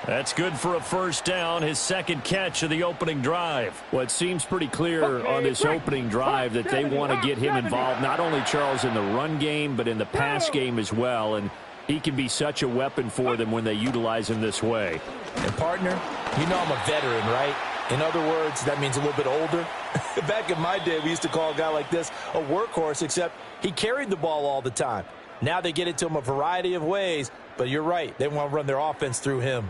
S4: That's good for a 1st down, his 2nd catch of the opening drive. Well, it seems pretty clear on this opening drive that they want to get him involved, not only, Charles, in the run game, but in the pass game as well. And he can be such a weapon for them when they utilize him this way.
S5: And, partner, you know I'm a veteran, right? In other words, that means a little bit older. Back in my day, we used to call a guy like this a workhorse, except he carried the ball all the time. Now they get it to him a variety of ways, but you're right. They want to run their offense through him.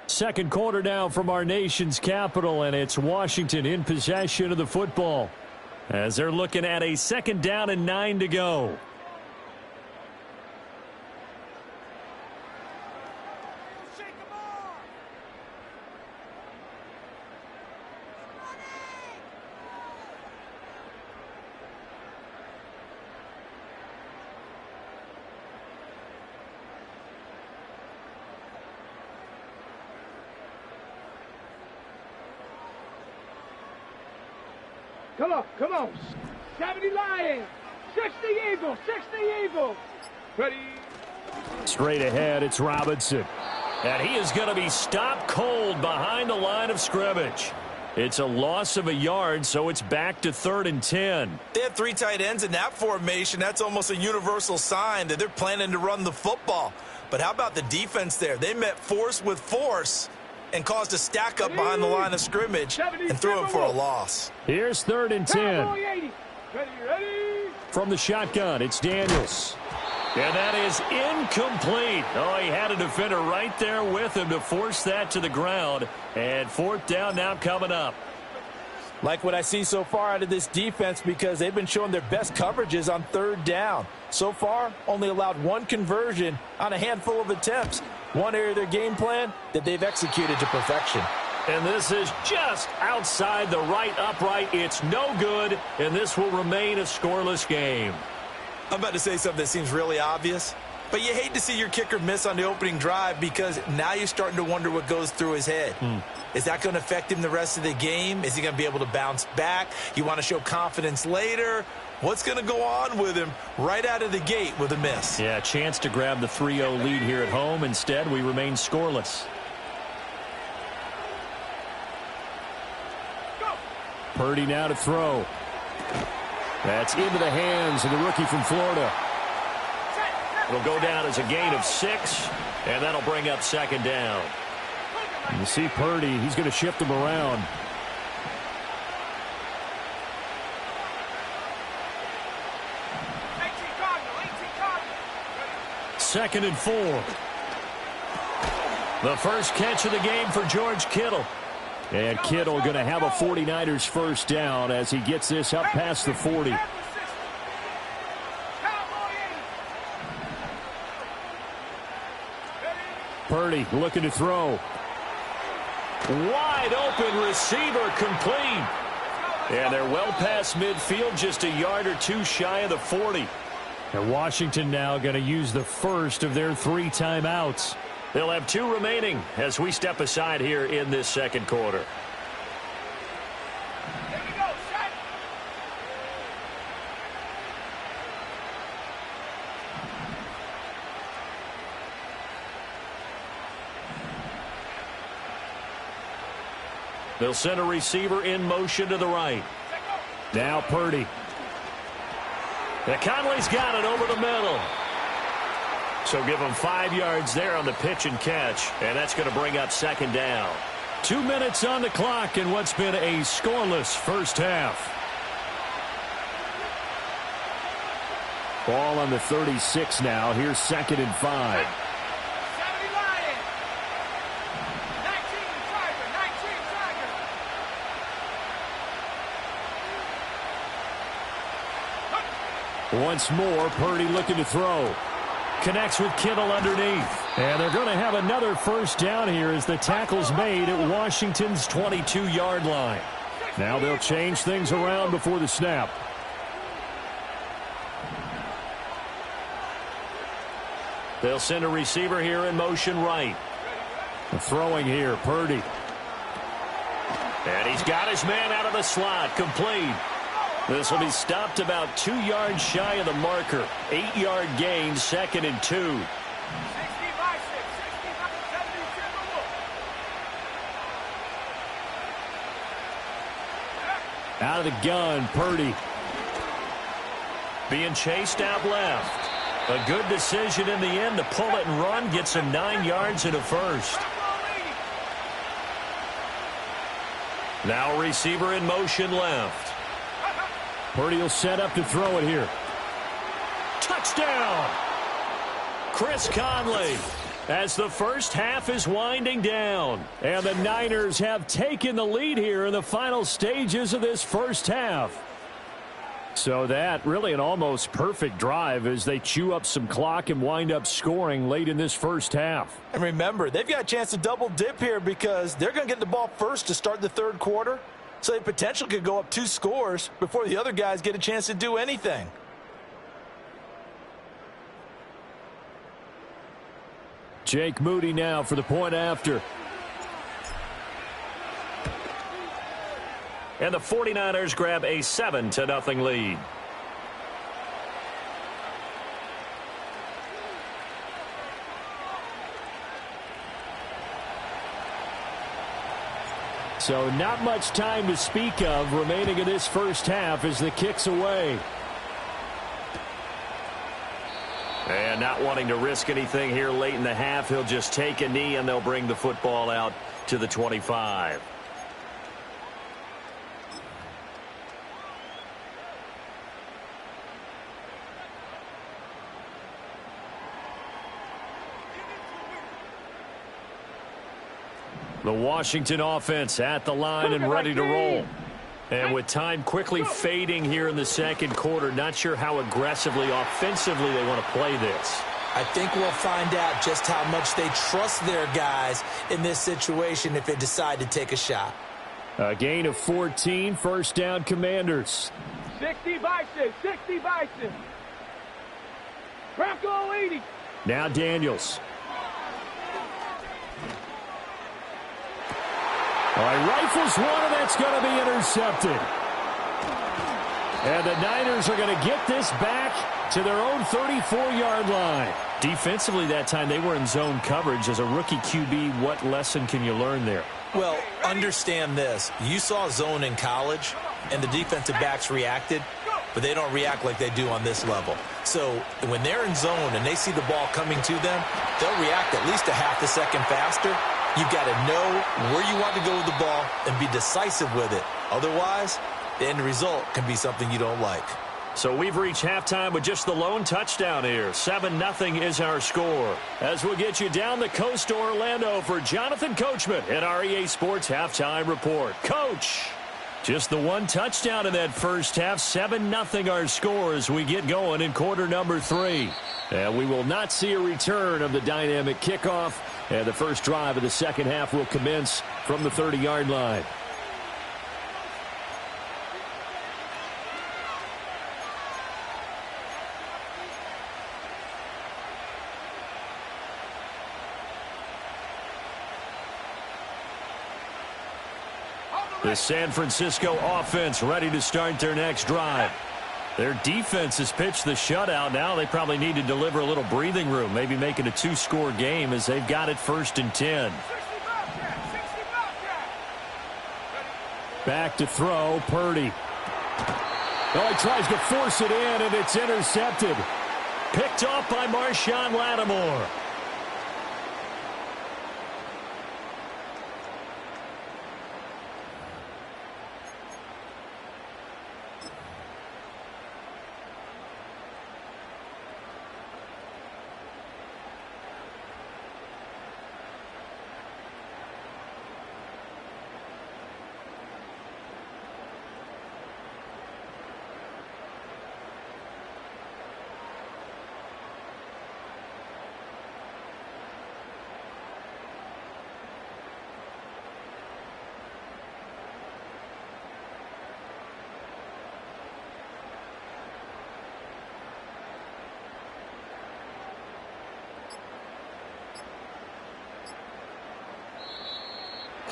S4: 2nd quarter now from our nation's capital, and it's Washington in possession of the football as they're looking at a 2nd down and 9 to go.
S3: Come on. 70 Lions, 60 Eagles, 60 Eagles. Ready.
S4: Straight ahead, it's Robinson. And he is going to be stopped cold behind the line of scrimmage. It's a loss of a yard, so it's back to 3rd and 10.
S5: They have 3 tight ends in that formation. That's almost a universal sign that they're planning to run the football. But how about the defense there? They met force with force and caused a stack up behind the line of scrimmage and threw him for a loss.
S4: Here's 3rd and 10.
S3: Ready.
S4: From the shotgun, it's Daniels. And that is incomplete. Oh, he had a defender right there with him to force that to the ground. And 4th down now coming up.
S5: Like what I see so far out of this defense, because they've been showing their best coverages on 3rd down. So far, only allowed 1 conversion on a handful of attempts. One area of their game plan that they've executed to perfection.
S4: And this is just outside the right upright. It's no good, and this will remain a scoreless game.
S5: I'm about to say something that seems really obvious, but you hate to see your kicker miss on the opening drive because now you're starting to wonder what goes through his head. Is that going to affect him the rest of the game? Is he going to be able to bounce back? You want to show confidence later? What's going to go on with him right out of the gate with a miss?
S4: Yeah, a chance to grab the 3-0 lead here at home. Instead, we remain scoreless.
S3: Go.
S4: Purdy now to throw. That's into the hands of the rookie from Florida. It'll go down as a gain of 6, and that'll bring up 2nd down. And you see Purdy, he's going to shift him around. 2nd and 4. The first catch of the game for George Kittle. And Kittle going to have a 49ers 1st down as he gets this up past the 40. Purdy looking to throw. Wide open receiver complete. And they're well past midfield, just a yard or 2 shy of the 40. And Washington now going to use the first of their 3 timeouts. They'll have 2 remaining as we step aside here in this 2nd quarter. They'll send a receiver in motion to the right. Now Purdy. And Conley's got it over the middle. So give him 5 yards there on the pitch and catch, and that's going to bring up 2nd down. 2 minutes on the clock in what's been a scoreless first half. Ball on the 36 now. Here's 2nd and 5. Once more, Purdy looking to throw. Connects with Kittle underneath. And they're going to have another first down here as the tackle's made at Washington's 22-yard line. Now they'll change things around before the snap. They'll send a receiver here in motion right. Throwing here, Purdy. And he's got his man out of the slot, complete. This will be stopped about 2 yards shy of the marker. 8-yard gain, 2nd and 2. Out of the gun, Purdy. Being chased out left. A good decision in the end to pull it and run. Gets him 9 yards and a first. Now receiver in motion left. Purdy will set up to throw it here. Touchdown! Chris Conley, as the first half is winding down. And the Niners have taken the lead here in the final stages of this first half. So that really an almost perfect drive as they chew up some clock and wind up scoring late in this first half.
S5: And remember, they've got a chance to double dip here because they're going to get the ball first to start the third quarter. So they potentially could go up 2 scores before the other guys get a chance to do anything.
S4: Jake Moody now for the point after. And the 49ers grab a 7-0 lead. So not much time to speak of remaining in this first half as the kick's away. And not wanting to risk anything here late in the half, he'll just take a knee and they'll bring the football out to the 25. The Washington offense at the line and ready to roll. And with time quickly fading here in the second quarter, not sure how aggressively, offensively they want to play this.
S5: I think we'll find out just how much they trust their guys in this situation if they decide to take a shot.
S4: A gain of 14, first down Commanders.
S3: 60 Bison, 60 Bison. Bronco 80.
S4: Now Daniels. All right, rifles one, and that's going to be intercepted. And the Niners are going to get this back to their own 34-yard line. Defensively that time, they were in zone coverage. As a rookie QB, what lesson can you learn there?
S5: Well, understand this. You saw zone in college, and the defensive backs reacted, but they don't react like they do on this level. So when they're in zone and they see the ball coming to them, they'll react at least a half a second faster. You've got to know where you want to go with the ball and be decisive with it. Otherwise, the end result can be something you don't like.
S4: So we've reached halftime with just the lone touchdown here. 7-0 is our score. As we'll get you down the coast to Orlando for Jonathan Coachman in our EA Sports Halftime Report. Coach, just the one touchdown in that first half. 7-0 our score as we get going in quarter number 3. And we will not see a return of the dynamic kickoff. And the first drive of the second half will commence from the 30-yard line. The San Francisco offense ready to start their next drive. Their defense has pitched the shutout. Now they probably need to deliver a little breathing room, maybe make it a 2-score game as they've got it 1st and 10. Back to throw, Purdy. Oh, he tries to force it in, and it's intercepted. Picked off by Marshawn Lattimore.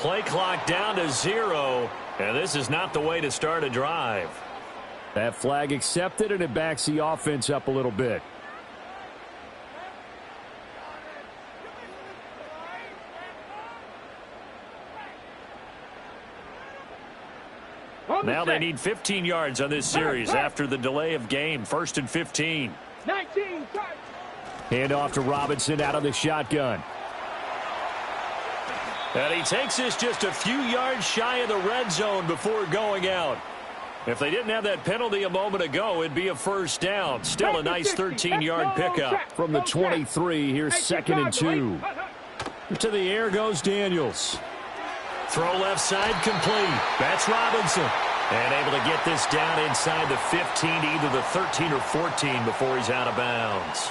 S4: play clock down to 0, and this is not the way to start a drive. That flag accepted, and it backs the offense up a little bit. Now they need 15 yards on this series after the delay of game. 1st and 15.
S3: 19.
S4: Hand off to Robinson out of the shotgun. And he takes this just a few yards shy of the red zone before going out. If they didn't have that penalty a moment ago, it'd be a first down. Still a nice 13-yard pickup. From the 23, here's 2nd and 2. To the air goes Daniels. Throw left side complete. That's Robinson. And able to get this down inside the 15 to either the 13 or 14 before he's out of bounds.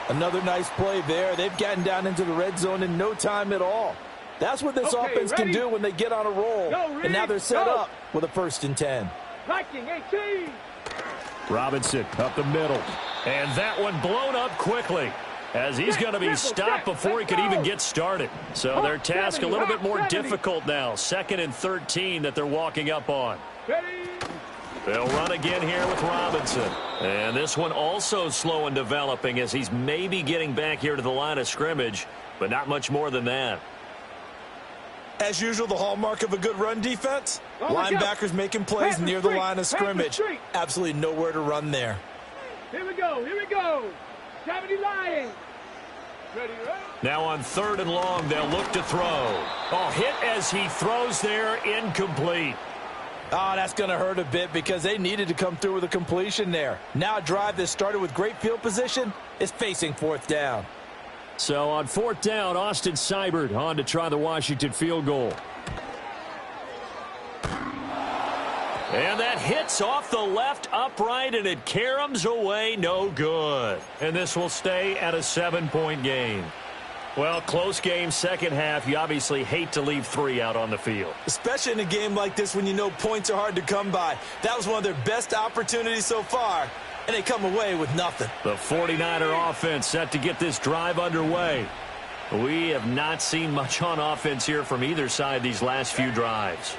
S5: Another nice play there. They've gotten down into the red zone in no time at all. That's what this offense can do when they get on a roll. And now they're set up with a 1st and 10.
S3: Viking 18.
S4: Robinson up the middle. And that one blown up quickly, as he's going to be stopped before he could even get started. So their task a little bit more difficult now. 2nd and 13 that they're walking up on. They'll run again here with Robinson. And this one also slow in developing, as he's maybe getting back here to the line of scrimmage, but not much more than that.
S5: As usual, the hallmark of a good run defense, linebackers making plays near the line of scrimmage. Absolutely nowhere to run there.
S3: Here we go. Here we go. 70 Lions. Ready, right?
S4: Now on 3rd and long, they'll look to throw. Oh, hit as he throws there, incomplete.
S5: Oh, that's going to hurt a bit because they needed to come through with a completion there. Now a drive that started with great field position is facing 4th down.
S4: So on 4th down, Austin Seibert on to try the Washington field goal. And that hits off the left upright, and it caroms away, no good. And this will stay at a 7-point game. Well, close game, second half. You obviously hate to leave 3 out on the field.
S5: Especially in a game like this when you know points are hard to come by. That was one of their best opportunities so far, and they come away with nothing.
S4: The 49er offense set to get this drive underway. We have not seen much on offense here from either side these last few drives.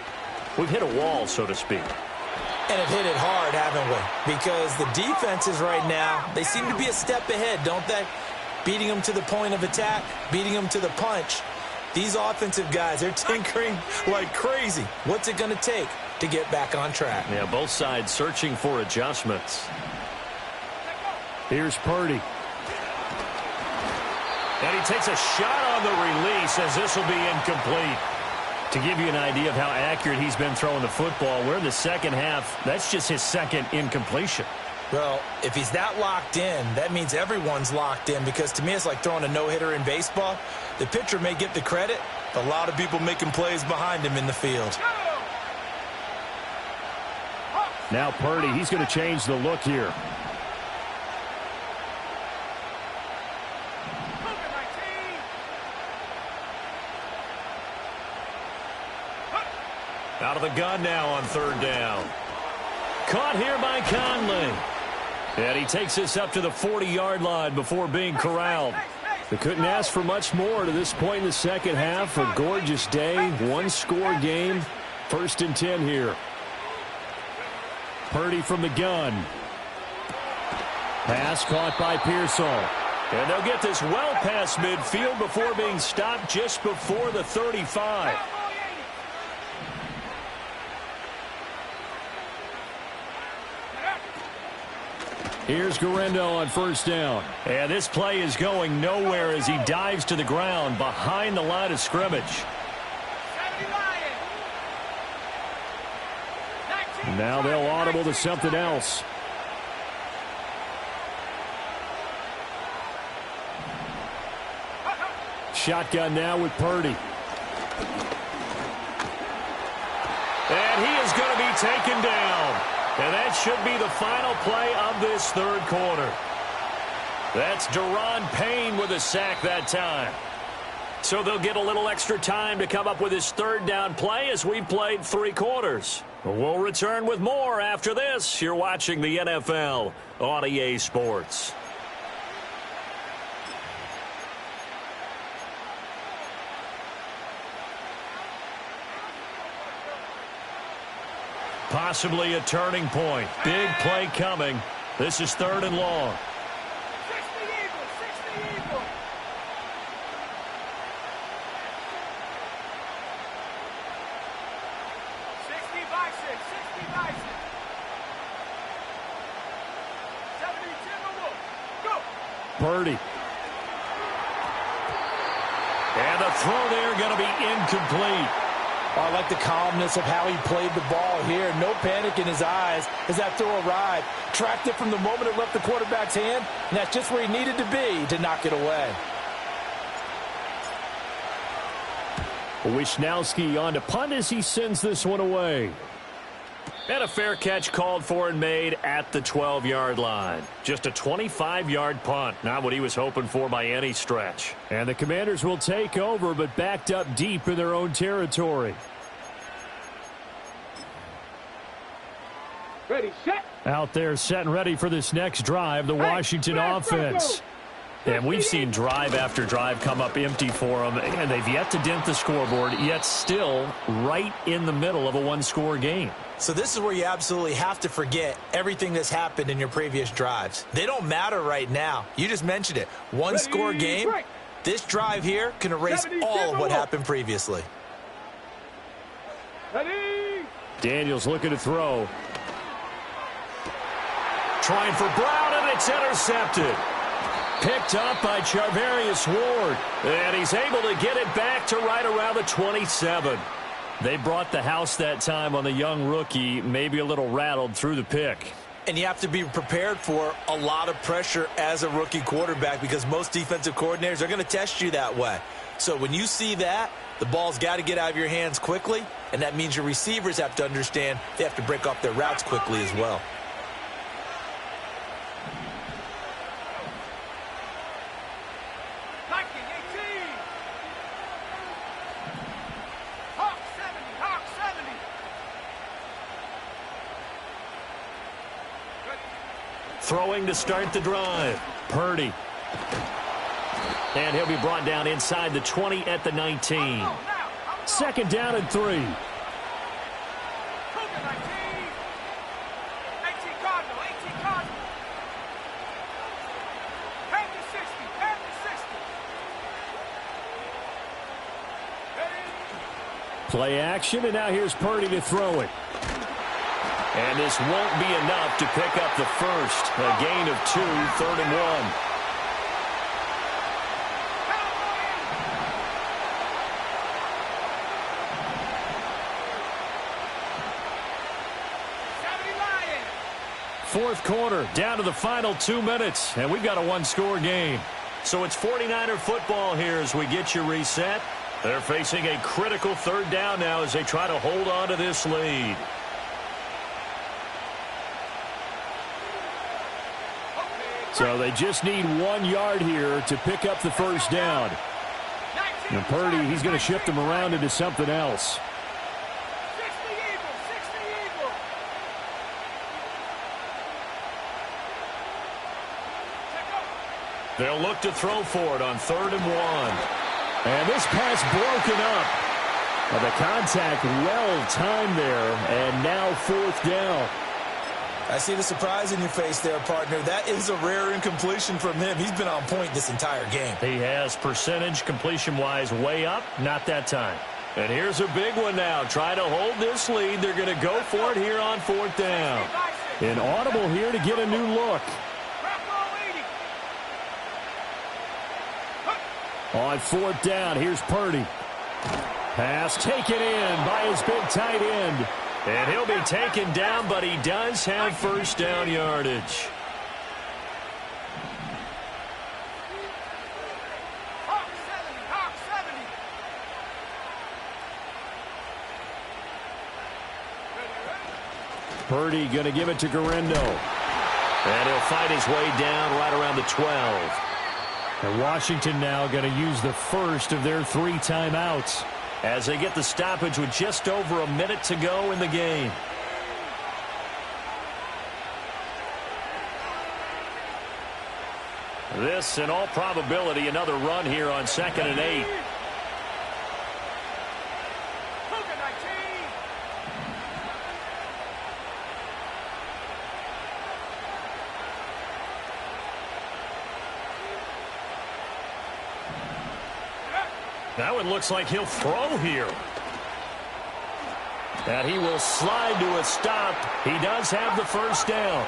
S4: We've hit a wall, so to speak.
S5: And have hit it hard, haven't we? Because the defenses right now, they seem to be a step ahead, don't they? Beating them to the point of attack, beating them to the punch. These offensive guys, they're tinkering like crazy. What's it going to take to get back on track?
S4: Yeah, both sides searching for adjustments. Here's Purdy. And he takes a shot on the release, as this will be incomplete. To give you an idea of how accurate he's been throwing the football, we're in the second half. That's just his 2nd incompletion.
S5: Well, if he's that locked in, that means everyone's locked in, because to me it's like throwing a no-hitter in baseball. The pitcher may get the credit, but a lot of people making plays behind him in the field.
S4: Now Purdy, he's going to change the look here. Out of the gun now on 3rd down. Caught here by Conley. And he takes this up to the 40-yard line before being corralled. They couldn't ask for much more to this point in the second half. A gorgeous day, one-score game. 1st and 10 here. Purdy from the gun. Pass caught by Pearsall. And they'll get this well past midfield before being stopped just before the 35. Here's Guerrero on 1st down. And this play is going nowhere as he dives to the ground behind the line of scrimmage. Now they'll audible to something else. Shotgun now with Purdy. And he is going to be taken down. And that should be the final play of this 3rd quarter. That's Deron Payne with a sack that time. So they'll get a little extra time to come up with his 3rd down play as we played 3 quarters. We'll return with more after this. You're watching the NFL on EA Sports. Possibly a turning point. Big play coming. This is 3rd and long.
S3: 60 Eagles, 60 Eagles. 60 Bison, 60 Bison. 70 Timberwolves. Go.
S4: Purdy. And the throw there going to be incomplete.
S5: I like the calmness of how he played the ball here. No panic in his eyes as that throw arrived. Tracked it from the moment it left the quarterback's hand, and that's just where he needed to be to knock it away.
S4: Wisnowski on to punt as he sends this one away. And a fair catch called for and made at the 12-yard line. Just a 25-yard punt. Not what he was hoping for by any stretch. And the Commanders will take over, but backed up deep in their own territory.
S3: Ready, set.
S4: Out there set and ready for this next drive, the Washington offense. And we've seen drive after drive come up empty for them, and they've yet to dent the scoreboard, yet still right in the middle of a one-score game.
S5: So this is where you absolutely have to forget everything that's happened in your previous drives. They don't matter right now. You just mentioned it. One-score game. This drive here can erase all of what happened previously.
S3: Ready.
S4: Daniels looking to throw. Trying for Brown, and it's intercepted. Picked up by Charvarius Ward. And he's able to get it back to right around the 27. They brought the house that time on the young rookie, maybe a little rattled through the pick.
S5: And you have to be prepared for a lot of pressure as a rookie quarterback because most defensive coordinators are going to test you that way. So when you see that, the ball's got to get out of your hands quickly, and that means your receivers have to understand they have to break off their routes quickly as well.
S4: Throwing to start the drive. Purdy. And he'll be brought down inside the 20 at the 19. 2nd down and 3. Play action, and now here's Purdy to throw it. And this won't be enough to pick up the first. A gain of 2, 3rd and 1. Fourth quarter, down to the final 2 minutes, and we've got a one-score game. So it's 49er football here as we get you reset. They're facing a critical 3rd down now as they try to hold on to this lead. So they just need 1 yard here to pick up the first down. And Purdy, he's going to shift them around into something else.
S3: 60 Eagles, 60 Eagles.
S4: They'll look to throw for it on 3rd and 1. And this pass broken up. Well, the contact well timed there, and now 4th down.
S5: I see the surprise in your face there, partner. That is a rare incompletion from him. He's been on point this entire game.
S4: He has percentage completion-wise way up. Not that time. And here's a big one now. Try to hold this lead. They're going to go for it here on 4th down. An audible here to get a new look. On 4th down, here's Purdy. Pass taken in by his big tight end. And he'll be taken down, but he does have first down yardage. Purdy going to give it to Guerrero. And he'll fight his way down right around the 12. And Washington now going to use the first of their 3 timeouts as they get the stoppage with just over a minute to go in the game. This, in all probability, another run here on 2nd and 8. That one looks like he'll throw here. And he will slide to a stop. He does have the first down.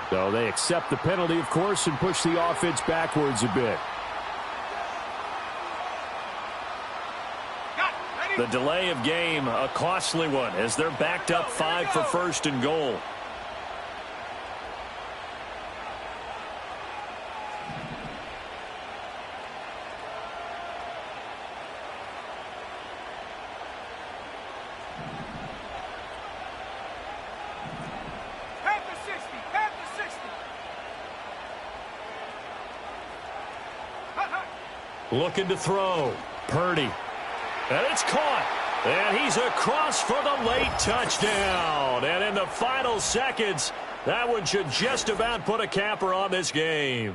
S4: So they accept the penalty, of course, and push the offense backwards a bit. The delay of game, a costly one, as they're backed up 5 for first and goal. Looking to throw. Purdy. And it's caught. And he's across for the late touchdown. And in the final seconds, that one should just about put a capper on this game.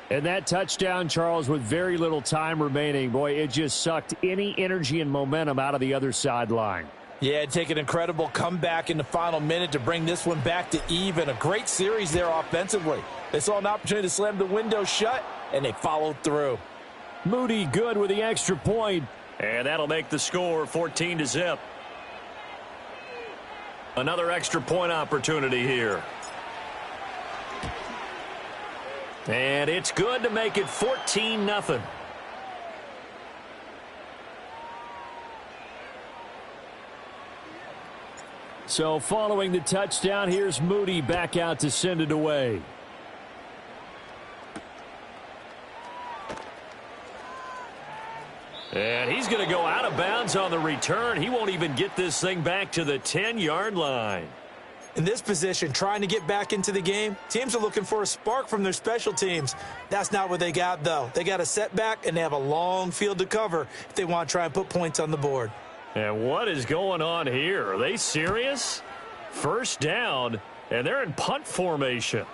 S4: And that touchdown, Charles, with very little time remaining, boy, it just sucked any energy and momentum out of the other sideline.
S5: Yeah, take an incredible comeback in the final minute to bring this one back to even. A great series there offensively. They saw an opportunity to slam the window shut, and they followed through.
S4: Moody good with the extra point, and that'll make the score 14-0. Another extra point opportunity here. And it's good to make it 14-0. So following the touchdown, here's Moody back out to send it away. And he's going to go out of bounds on the return. He won't even get this thing back to the 10-yard line.
S5: In this position, trying to get back into the game, teams are looking for a spark from their special teams. That's not what they got, though. They got a setback, and they have a long field to cover if they want to try and put points on the board.
S4: And what is going on here? Are they serious? First down, and they're in punt formation.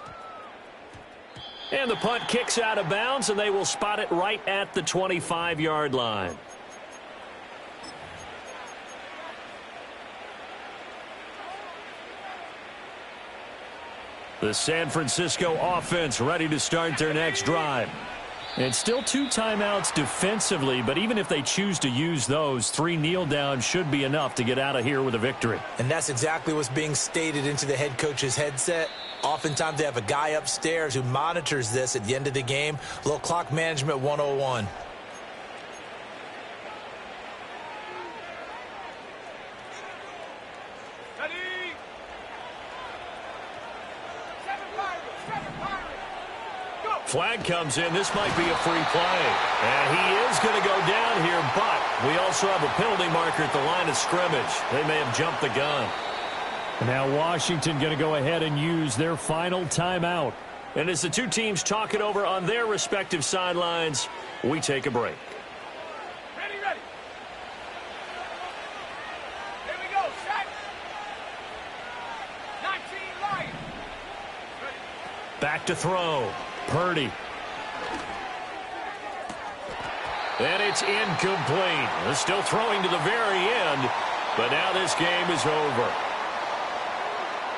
S4: And the punt kicks out of bounds, and they will spot it right at the 25-yard line. The San Francisco offense ready to start their next drive. And still 2 timeouts defensively, but even if they choose to use those, 3 kneel downs should be enough to get out of here with a victory.
S5: And that's exactly what's being stated into the head coach's headset. Oftentimes they have a guy upstairs who monitors this at the end of the game. A little clock management 101.
S4: Flag comes in. This might be a free play. And he is going to go down here, but we also have a penalty marker at the line of scrimmage. They may have jumped the gun. And now Washington going to go ahead and use their final timeout. And as the two teams talk it over on their respective sidelines, we take a break.
S3: Ready. Here we go, set. 19 Lions.
S4: Back to throw. Purdy. And it's incomplete. They're still throwing to the very end, but now this game is over.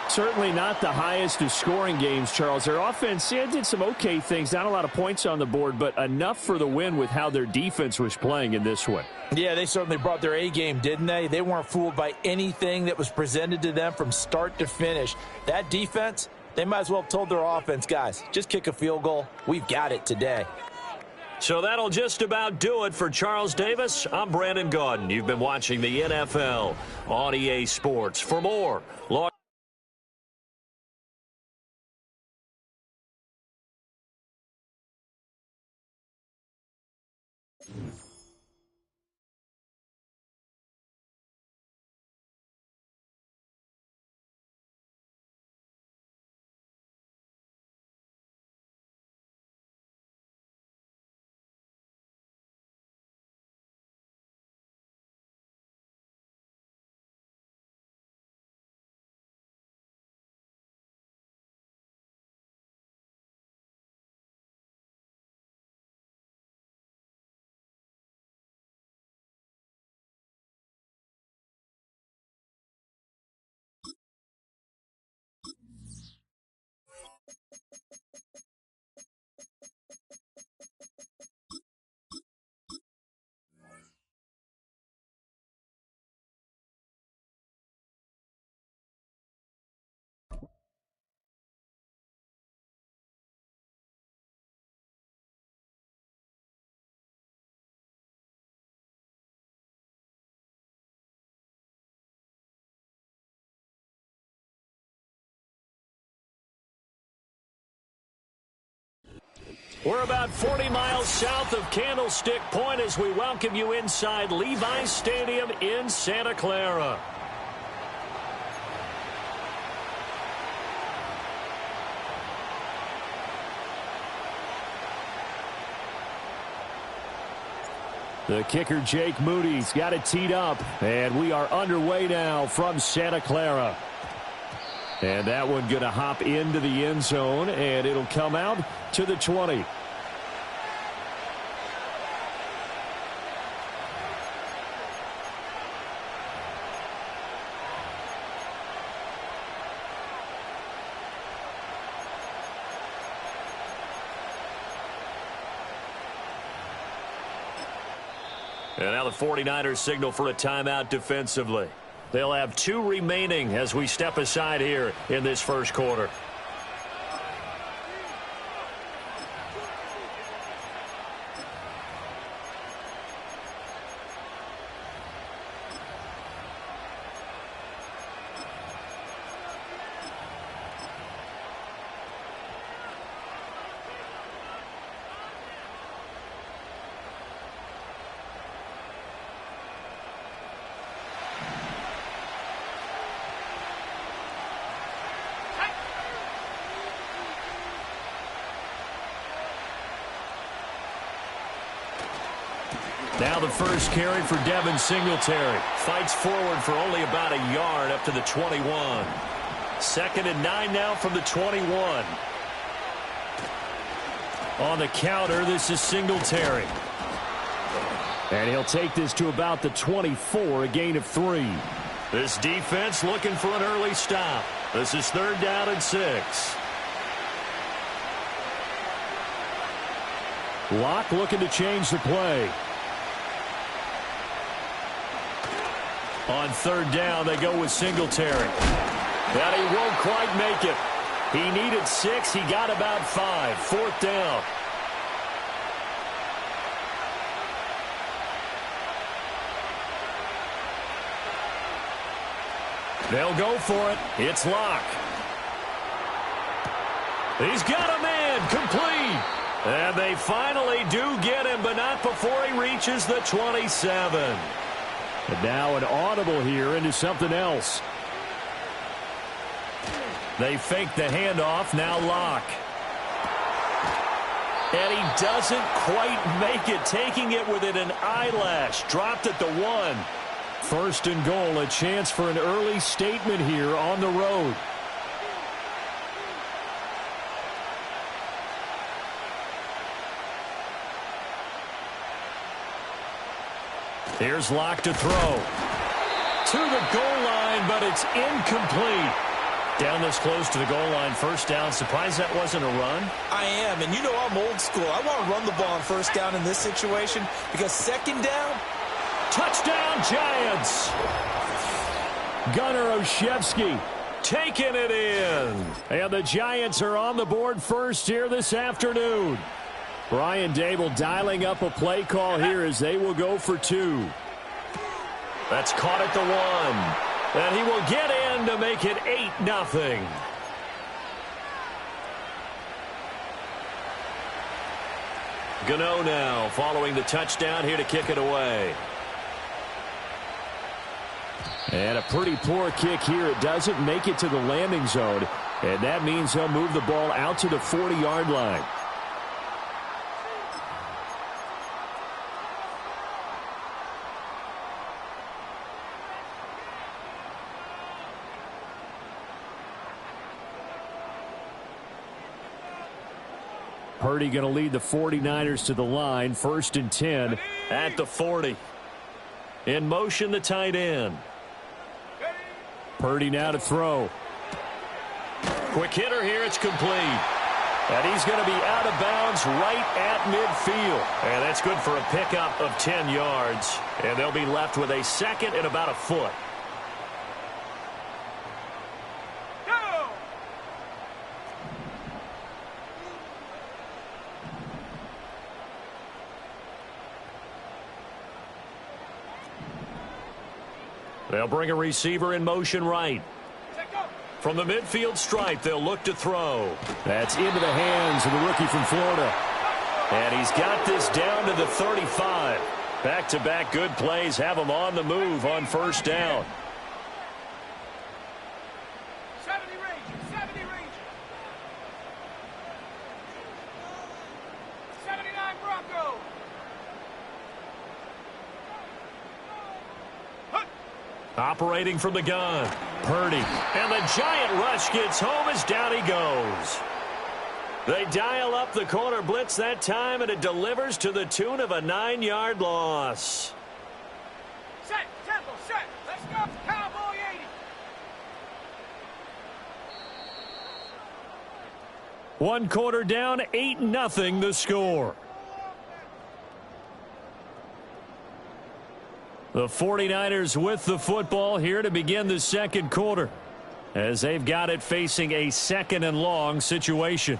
S4: Certainly not the highest of scoring games, Charles. Their offense did some okay things. Not a lot of points on the board, but enough for the win with how their defense was playing in this one.
S5: Yeah, they certainly brought their A game, didn't they? They weren't fooled by anything that was presented to them from start to finish. That defense, they might as well have told their offense, guys, just kick a field goal. We've got it today.
S4: So that'll just about do it for Charles Davis. I'm Brandon Gaudin. You've been watching the NFL on EA Sports. For more, log We're about 40 miles south of Candlestick Point as we welcome you inside Levi's Stadium in Santa Clara. The kicker, Jake Moody's got it teed up, and we are underway now from Santa Clara. And that one going to hop into the end zone, and it'll come out to the 20. And now the 49ers signal for a timeout defensively. They'll have 2 remaining as we step aside here in this first quarter. Now the first carry for Devin Singletary. Fights forward for only about a yard up to the 21. 2nd and 9 now from the 21. On the counter, this is Singletary. And he'll take this to about the 24, a gain of 3. This defense looking for an early stop. This is 3rd down and 6. Locke looking to change the play. On 3rd down, they go with Singletary. But he won't quite make it. He needed 6. He got about 5. 4th down. They'll go for it. It's Locke. He's got a man. Complete. And they finally do get him, but not before he reaches the 27. And now an audible here into something else. They fake the handoff. Now Locke. And he doesn't quite make it, taking it within an eyelash. Dropped at the 1. 1st and goal, a chance for an early statement here on the road. Here's Locke to throw. To the goal line, but it's incomplete. Down this close to the goal line, 1st down. Surprised that wasn't a run?
S5: I am, and you know I'm old school. I want to run the ball on 1st down in this situation because 2nd down.
S4: Touchdown, Giants. Gunnar Olszewski taking it in. And the Giants are on the board first here this afternoon. Brian Dable dialing up a play call here as they will go for 2. That's caught at the 1. And he will get in to make it 8-0. Gano now following the touchdown here to kick it away. And a pretty poor kick here. It doesn't make it to the landing zone. And that means he'll move the ball out to the 40-yard line. Purdy going to lead the 49ers to the line. 1st and 10 at the 40. In motion, the tight end. Purdy now to throw. Quick hitter here. It's complete. And he's going to be out of bounds right at midfield. And that's good for a pickup of 10 yards. And they'll be left with a 2nd and about a foot. They'll bring a receiver in motion right. From the midfield stripe, they'll look to throw. That's into the hands of the rookie from Florida. And he's got this down to the 35. Back-to-back good plays have him on the move on first down.
S3: 70 Rangers, 70 Rangers. 79 Broncos.
S4: Operating from the gun, Purdy. And the giant rush gets home as down he goes. They dial up the corner blitz that time, and it delivers to the tune of a 9-yard loss.
S3: Set, tempo, set. Let's go. Cowboy 80.
S4: One quarter down, 8-0 the score. The 49ers with the football here to begin the second quarter, as they've got it facing a 2nd and long situation.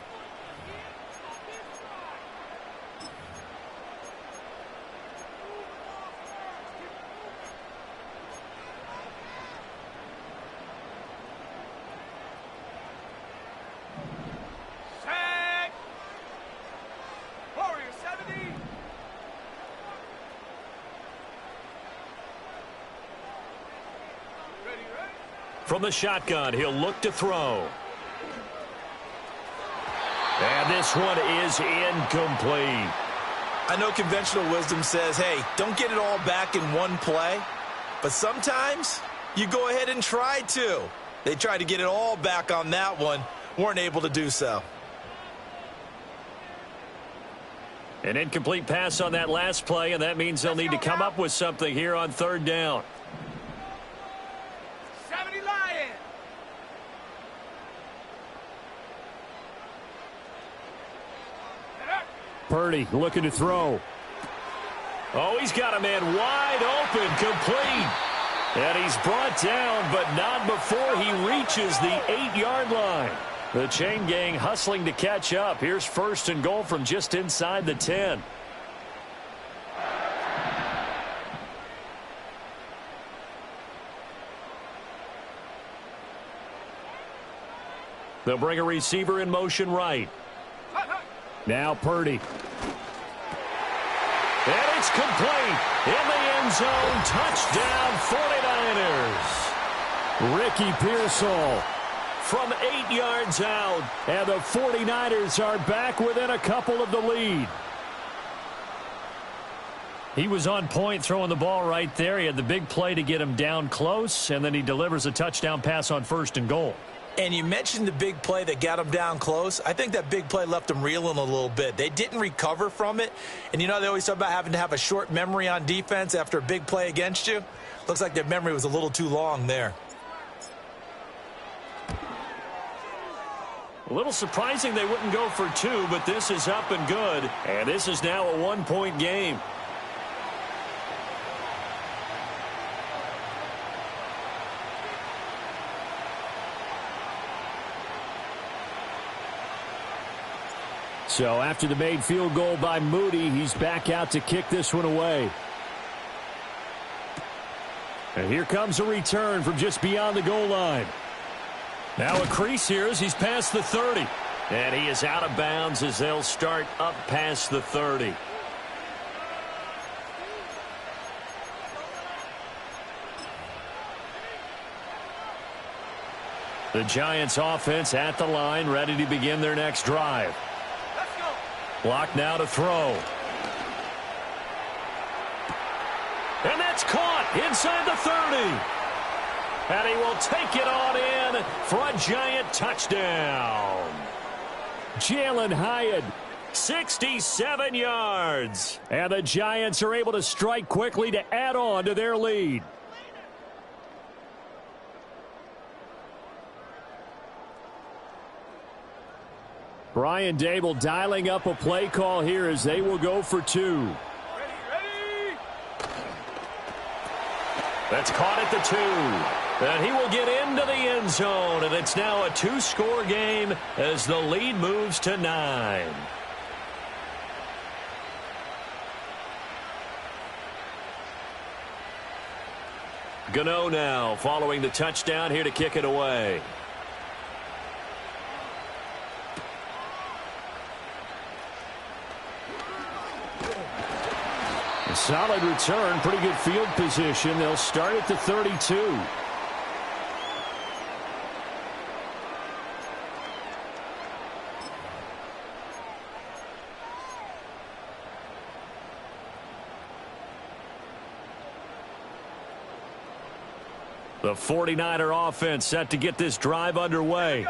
S3: Set. Warrior 70. Ready, ready?
S4: From the shotgun, he'll look to throw. And this one is incomplete.
S5: I know conventional wisdom says, hey, don't get it all back in one play. But sometimes you go ahead and try to. They tried to get it all back on that one. Weren't able to do so.
S4: An incomplete pass on that last play, and that means they'll need to come up with something here on third down.
S3: 70 Lions.
S4: Purdy looking to throw. Oh, he's got a man wide open, complete. And he's brought down, but not before he reaches the 8-yard line. The chain gang hustling to catch up. Here's first and goal from just inside the 10. They'll bring a receiver in motion right. Now Purdy. And it's complete. In the end zone. Touchdown 49ers. Ricky Pearsall from 8 yards out. And the 49ers are back within a couple of the lead. He was on point throwing the ball right there. He had the big play to get him down close, and then he delivers a touchdown pass on first and goal.
S5: And you mentioned the big play that got him down close. I think that big play left him reeling a little bit. They didn't recover from it. And you know they always talk about having to have a short memory on defense after a big play against you. Looks like their memory was a little too long there.
S4: A little surprising they wouldn't go for two, but this is up and good. And this is now a one-point game. So after the made field goal by Moody, he's back out to kick this one away. And here comes a return from just beyond the goal line. Now a crease here as he's past the 30. And he is out of bounds as they'll start up past the 30. The Giants offense at the line, ready to begin their next drive. Block now to throw. And that's caught inside the 30. And he will take it on in for a Giant touchdown. Jalen Hyatt, 67 yards. And the Giants are able to strike quickly to add on to their lead. Brian Dable dialing up a play call here as they will go for two.
S3: Ready.
S4: That's caught at the 2. And he will get into the end zone, and it's now a 2-score game as the lead moves to 9. Gano now following the touchdown here to kick it away. A solid return, pretty good field position. They'll start at the 32. The 49er offense set to get this drive underway.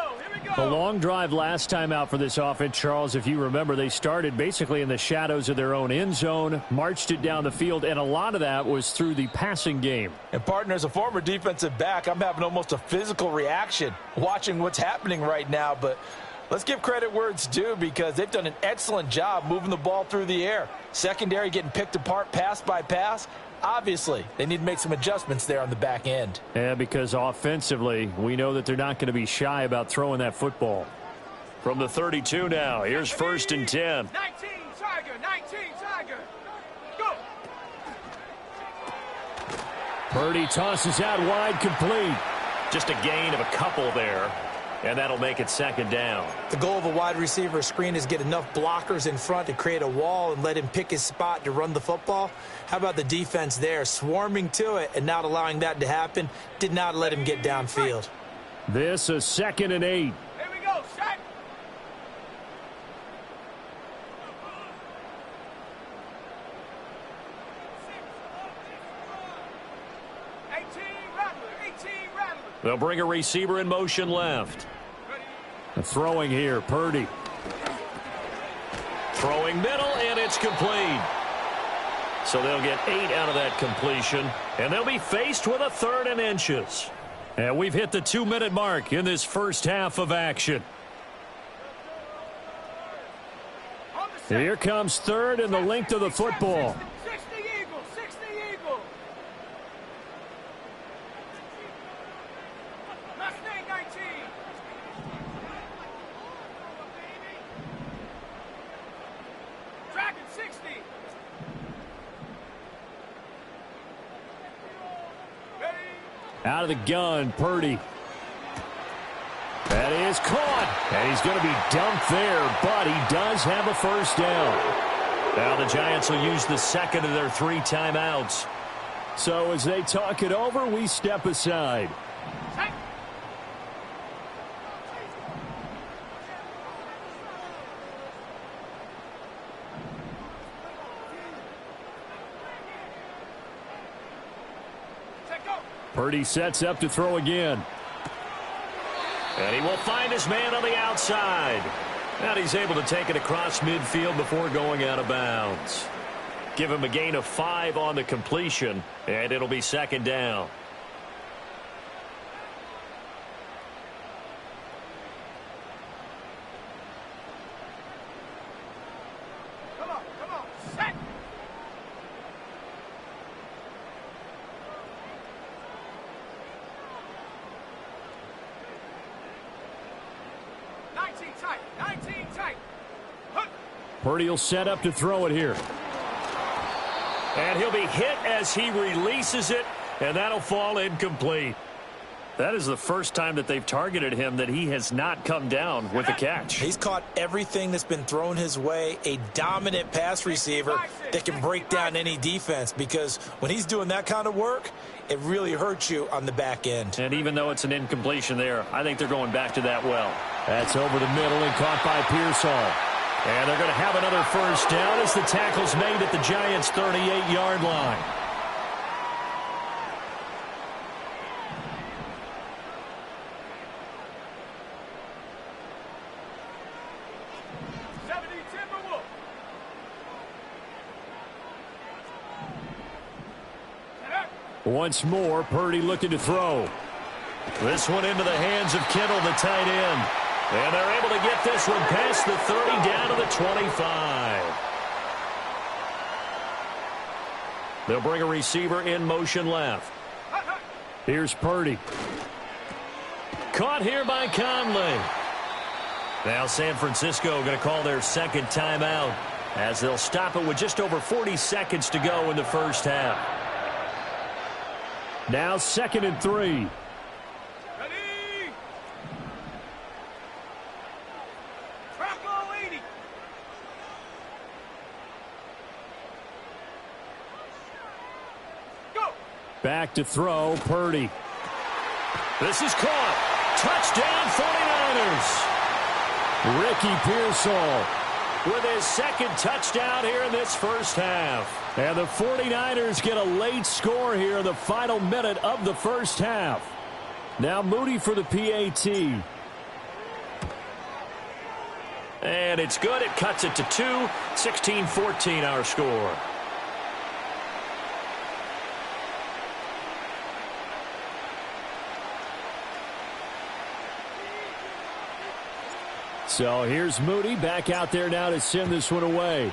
S4: A long drive last time out for this offense, Charles. If you remember, they started basically in the shadows of their own end zone, marched it down the field, and a lot of that was through the passing game.
S5: And, partner, as a former defensive back, I'm having almost a physical reaction watching what's happening right now. But let's give credit where it's due because they've done an excellent job moving the ball through the air. Secondary getting picked apart pass by pass. Obviously, they need to make some adjustments there on the back end.
S4: Yeah, because offensively, we know that they're not going to be shy about throwing that football. From the 32 now, here's 1st and 10.
S3: 19 Tiger, 19 Tiger. Go.
S4: Purdy tosses out wide, complete. Just a gain of a couple there, and that'll make it 2nd down.
S5: The goal of a wide receiver screen is get enough blockers in front to create a wall and let him pick his spot to run the football. How about the defense there, swarming to it and not allowing that to happen? Did not let him get downfield.
S4: This a 2nd and 8.
S3: Here we go, set.
S4: They'll bring a receiver in motion left. Throwing here, Purdy. Throwing middle, and it's complete. So they'll get 8 out of that completion, and they'll be faced with a 3rd and inches. And we've hit the 2-minute mark in this first half of action. Here comes 3rd and the length of the football.
S3: 60 Eagle, 60 Eagle. Mustang 19. Dragon 60.
S4: Out of the gun, Purdy. That is caught, and he's going to be dumped there, but he does have a 1st down. Now the Giants will use the 2nd of their 3 timeouts. So as they talk it over, we step aside. Purdy sets up to throw again. And he will find his man on the outside. And he's able to take it across midfield before going out of bounds. Give him a gain of 5 on the completion, and it'll be 2nd down.
S3: Come on, set.
S4: Purdy will set up to throw it here. And he'll be hit as he releases it, and that'll fall incomplete. That is the first time that they've targeted him that he has not come down with a catch.
S5: He's caught everything that's been thrown his way, a dominant pass receiver that can break down any defense, because when he's doing that kind of work, it really hurts you on the back end.
S4: And even though it's an incompletion there, I think they're going back to that well. That's over the middle and caught by Pearsall. And they're going to have another 1st down as the tackle's made at the Giants' 38-yard line. Once more, Purdy looking to throw. This one into the hands of Kittle, the tight end. And they're able to get this one past the 30 down to the 25. They'll bring a receiver in motion left. Here's Purdy. Caught here by Conley. Now San Francisco going to call their 2nd timeout as they'll stop it with just over 40 seconds to go in the first half. Now 2nd and 3. Back to throw, Purdy. This is caught. Touchdown, 49ers. Ricky Pearsall with his second touchdown here in this first half. And the 49ers get a late score here in the final minute of the first half. Now Moody for the PAT. And it's good. It cuts it to 2. 16-14 our score. So here's Moody back out there now to send this one away.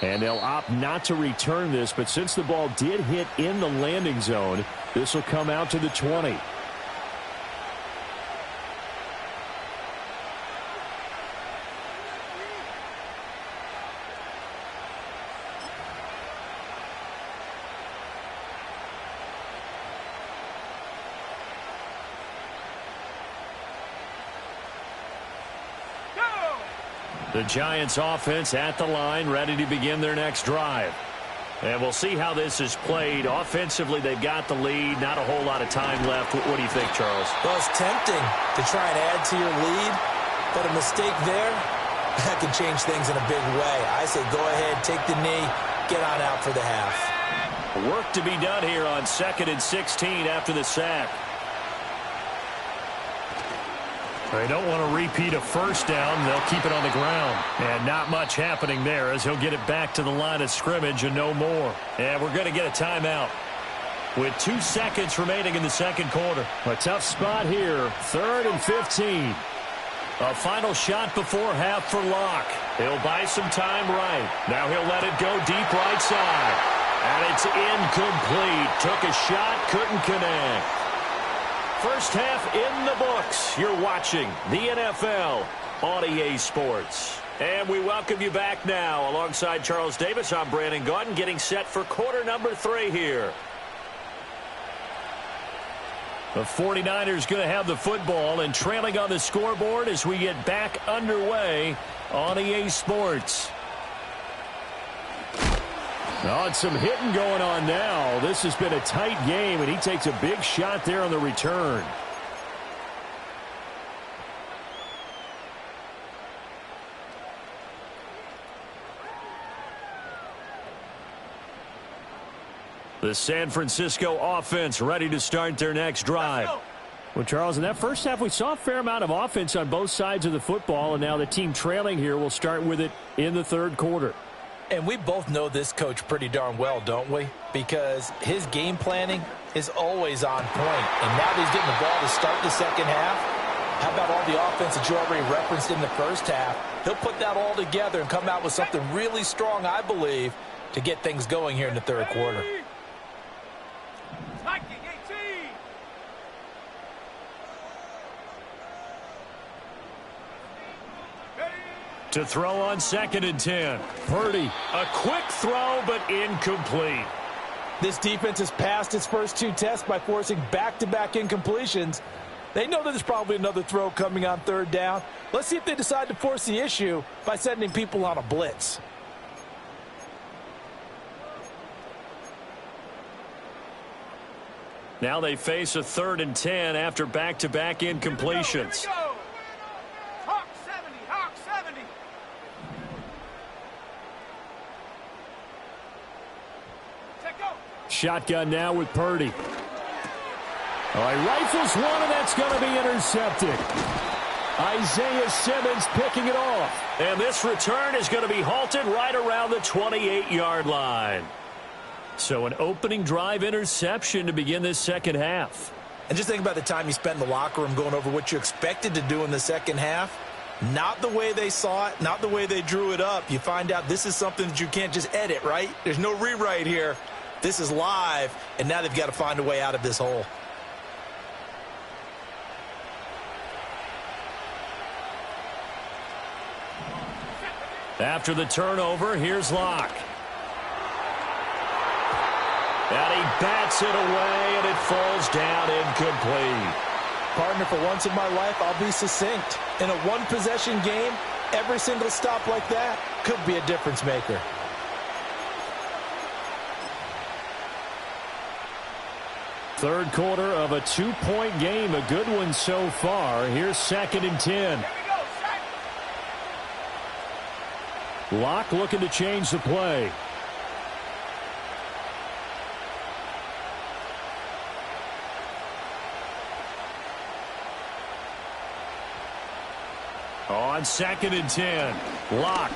S4: And they'll opt not to return this, but since the ball did hit in the landing zone, this will come out to the 20. The Giants offense at the line, ready to begin their next drive. And we'll see how this is played. Offensively, they've got the lead. Not a whole lot of time left. What do you think, Charles?
S5: Well, it's tempting to try and add to your lead, but a mistake there, that can change things in a big way. I say go ahead, take the knee, get on out for the half.
S4: Work to be done here on 2nd and 16 after the sack. They don't want to repeat a first down. They'll keep it on the ground. And not much happening there as he'll get it back to the line of scrimmage and no more. And we're going to get a timeout with 2 seconds remaining in the second quarter. A tough spot here. 3rd and 15. A final shot before half for Locke. He'll buy some time right. Now he'll let it go deep right side. And it's incomplete. Took a shot, couldn't connect. First half in the books. You're watching the NFL on EA Sports. And we welcome you back now. Alongside Charles Davis, I'm Brandon Gaudin, getting set for quarter number 3 here. The 49ers going to have the football and trailing on the scoreboard as we get back underway on EA Sports. Oh, it's some hitting going on now. This has been a tight game, and he takes a big shot there on the return. The San Francisco offense ready to start their next drive. Well, Charles, in that first half, we saw a fair amount of offense on both sides of the football, and now the team trailing here will start with it in the third quarter.
S5: And we both know this coach pretty darn well, don't we? Because his game planning is always on point. And now that he's getting the ball to start the second half, how about all the offense that you already referenced in the first half? He'll put that all together and come out with something really strong, I believe, to get things going here in the third quarter.
S4: To throw on 2nd and 10. Purdy, a quick throw, but incomplete.
S5: This defense has passed its first 2 tests by forcing back-to-back incompletions. They know that there's probably another throw coming on 3rd down. Let's see if they decide to force the issue by sending people on a blitz.
S4: Now they face a 3rd and 10 after back-to-back incompletions.
S3: Here we go. Hawk 70, Hawk 70.
S4: Shotgun now with Purdy. All right, rifles one, and that's going to be intercepted. Isaiah Simmons picking it off. And this return is going to be halted right around the 28-yard line. So an opening drive interception to begin this second half.
S5: And just think about the time you spent in the locker room going over what you expected to do in the second half. Not the way they saw it, not the way they drew it up. You find out this is something that you can't just edit, right? There's no rewrite here. This is live, and now they've got to find a way out of this hole.
S4: After the turnover, here's Locke. And he bats it away, and it falls down incomplete.
S5: Partner, for once in my life, I'll be succinct. In a one-possession game, every single stop like that could be a difference maker.
S4: Third quarter of a 2-point game. A good one so far. Here's 2nd and 10. Locke looking to change the play. On 2nd and 10. Locke.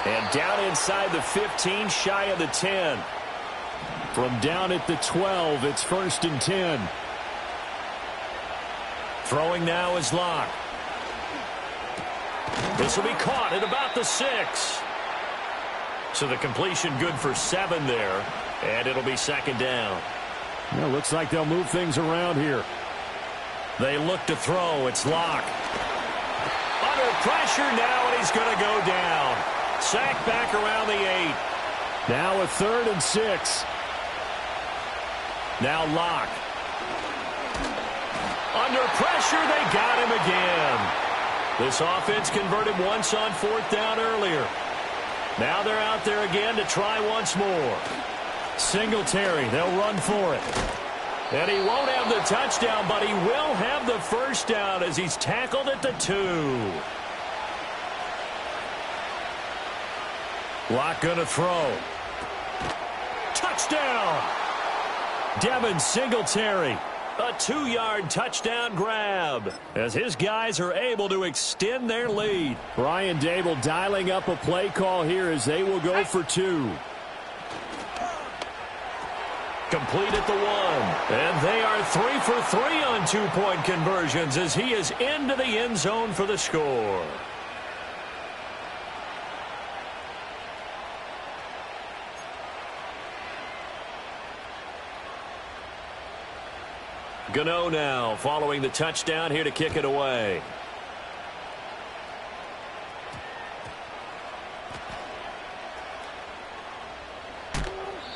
S4: And down inside the 15, shy of the 10. From down at the 12, it's 1st and 10. Throwing now is Locke. This will be caught at about the 6. So the completion good for 7 there. And it'll be 2nd down. Well, looks like they'll move things around here. They look to throw. It's Locke. Under pressure now, and he's going to go down. Sacked back around the 8. Now a 3rd and 6. Now Locke. Under pressure, they got him again. This offense converted once on 4th down earlier. Now they're out there again to try once more. Singletary, they'll run for it. And he won't have the touchdown, but he will have the 1st down as he's tackled at the 2. Locke gonna throw. Touchdown! Devin Singletary. A 2-yard touchdown grab as his guys are able to extend their lead. Brian Dable dialing up a play call here as they will go for 2. Complete at the 1. And they are 3 for 3 on 2-point conversions as he is into the end zone for the score. Gano now following the touchdown here to kick it away.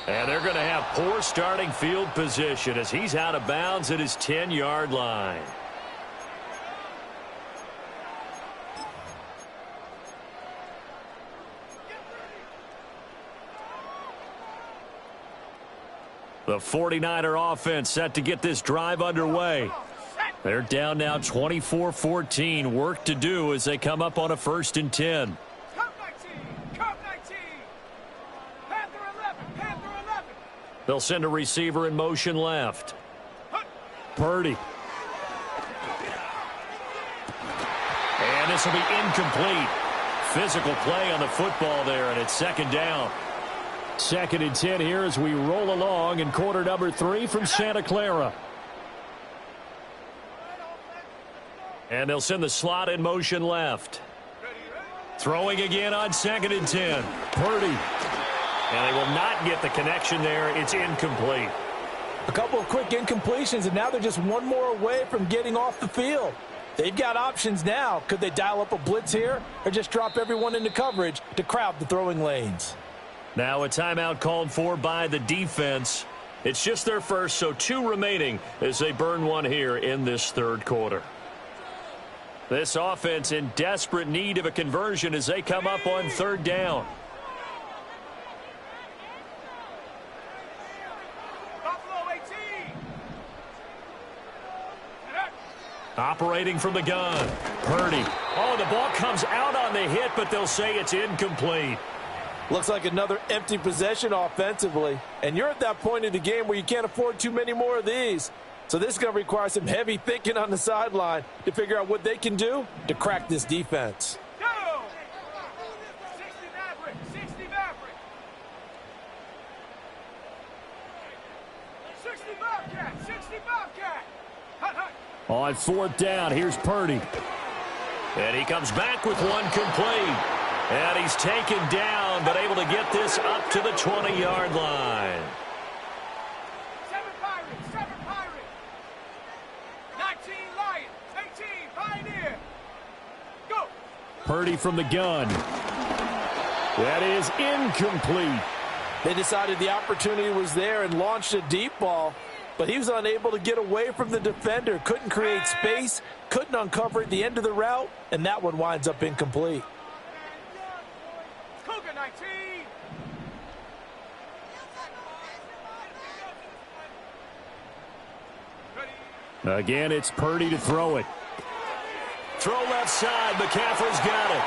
S4: And they're going to have poor starting field position as he's out of bounds at his 10-yard line. The 49er offense set to get this drive underway. They're down now 24-14. Work to do as they come up on a 1st and 10. They'll send a receiver in motion left. Purdy. And this will be incomplete. Physical play on the football there, and it's 2nd down. 2nd and 10 here as we roll along in quarter number 3 from Santa Clara. And they'll send the slot in motion left. Throwing again on 2nd and 10. Purdy. And they will not get the connection there. It's incomplete.
S5: A couple of quick incompletions, and now they're just one more away from getting off the field. They've got options now. Could they dial up a blitz here or just drop everyone into coverage to crowd the throwing lanes?
S4: Now a timeout called for by the defense. It's just their first, so 2 remaining as they burn one here in this 3rd quarter. This offense in desperate need of a conversion as they come up on 3rd down. Operating from the gun. Purdy. Oh, the ball comes out on the hit, but they'll say it's incomplete.
S5: Looks like another empty possession offensively. And you're at that point in the game where you can't afford too many more of these. So this is going to require some heavy thinking on the sideline to figure out what they can do to crack this defense.
S3: 60 Bobcat! 60 Bobcat! Hut, hut.
S4: On 4th down, here's Purdy. And he comes back with one complete. And he's taken down, but able to get this up to the 20-yard line.
S3: 7 Pirates! 7 Pirates! 19 Lions! 18 Pioneer! Go!
S4: Purdy from the gun. That is incomplete.
S5: They decided the opportunity was there and launched a deep ball, but he was unable to get away from the defender. Couldn't create space, couldn't uncover at the end of the route, and that one winds up incomplete.
S3: Cougar 19!
S4: Again, it's Purdy to throw it. Throw left side. McCaffrey's got it.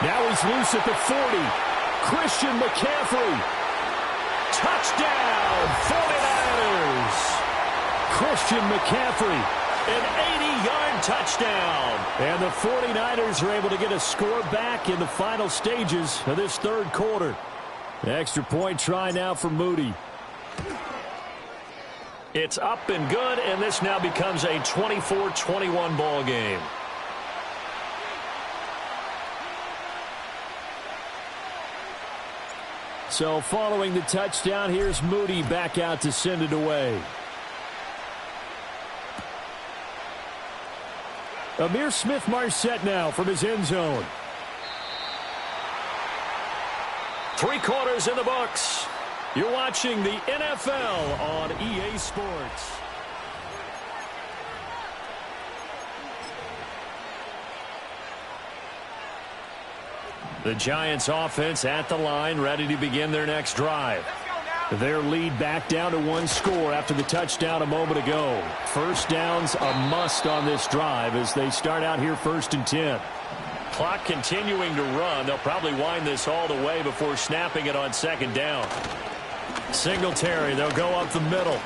S4: Now he's loose at the 40. Christian McCaffrey. Touchdown, 49ers. Christian McCaffrey, an 80-yard touchdown. And the 49ers are able to get a score back in the final stages of this third quarter. Extra point try now for Moody. It's up and good, and this now becomes a 24-21 ball game. So following the touchdown, here's Moody back out to send it away. Amir Smith-Marset now from his end zone. 3 quarters in the books. You're watching the NFL on EA Sports. The Giants offense at the line, ready to begin their next drive. Their lead back down to 1 score after the touchdown a moment ago. First down's a must on this drive as they start out here 1st and 10. Clock continuing to run. They'll probably wind this all the way before snapping it on 2nd down. Singletary, they'll go up the middle.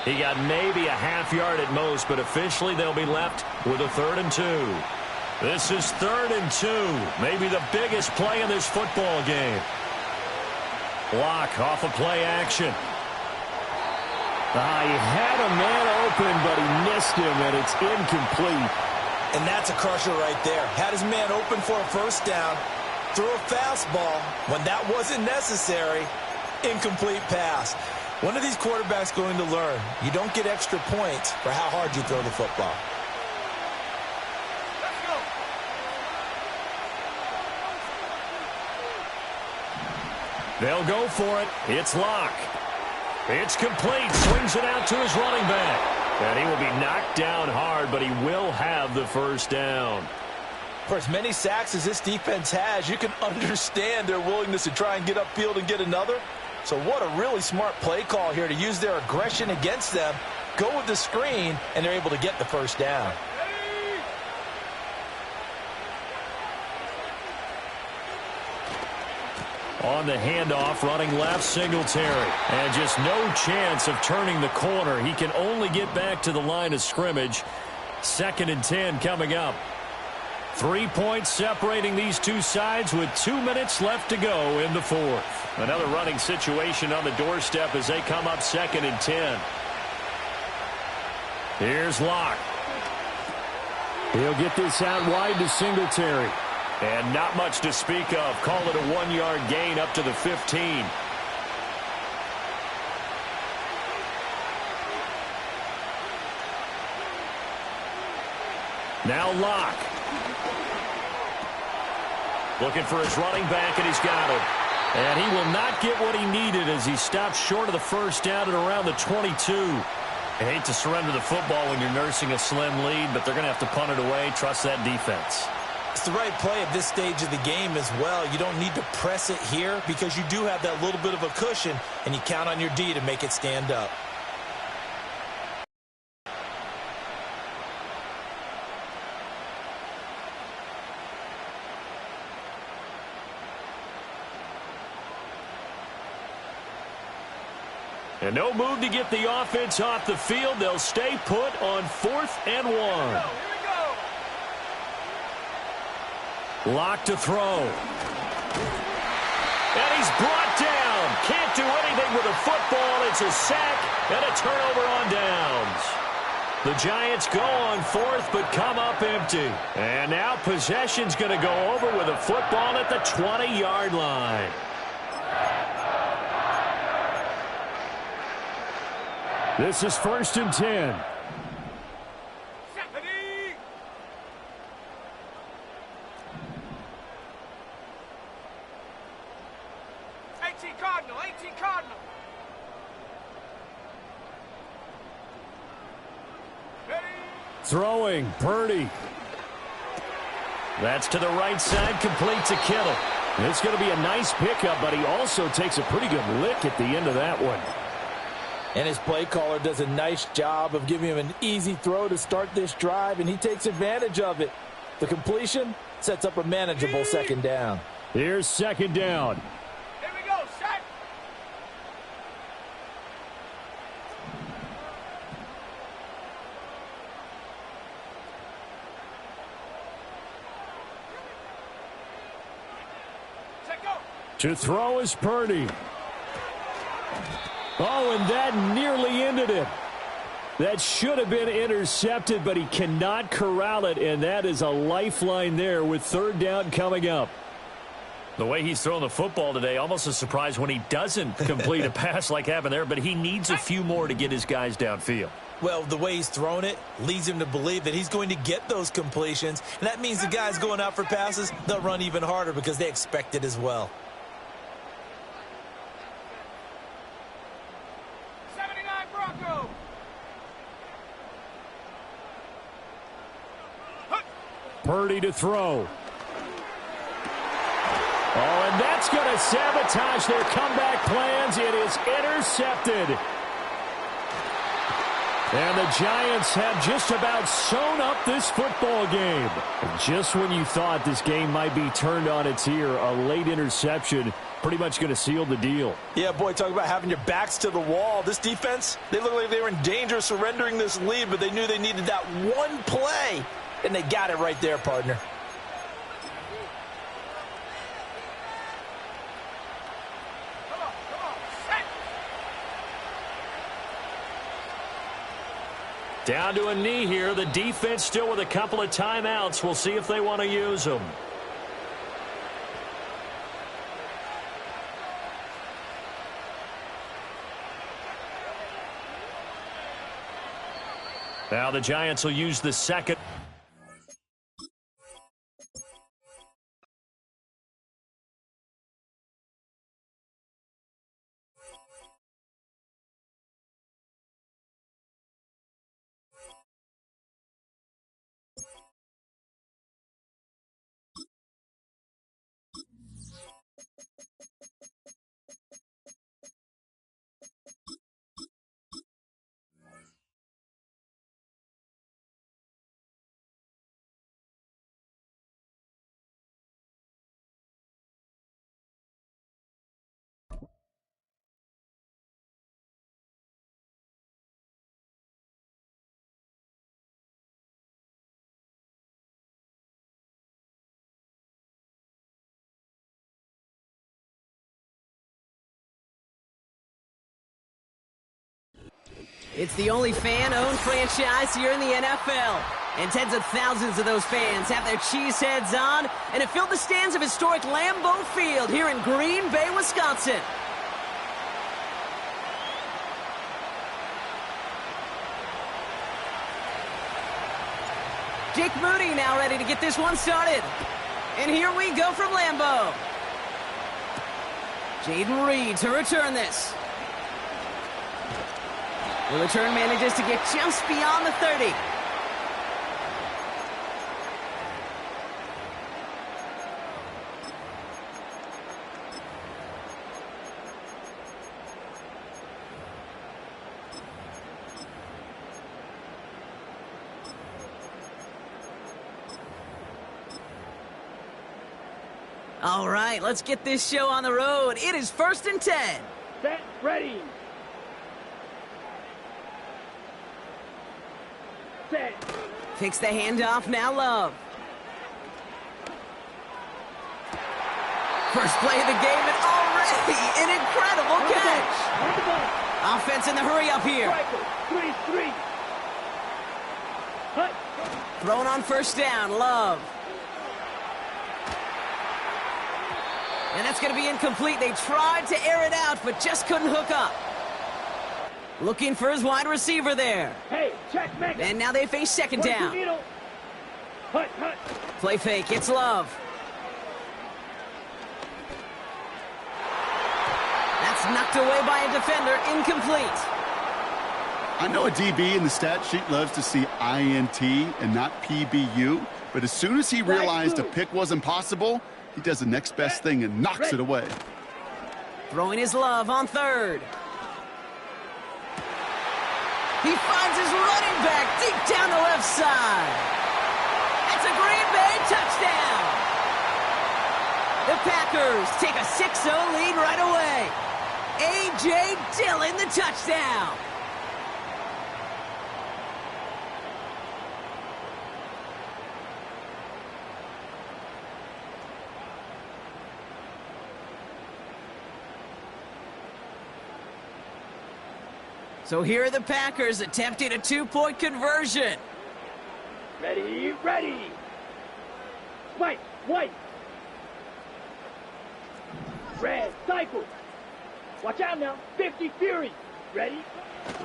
S4: He got maybe a half yard at most, but officially they'll be left with a 3rd and 2. This is 3rd and 2. Maybe the biggest play in this football game. Block off of play action. He had a man open, but he missed him, and it's incomplete.
S5: And that's a crusher right there. Had his man open for a 1st down. Threw a fastball when that wasn't necessary. Incomplete pass. One of these quarterbacks going to learn. You don't get extra points for how hard you throw the football.
S4: They'll go for it. It's Locke. It's complete. Swings it out to his running back. And he will be knocked down hard, but he will have the 1st down.
S5: For as many sacks as this defense has, you can understand their willingness to try and get upfield and get another. So what a really smart play call here to use their aggression against them. Go with the screen, and they're able to get the 1st down.
S4: On the handoff, running left, Singletary. And just no chance of turning the corner. He can only get back to the line of scrimmage. 2nd and 10 coming up. 3 points separating these two sides with 2 minutes left to go in the 4th. Another running situation on the doorstep as they come up 2nd and 10. Here's Locke. He'll get this out wide to Singletary. And not much to speak of. Call it a 1-yard gain up to the 15. Now Locke. Looking for his running back, and he's got it. And he will not get what he needed as he stops short of the 1st down at around the 22. I hate to surrender the football when you're nursing a slim lead, but they're going to have to punt it away. Trust that defense.
S5: It's the right play at this stage of the game as well. You don't need to press it here because you do have that little bit of a cushion, and you count on your D to make it stand up.
S4: And no move to get the offense off the field. They'll stay put on 4th and 1. Locke to throw. And he's brought down. Can't do anything with a football. It's a sack and a turnover on downs. The Giants go on 4th but come up empty. And now possession's going to go over with a football at the 20-yard line. This is 1st and 10. Throwing, Purdy. That's to the right side, complete to Kittle. It's going to be a nice pickup, but he also takes a pretty good lick at the end of that one.
S5: And his play caller does a nice job of giving him an easy throw to start this drive, and he takes advantage of it. The completion sets up a manageable second down.
S4: Here's second down.
S3: Here we go, set. Set, go.
S4: To throw is Purdy. Oh, and that nearly ended it. That should have been intercepted, but he cannot corral it, and that is a lifeline there with third down coming up. The way he's throwing the football today, almost a surprise when he doesn't complete a pass like happened there, but he needs a few more to get his guys downfield.
S5: Well, the way he's thrown it leads him to believe that he's going to get those completions, and that means the guys going out for passes, they'll run even harder because they expect it as well.
S3: 79 Bronco.
S4: Purdy to throw. Oh, and that's going to sabotage their comeback plans. It is intercepted. And the Giants have just about sewn up this football game. And just when you thought this game might be turned on its ear, a late interception pretty much going to seal the deal.
S5: Yeah, boy, talk about having your backs to the wall. This defense, they look like they were in danger of surrendering this lead, but they knew they needed that one play, and they got it right there, partner.
S4: Down to a knee here. The defense still with a couple of timeouts. We'll see if they want to use them. Now the Giants will use the second.
S1: It's the only fan-owned franchise here in the NFL. And tens of thousands of those fans have their cheese heads on and have filled the stands of historic Lambeau Field here in Green Bay, Wisconsin. Jake Moody now ready to get this one started. And here we go from Lambeau. Jaden Reed to return this. The return manages to get just beyond the 30. All right, let's get this show on the road. It is 1st and 10.
S3: Set, ready. Set.
S1: Takes the handoff, now Love. First play of the game, and already an incredible catch. Offense in the hurry up here.
S3: 3-3. Hut.
S1: Thrown on first down, Love. And that's going to be incomplete. They tried to air it out, but just couldn't hook up. Looking for his wide receiver there.
S3: Hey, check, Megan.
S1: And now they face second down.
S3: Hut, hut.
S1: Play fake, it's Love. That's knocked away by a defender, incomplete.
S2: I know a DB in the stat sheet loves to see INT and not PBU, but as soon as he realized a pick wasn't possible, he does the next best thing and knocks it away.
S1: Throwing his Love on third. He finds his running back deep down the left side. It's a Green Bay touchdown. The Packers take a 6-0 lead right away. A.J. Dillon, the touchdown. So here are the Packers attempting a 2-point conversion.
S3: Ready, ready. White, white. Red, cycle. Watch out now. 50 Fury. Ready?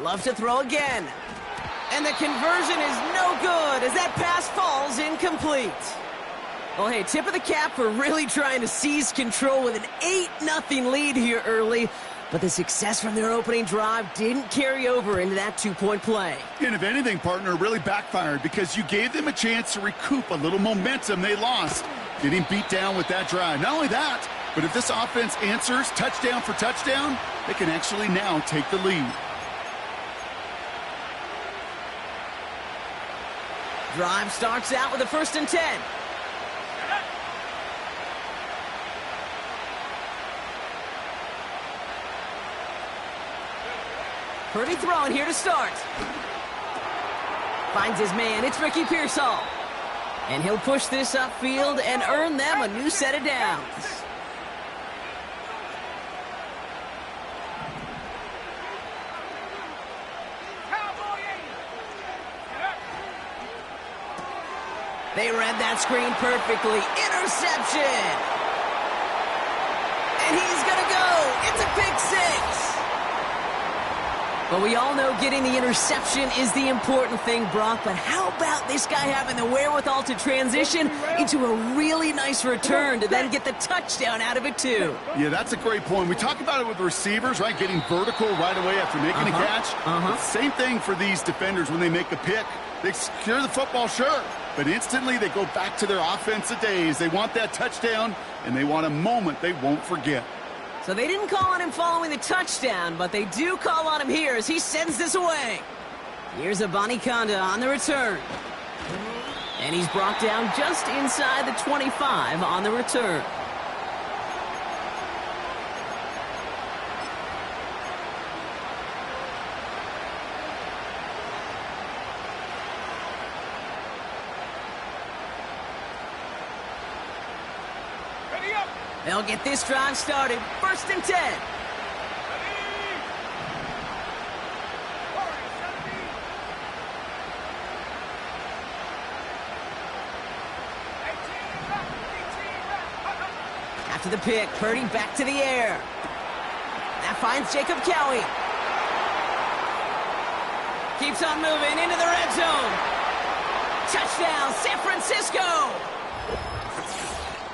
S1: Love to throw again. And the conversion is no good as that pass falls incomplete. Well, hey, tip of the cap for really trying to seize control with an 8-0 lead here early. But the success from their opening drive didn't carry over into that 2-point play.
S2: And if anything, partner, really backfired because you gave them a chance to recoup a little momentum they lost. Getting beat down with that drive. Not only that, but if this offense answers touchdown for touchdown, they can actually now take the lead.
S1: Drive starts out with a 1st and 10. Purdy throwing here to start. Finds his man. It's Ricky Pearsall. And he'll push this upfield and earn them a new set of downs. They read that screen perfectly. Interception. And he's going to go. It's a pick 6. But we all know getting the interception is the important thing, Brock. But how about this guy having the wherewithal to transition into a really nice return to then get the touchdown out of it, too?
S2: Yeah, that's a great point. We talk about it with the receivers, right? Getting vertical right away after making a catch. Same thing for these defenders when they make a pick. They secure the football, sure. But instantly they go back to their offensive days. They want that touchdown, and they want a moment they won't forget.
S1: So they didn't call on him following the touchdown, but they do call on him here as he sends this away. Here's Abanikanda on the return. And he's brought down just inside the 25 on the return. They'll get this drive started. 1st and 10. After the pick, Purdy back to the air. That finds Jacob Cowie. Keeps on moving into the red zone. Touchdown, San Francisco!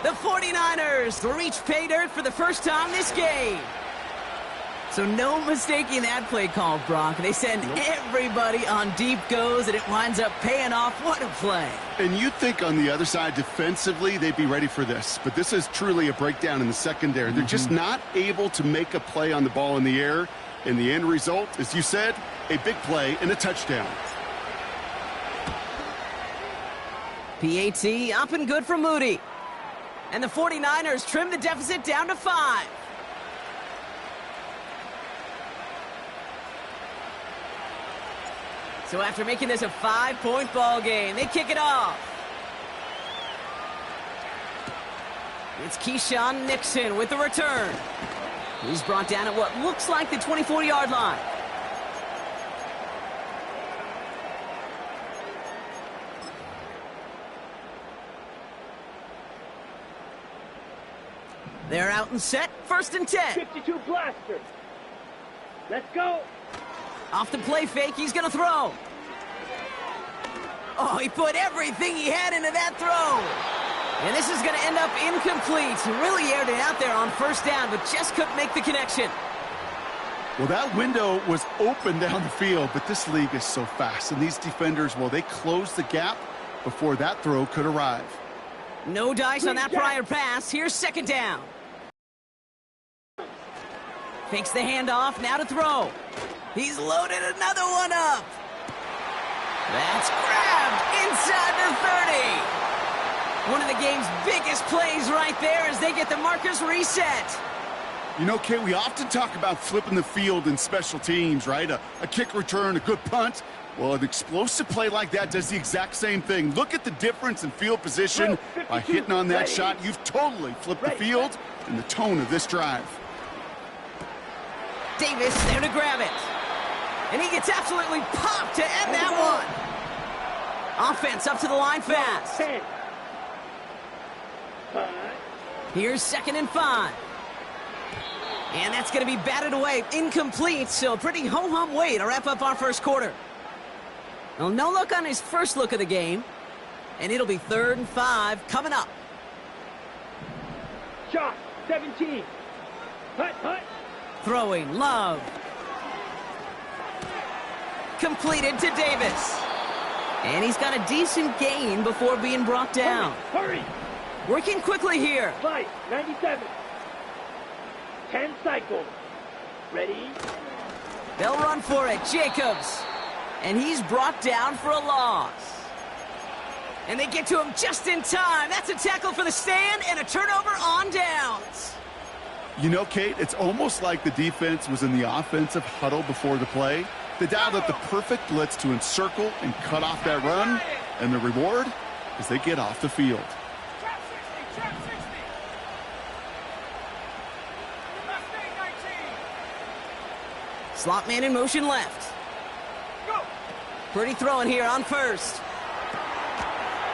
S1: The 49ers reach pay dirt for the first time this game. So no mistaking that play call, Brock. They send everybody on deep goes, and it winds up paying off. What a play.
S2: And you'd think on the other side, defensively, they'd be ready for this. But this is truly a breakdown in the secondary. They're just not able to make a play on the ball in the air. And the end result, as you said, a big play and a touchdown.
S1: PAT up and good for Moody. And the 49ers trim the deficit down to 5. So after making this a 5-point ball game, they kick it off. It's Keyshawn Nixon with the return. He's brought down at what looks like the 24-yard line. They're out and set. 1st and 10.
S3: 52 blaster. Let's go.
S1: Off the play fake, he's going to throw. Oh, he put everything he had into that throw. And this is going to end up incomplete. He really aired it out there on 1st down, but just couldn't make the connection.
S2: Well, that window was open down the field, but this league is so fast. And these defenders, well, they closed the gap before that throw could arrive.
S1: No dice on that prior pass. Here's 2nd down. Fakes the handoff, now to throw. He's loaded another one up. That's grabbed inside the 30. One of the game's biggest plays right there as they get the markers reset.
S2: You know, Kate, we often talk about flipping the field in special teams, right? A kick return, a good punt. Well, an explosive play like that does the exact same thing. Look at the difference in field position. By hitting on that shot, you've totally flipped the field and the tone of this drive.
S1: Davis there to grab it. And he gets absolutely popped to end that one. Offense up to the line fast. Here's 2nd and 5. And that's going to be batted away, incomplete, so pretty ho-hum way to wrap up our first quarter. Well, no look on his first look of the game, and it'll be 3rd and 5 coming up.
S3: Shot, 17. Hut.
S1: Throwing, Love. Completed to Davis. And he's got a decent gain before being brought down.
S3: Hurry.
S1: Working quickly here.
S3: Flight, 97. 10 cycles. Ready?
S1: They'll run for it. Jacobs. And he's brought down for a loss. And they get to him just in time. That's a tackle for the stand and a turnover on downs.
S2: You know, Kate, it's almost like the defense was in the offensive huddle before the play. They dialed up the perfect blitz to encircle and cut off that run. And the reward is they get off the field.
S3: Trap 60.
S1: Slot man in motion left.
S3: Go.
S1: Pretty throwing here on first.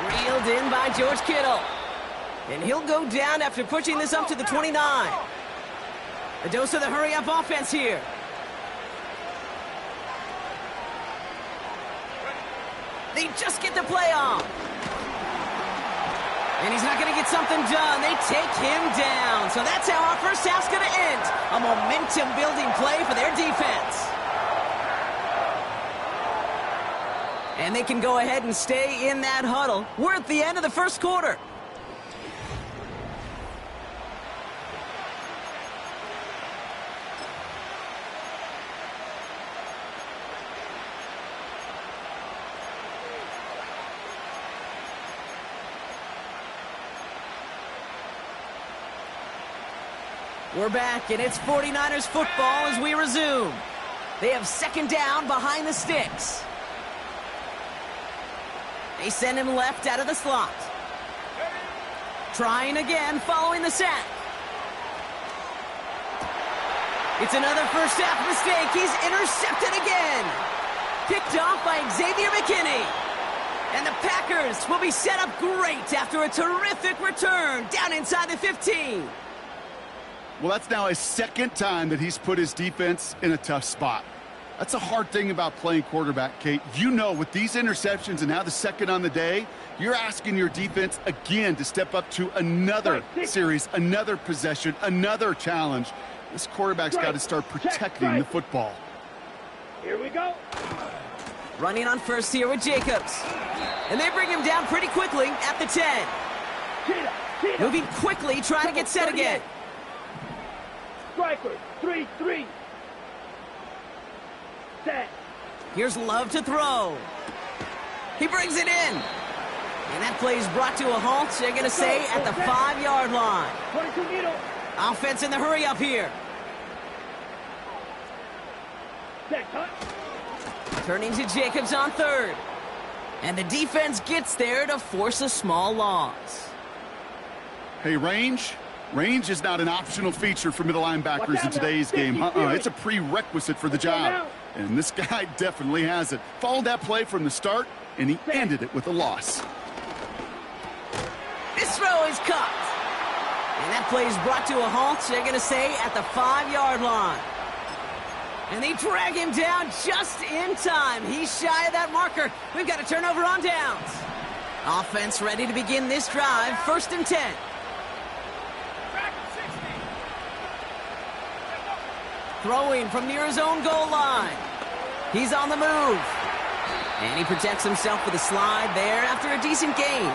S1: Reeled in by George Kittle. And he'll go down after pushing this up to the 29. A dose of the hurry-up offense here. They just get the play off. And he's not going to get something done. They take him down. So that's how our first half's going to end. A momentum-building play for their defense. And they can go ahead and stay in that huddle. We're at the end of the first quarter. We're back, and it's 49ers football as we resume. They have 2nd down behind the sticks. They send him left out of the slot. Trying again following the sack. It's another first half mistake. He's intercepted again. Picked off by Xavier McKinney. And the Packers will be set up great after a terrific return down inside the 15.
S2: Well, that's now his 2nd time that he's put his defense in a tough spot. That's a hard thing about playing quarterback, Kate. You know, with these interceptions and now the 2nd on the day, you're asking your defense again to step up to another series, another possession, another challenge. This quarterback's got to start protecting the football.
S3: Here we go.
S1: Running on first here with Jacobs. And they bring him down pretty quickly at the 10. Moving quickly, trying to get set again.
S3: Striker, 3-3. Set.
S1: Here's Love to throw. He brings it in. And that play is brought to a halt, they're going to say, at the 5-yard line.
S3: 22 needle.
S1: Offense in the hurry up here.
S3: Set, cut.
S1: Turning to Jacobs on 3rd. And the defense gets there to force a small loss.
S2: Hey, range is not an optional feature for middle linebackers in today's game. It's a prerequisite for the job. And this guy definitely has it. Followed that play from the start, and he ended it with a loss.
S1: This throw is caught. And that play is brought to a halt, they're going to say, at the 5-yard line. And they drag him down just in time. He's shy of that marker. We've got a turnover on downs. Offense ready to begin this drive. 1st and 10. Throwing from near his own goal line. He's on the move. And he protects himself with a slide there after a decent gain.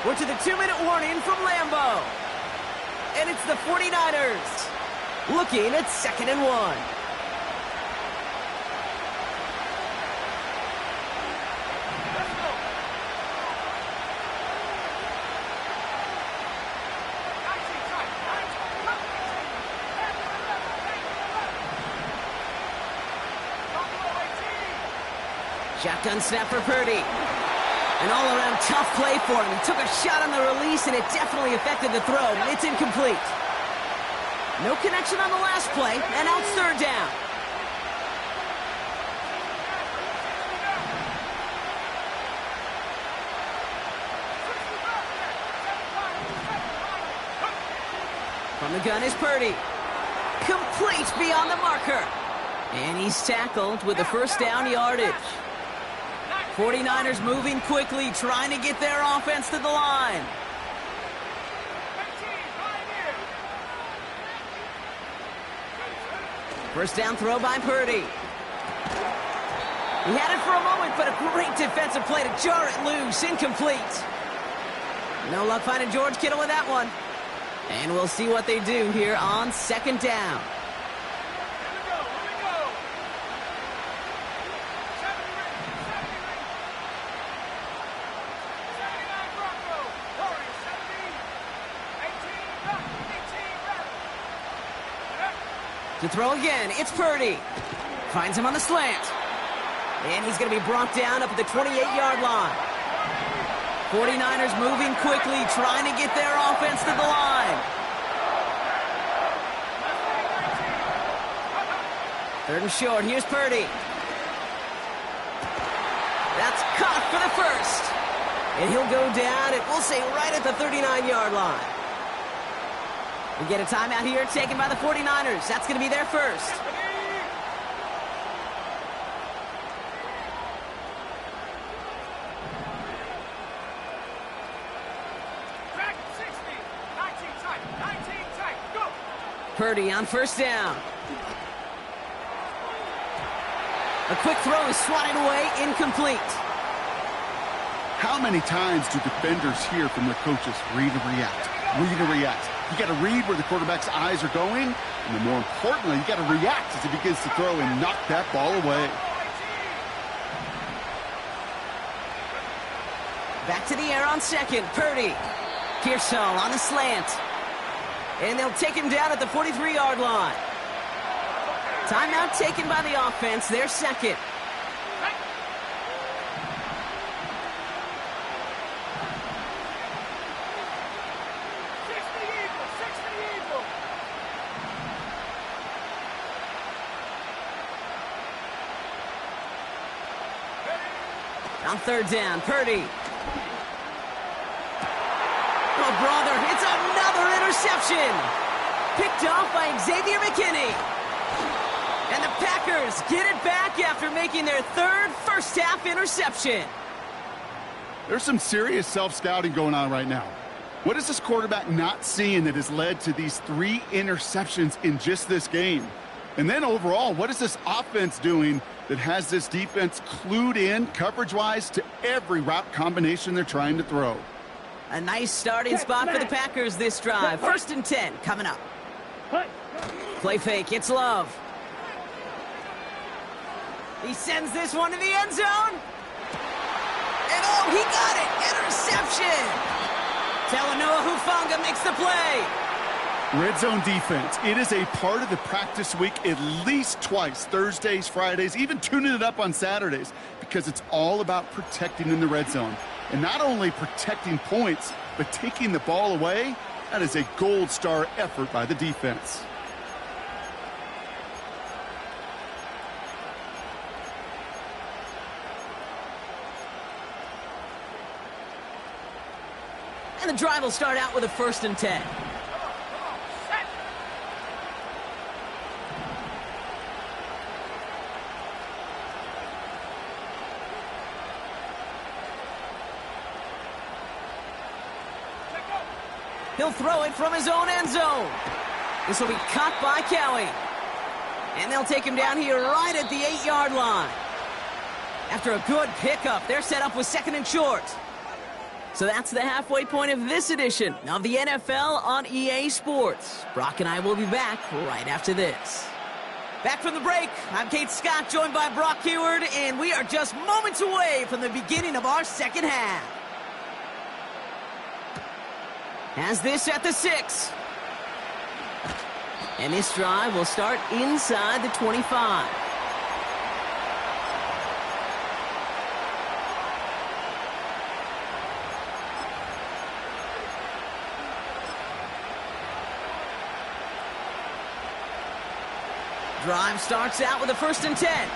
S1: We're to the 2-minute warning from Lambeau. And it's the 49ers looking at 2nd and 1. Shotgun snap for Purdy. An all-around tough play for him. He took a shot on the release, and it definitely affected the throw. It's incomplete. No connection on the last play, and now it's third down. From the gun is Purdy. Complete beyond the marker. And he's tackled with the first down yardage. 49ers moving quickly, trying to get their offense to the line. First down throw by Purdy. He had it for a moment, but a great defensive play to jar it loose. Incomplete. No luck finding George Kittle with that one. And we'll see what they do here on second down. To throw again, it's Purdy. Finds him on the slant. And he's going to be brought down up at the 28-yard line. 49ers moving quickly, trying to get their offense to the line. Third and short, here's Purdy. That's caught for the first. And he'll go down, and we'll say right at the 39-yard line. We get a timeout here taken by the 49ers. That's going to be their first. Purdy on first down. A quick throw is swatted away, incomplete.
S2: How many times do defenders hear from their coaches, read and react, read and react? You got to read where the quarterback's eyes are going, and then more importantly, you got to react as he begins to throw and knock that ball away.
S1: Back to the air on second, Purdy. Pearsall on the slant. And they'll take him down at the 43-yard line. Timeout taken by the offense, their second. On third down, Purdy. Oh, brother, it's another interception. Picked off by Xavier McKinney. And the Packers get it back after making their third first-half interception.
S2: There's some serious self-scouting going on right now. What is this quarterback not seeing that has led to these 3 interceptions in just this game? And then overall, what is this offense doing that has this defense clued in coverage-wise to every route combination they're trying to throw?
S1: A nice starting spot for the Packers this drive. First and 10 coming up. Play fake, it's Love. He sends this one to the end zone. And oh, he got it! Interception! Talanoa Hufanga makes the play.
S2: Red zone defense. It is a part of the practice week at least twice, Thursdays, Fridays, even tuning it up on Saturdays, because it's all about protecting in the red zone. And not only protecting points, but taking the ball away. That is a gold star effort by the defense.
S1: And the drive will start out with a first and 10. He'll throw it from his own end zone. This will be caught by Kelly. And they'll take him down here right at the 8-yard line. After a good pickup, they're set up with second and short. So that's the halfway point of this edition of the NFL on EA Sports. Brock and I will be back right after this. Back from the break, I'm Kate Scott, joined by Brock Heward, and we are just moments away from the beginning of our second half. Has this at the 6. And this drive will start inside the 25. Drive starts out with a 1st and 10.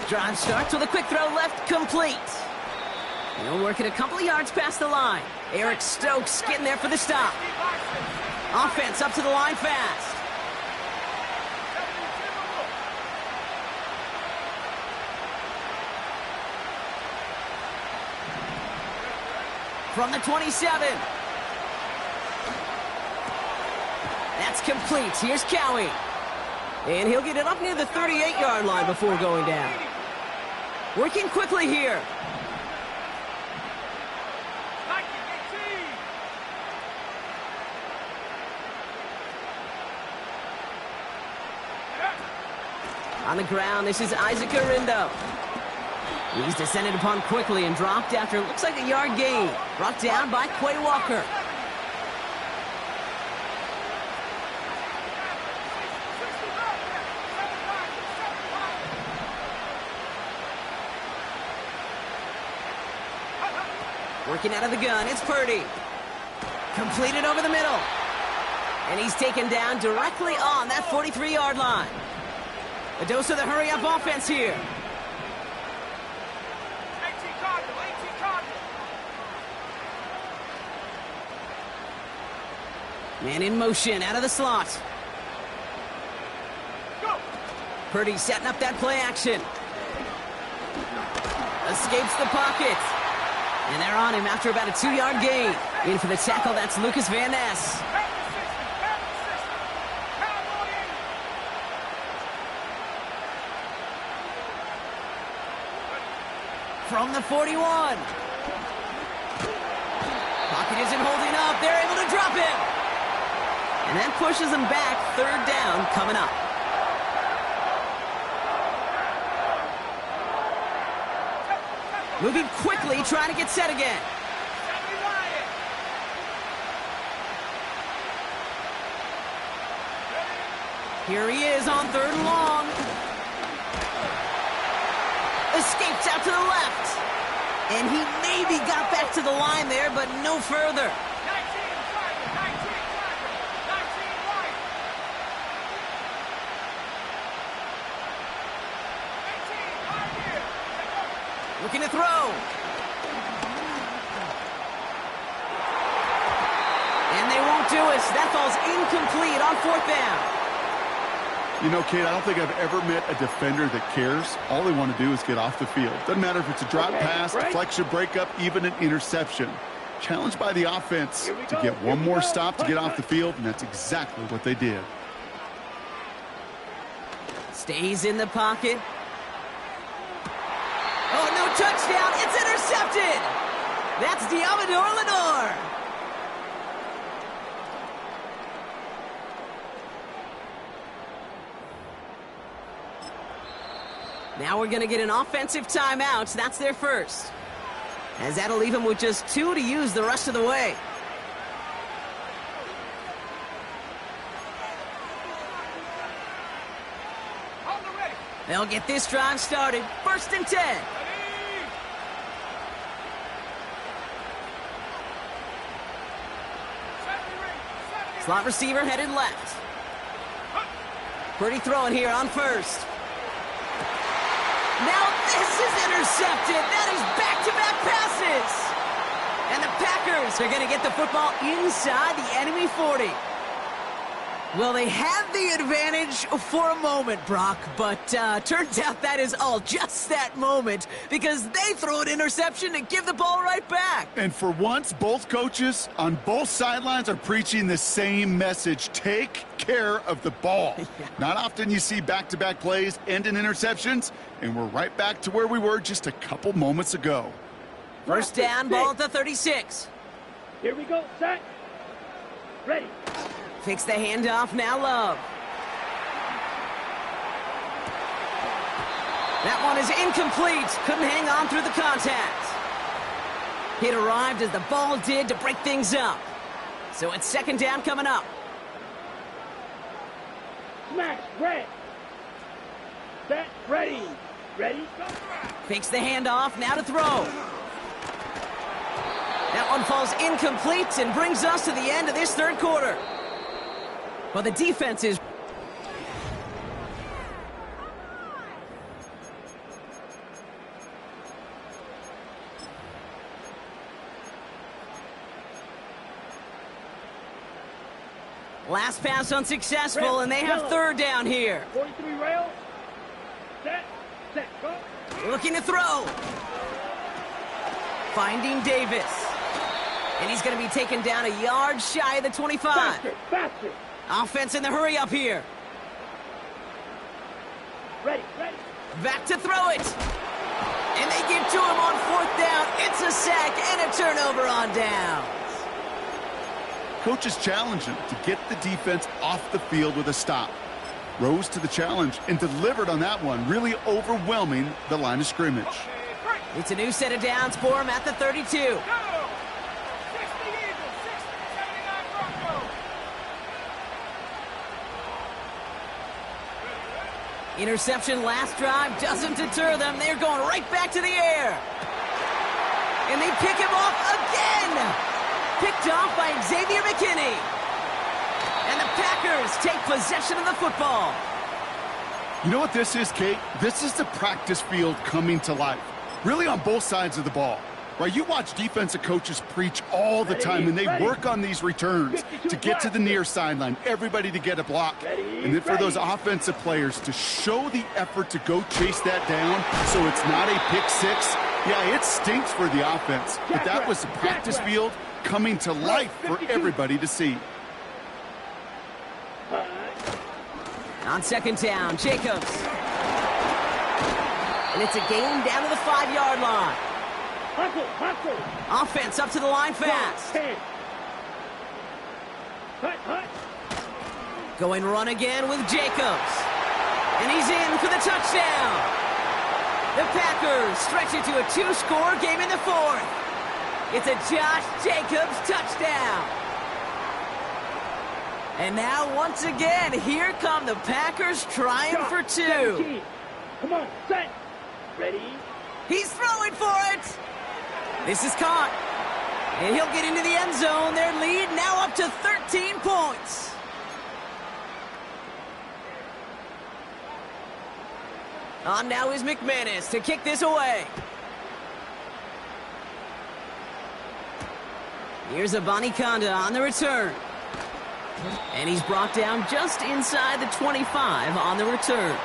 S1: Drive starts with a quick throw left, complete. He'll work it a couple of yards past the line. Eric Stokes getting there for the stop. Offense up to the line fast. From the 27. That's complete. Here's Cowie. And he'll get it up near the 38-yard line before going down. Working quickly here. On the ground, this is Isaac Arindo. He's descended upon quickly and dropped after it looks like a yard gain. Brought down by Quay Walker. Working out of the gun, it's Purdy. Completed over the middle. And he's taken down directly on that 43-yard line. A dose of the hurry-up offense here. Man in motion, out of the slot. Go. Purdy setting up that play action. Escapes the pocket. And they're on him after about a 2-yard gain. In for the tackle, that's Lucas Van Ness. From the 41. Pocket isn't holding up. They're able to drop him. And that pushes them back. 3rd down coming up. Moving quickly, trying to get set again. Here he is on 3rd and long. Escapes out to the left. And he maybe got back to the line there, but no further. Looking to throw. And they won't do it. That falls incomplete on 4th down.
S2: You know, Kate, I don't think I've ever met a defender that cares. All they want to do is get off the field. Doesn't matter if it's a drop pass, deflection, breakup, even an interception. Challenged by the offense to get one more stop to get off the field, and that's exactly what they did.
S1: Stays in the pocket. Oh, no touchdown. It's intercepted. That's Diamador Lenore. Now we're going to get an offensive timeout. That's their first. As that'll leave them with just 2 to use the rest of the way. They'll get this drive started. 1st and 10. Slot receiver headed left. Purdy throwing here on 1st. Now this is intercepted. That is back-to-back passes. And the Packers are going to get the football inside the enemy 40. Well, they had the advantage for a moment, Brock, but turns out that is all just that moment because they throw an interception and give the ball right back.
S2: And for once, both coaches on both sidelines are preaching the same message. Take care of the ball. Not often you see back-to-back plays end in interceptions, and we're right back to where we were just a couple moments ago.
S1: 1st down, ball at the 36.
S3: Here we go, set. Ready.
S1: Fix the handoff, now Love. That one is incomplete. Couldn't hang on through the contact. It arrived as the ball did to break things up. So it's 2nd down coming up.
S3: Smash, red. Set, ready. Ready?
S1: Fakes the handoff, now to throw. That one falls incomplete and brings us to the end of this third quarter. Well, the defense is... Last pass unsuccessful, and they have third down here.
S3: 43 rail. Set, go.
S1: Looking to throw. Finding Davis. And he's going to be taken down a yard shy of the 25.
S3: Faster.
S1: Offense in the hurry up here.
S3: Ready.
S1: Back to throw it. And they get to him on fourth down. It's a sack and a turnover on downs.
S2: Coaches challenged him to get the defense off the field with a stop. Rose to the challenge and delivered on that one, really overwhelming the line of scrimmage.
S1: It's a new set of downs for him at the 32.
S3: 60 Eagles, 79 Broncos.
S1: Interception last drive doesn't deter them. They're going right back to the air. And they pick him off again. Picked off by Xavier McKinney. And the Packers take possession of the football.
S2: You know what this is, Kate? This is the practice field coming to life. Really on both sides of the ball. Right? You watch defensive coaches preach all the time, and they work on these returns to get to the near sideline, everybody to get a block. And then for those offensive players to show the effort to go chase that down so it's not a pick six. Yeah, it stinks for the offense. But that was the practice field coming to life for everybody to see.
S1: On second down, Jacobs. And it's a gain down to the 5-yard line. Offense up to the line fast. Going run again with Jacobs. And he's in for the touchdown. The Packers stretch it to a 2-score game in the fourth. It's a Josh Jacobs touchdown. And now, once again, here come the Packers trying for two.
S3: Come on, set. Ready?
S1: He's throwing for it. This is caught. And he'll get into the end zone. Their lead now up to 13 points. On now is McManus to kick this away. Here's Abanikanda on the return. And he's brought down just inside the 25 on the return.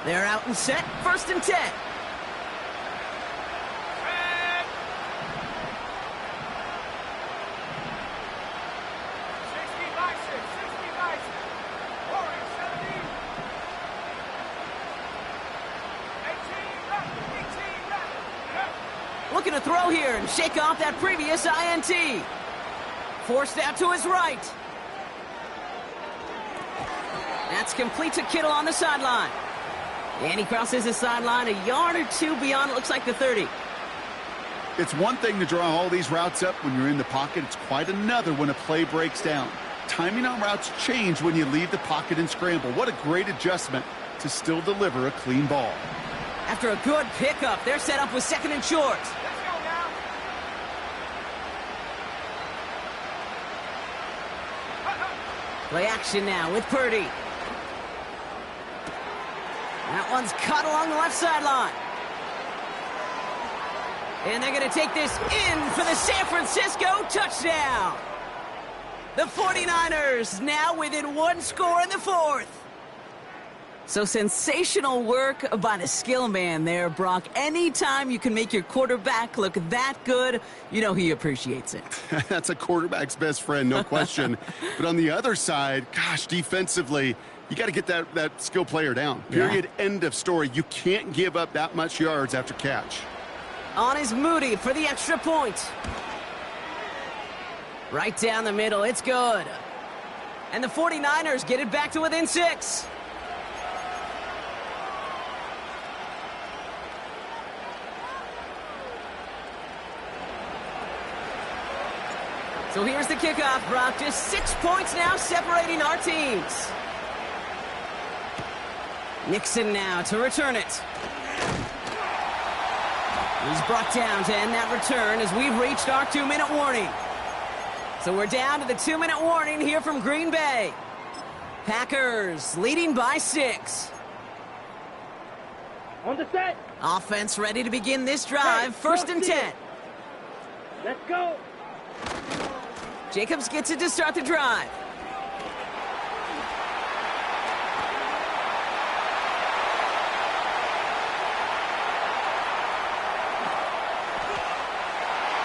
S1: They're out and set, 1st and 10. Looking to throw here and shake off that previous INT. Forced out to his right. That's complete to Kittle on the sideline. And he crosses the sideline a yard or two beyond, it looks like the 30.
S2: It's one thing to draw all these routes up when you're in the pocket. It's quite another when a play breaks down. Timing on routes change when you leave the pocket and scramble. What a great adjustment to still deliver a clean ball.
S1: After a good pickup, they're set up with 2nd and short.
S3: Let's go now.
S1: Play action now with Purdy. That one's cut along the left sideline. And they're going to take this in for the San Francisco touchdown. The 49ers now within 1 score in the fourth. So sensational work by the skill man there, Brock. Anytime you can make your quarterback look that good, you know he appreciates it.
S2: That's a quarterback's best friend, no question. But on the other side, gosh, defensively, you got to get that skill player down. Period. Yeah. End of story. You can't give up that much yards after catch.
S1: On is Moody for the extra point. Right down the middle. It's good. And the 49ers get it back to within 6. So here's the kickoff, Brock. Just 6 points now separating our teams. Nixon now to return it. He's brought down to end that return as we've reached our 2-minute warning. So we're down to the 2-minute warning here from Green Bay. Packers leading by 6.
S3: On the set.
S1: Offense ready to begin this drive. First and 10.
S3: Let's go.
S1: Jacobs gets it to start the drive.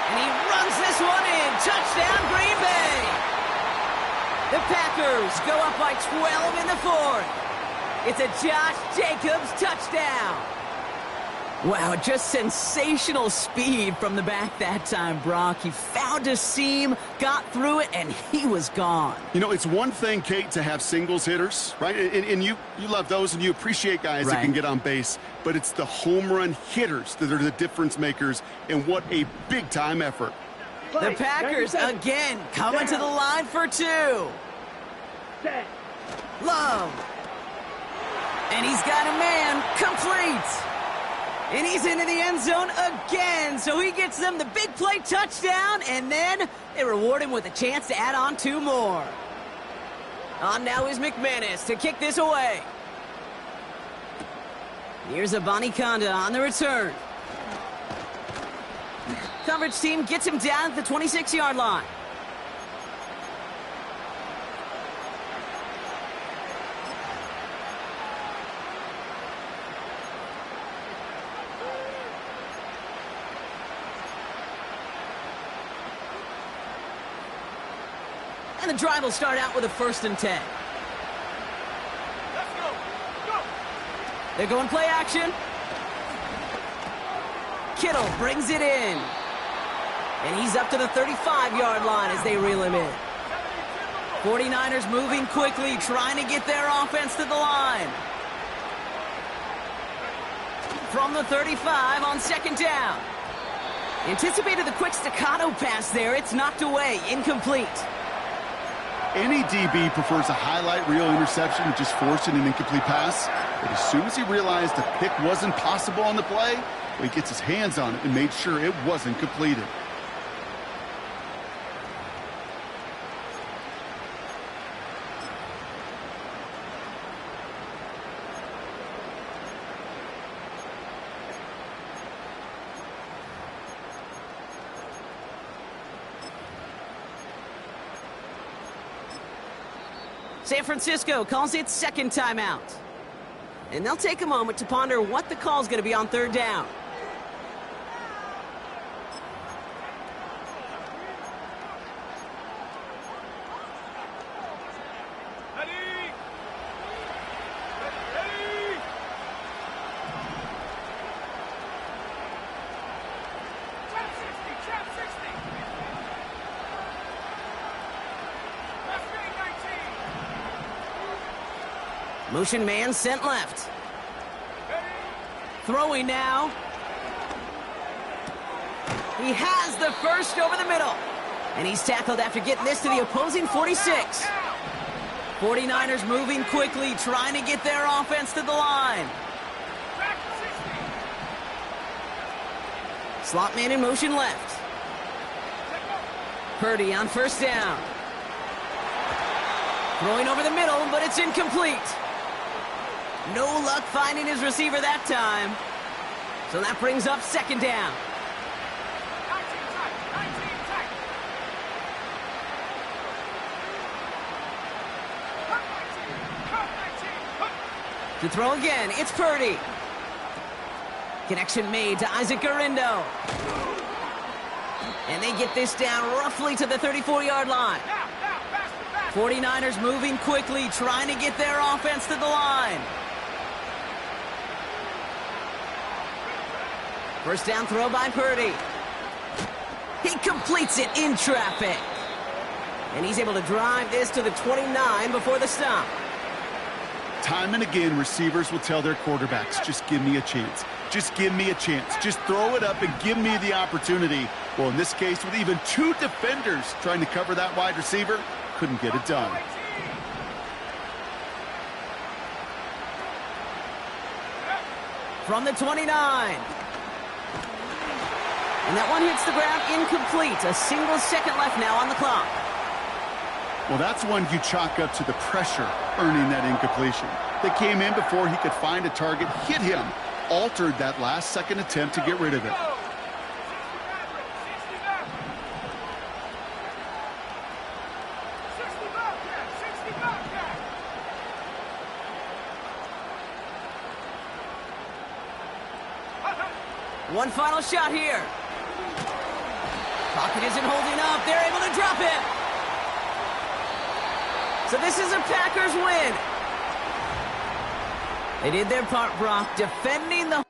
S1: And he runs this one in. Touchdown, Green Bay. The Packers go up by 12 in the fourth. It's a Josh Jacobs touchdown. Wow, just sensational speed from the back that time, Brock. He found a seam, got through it, and he was gone.
S2: You know, it's one thing, Kate, to have singles hitters, right? And you love those, and you appreciate guys that can get on base. But it's the home run hitters that are the difference makers, and what a big-time effort.
S1: The Packers, again, coming to the line for 2.
S3: Set.
S1: Love. And he's got a man. Complete. And he's into the end zone again. So he gets them the big play touchdown, and then they reward him with a chance to add on 2 more. On now is McManus to kick this away. Here's Abanikanda on the return. Coverage team gets him down at the 26-yard line. And the drive will start out with a 1st and 10.
S3: Let's go. Go.
S1: They're going play action. Kittle brings it in. And he's up to the 35-yard line as they reel him in. 49ers moving quickly, trying to get their offense to the line. From the 35 on 2nd down. Anticipated the quick staccato pass there. It's knocked away, incomplete.
S2: Any DB prefers a highlight reel interception to just forcing an incomplete pass. But as soon as he realized a pick wasn't possible on the play, well, he gets his hands on it and made sure it wasn't completed.
S1: San Francisco calls it 2nd timeout. And they'll take a moment to ponder what the call is going to be on 3rd down. Motion man sent left. Throwing now. He has the first over the middle. And he's tackled after getting this to the opposing 46. 49ers moving quickly, trying to get their offense to the line. Slot man in motion left. Purdy on 1st down. Throwing over the middle, but it's incomplete. No luck finding his receiver that time. So that brings up 2nd down. To throw again, it's Purdy. Connection made to Isaac Garindo. And they get this down roughly to the 34-yard line. 49ers moving quickly, trying to get their offense to the line. First down throw by Purdy. He completes it in traffic. And he's able to drive this to the 29 before the stop.
S2: Time and again, receivers will tell their quarterbacks, just give me a chance. Just give me a chance. Just throw it up and give me the opportunity. Well, in this case, with even 2 defenders trying to cover that wide receiver, couldn't get it done.
S1: From the 29. And that one hits the ground incomplete. A single second left now on the clock.
S2: Well, that's one you chalk up to the pressure earning that incompletion. They came in before he could find a target, hit him, altered that last second attempt to get rid of it.
S1: One final shot here. Pocket isn't holding up. They're able to drop it. So this is a Packers win. They did their part, Brock, defending the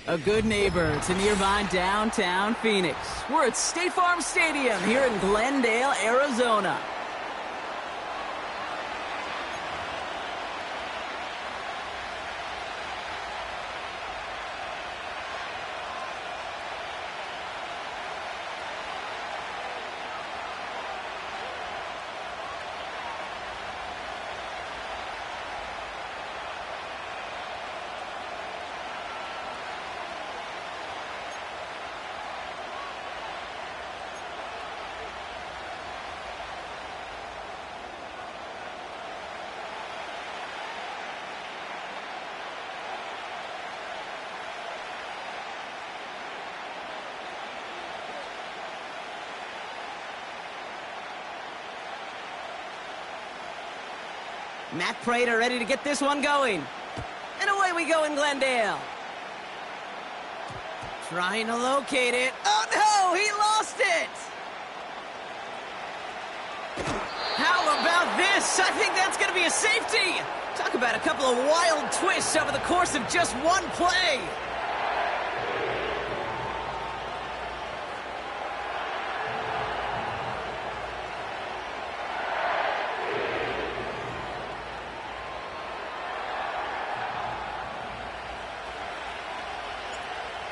S1: A good neighbor to nearby downtown Phoenix. We're at State Farm Stadium here in Glendale, Arizona. Matt Prater ready to get this one going. And away we go in Glendale. Trying to locate it. Oh, no! He lost it! How about this? I think that's going to be a safety. Talk about a couple of wild twists over the course of just one play.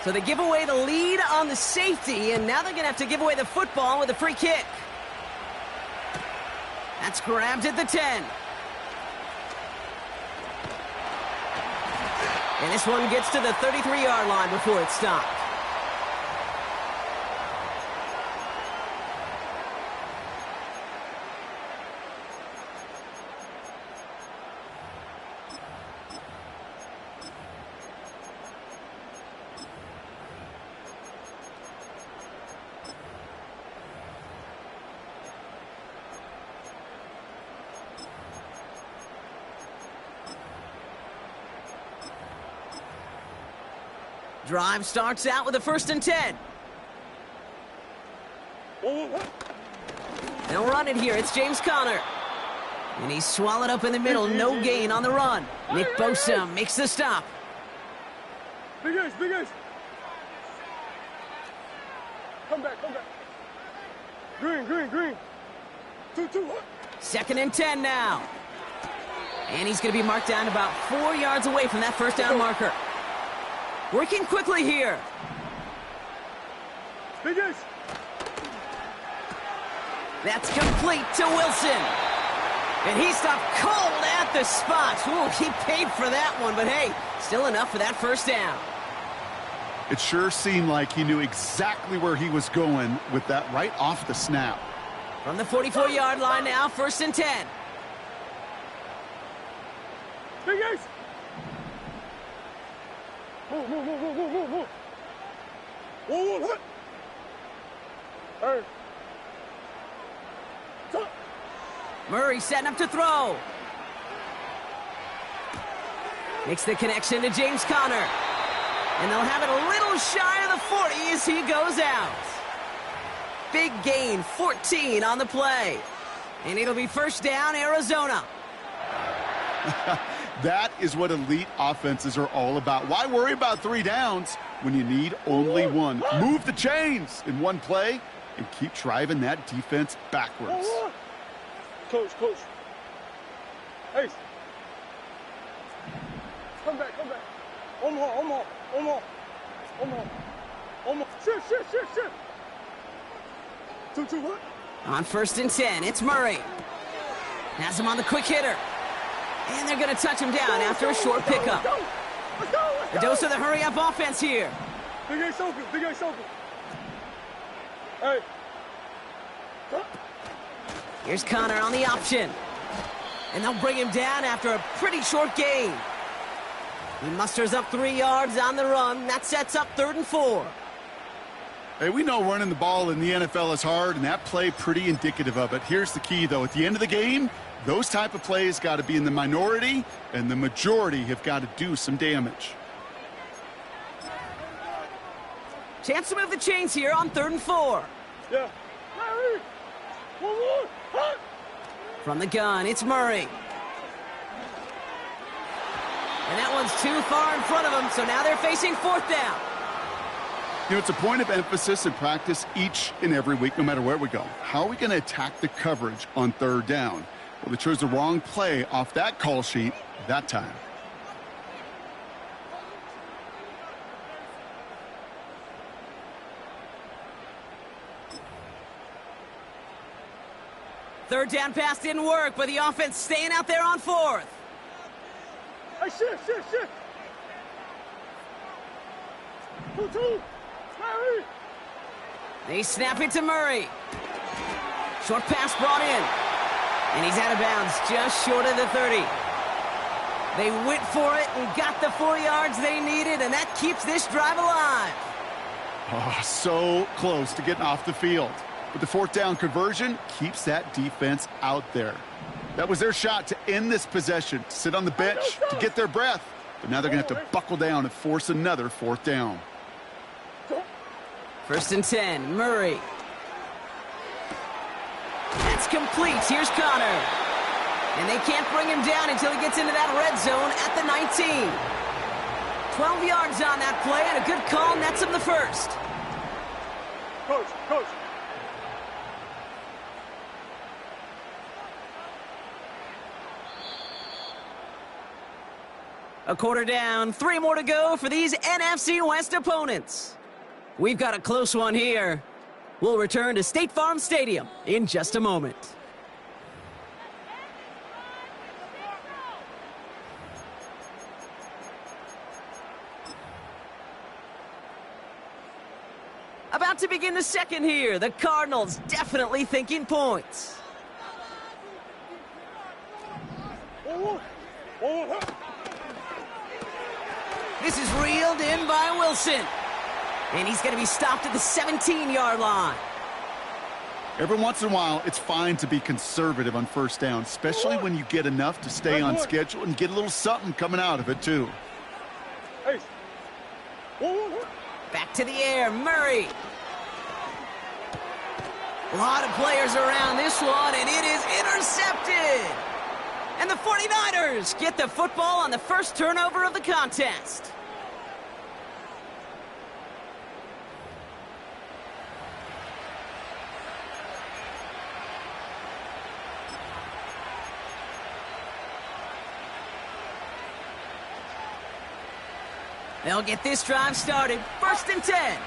S1: So they give away the lead on the safety, and now they're going to have to give away the football with a free kick. That's grabbed at the 10. And this one gets to the 33-yard line before it's stopped. Drive starts out with a 1st and 10. They'll run it here. It's James Conner. And he's swallowed up in the middle. No gain on the run. Nick Bosa makes the stop.
S3: Big Ace, Big Ace. Come back, come back. Green, green, green. 2-2.
S1: 2nd and 10 now. And he's going to be marked down about 4 yards away from that first down marker. Working quickly here.
S3: Big Ace.
S1: That's complete to Wilson. And he stopped cold at the spot. Ooh, he paid for that one, but hey, still enough for that first down.
S2: It sure seemed like he knew exactly where he was going with that right off the snap.
S1: From the 44-yard line now, 1st and 10.
S3: Big Ace. Move, move, move, move, move, move, move. Move, move, move. Hey.
S1: Murray setting up to throw. Makes the connection to James Conner. And they'll have it a little shy of the 40 as he goes out. Big gain, 14 on the play. And it'll be first down, Arizona.
S2: That is what elite offenses are all about. Why worry about 3 downs when you need only 1? Move the chains in one play and keep driving that defense backwards.
S3: Coach, coach. Ace. Come back, come back. Omaha. Shift. 2-2, what?
S1: On 1st and 10, it's Murray. Has him on the quick hitter. And they're going to touch him down after a short pickup.
S3: Let's go.
S1: A dose of the hurry-up offense here.
S3: Big Ace open. Hey.
S1: Here's Conner on the option. And they'll bring him down after a pretty short gain. He musters up 3 yards on the run. That sets up 3rd and 4.
S2: Hey, we know running the ball in the NFL is hard, and that play pretty indicative of it. Here's the key, though. At the end of the game, those type of plays got to be in the minority, and the majority have got to do some damage.
S1: Chance to move the chains here on 3rd and 4.
S3: Yeah. Murray. 1 more.
S1: From the gun, it's Murray. And that one's too far in front of them, so now they're facing fourth down.
S2: You know, it's a point of emphasis in practice each and every week, no matter where we go. How are we going to attack the coverage on third down? Well, they chose the wrong play off that call sheet that time.
S1: Third down pass didn't work, but the offense staying out there on fourth.
S3: Hey, shift. 2-2. Murray.
S1: They snap it to Murray. Short pass brought in. And he's out of bounds, just short of the 30. They went for it and got the 4 yards they needed, and that keeps this drive alive.
S2: Oh, so close to getting off the field. But the fourth down conversion keeps that defense out there. That was their shot to end this possession, to sit on the bench, to get their breath. But now they're going to have to buckle down and force another fourth down.
S1: First and 10, Murray. That's complete. Here's Connor. And they can't bring him down until he gets into that red zone at the 19. 12 yards on that play, and a good call nets him the first.
S3: Coach.
S1: A quarter down, 3 more to go for these NFC West opponents. We've got a close one here. We'll return to State Farm Stadium in just a moment. About to begin the second here. The Cardinals definitely thinking points. This is reeled in by Wilson. And he's going to be stopped at the 17-yard line.
S2: Every once in a while, it's fine to be conservative on first down, especially when you get enough to stay on schedule and get a little something coming out of it, too.
S1: Back to the air, Murray. A lot of players around this one, and it is intercepted. And the 49ers get the football on the first turnover of the contest. They'll get this drive started. First and 10.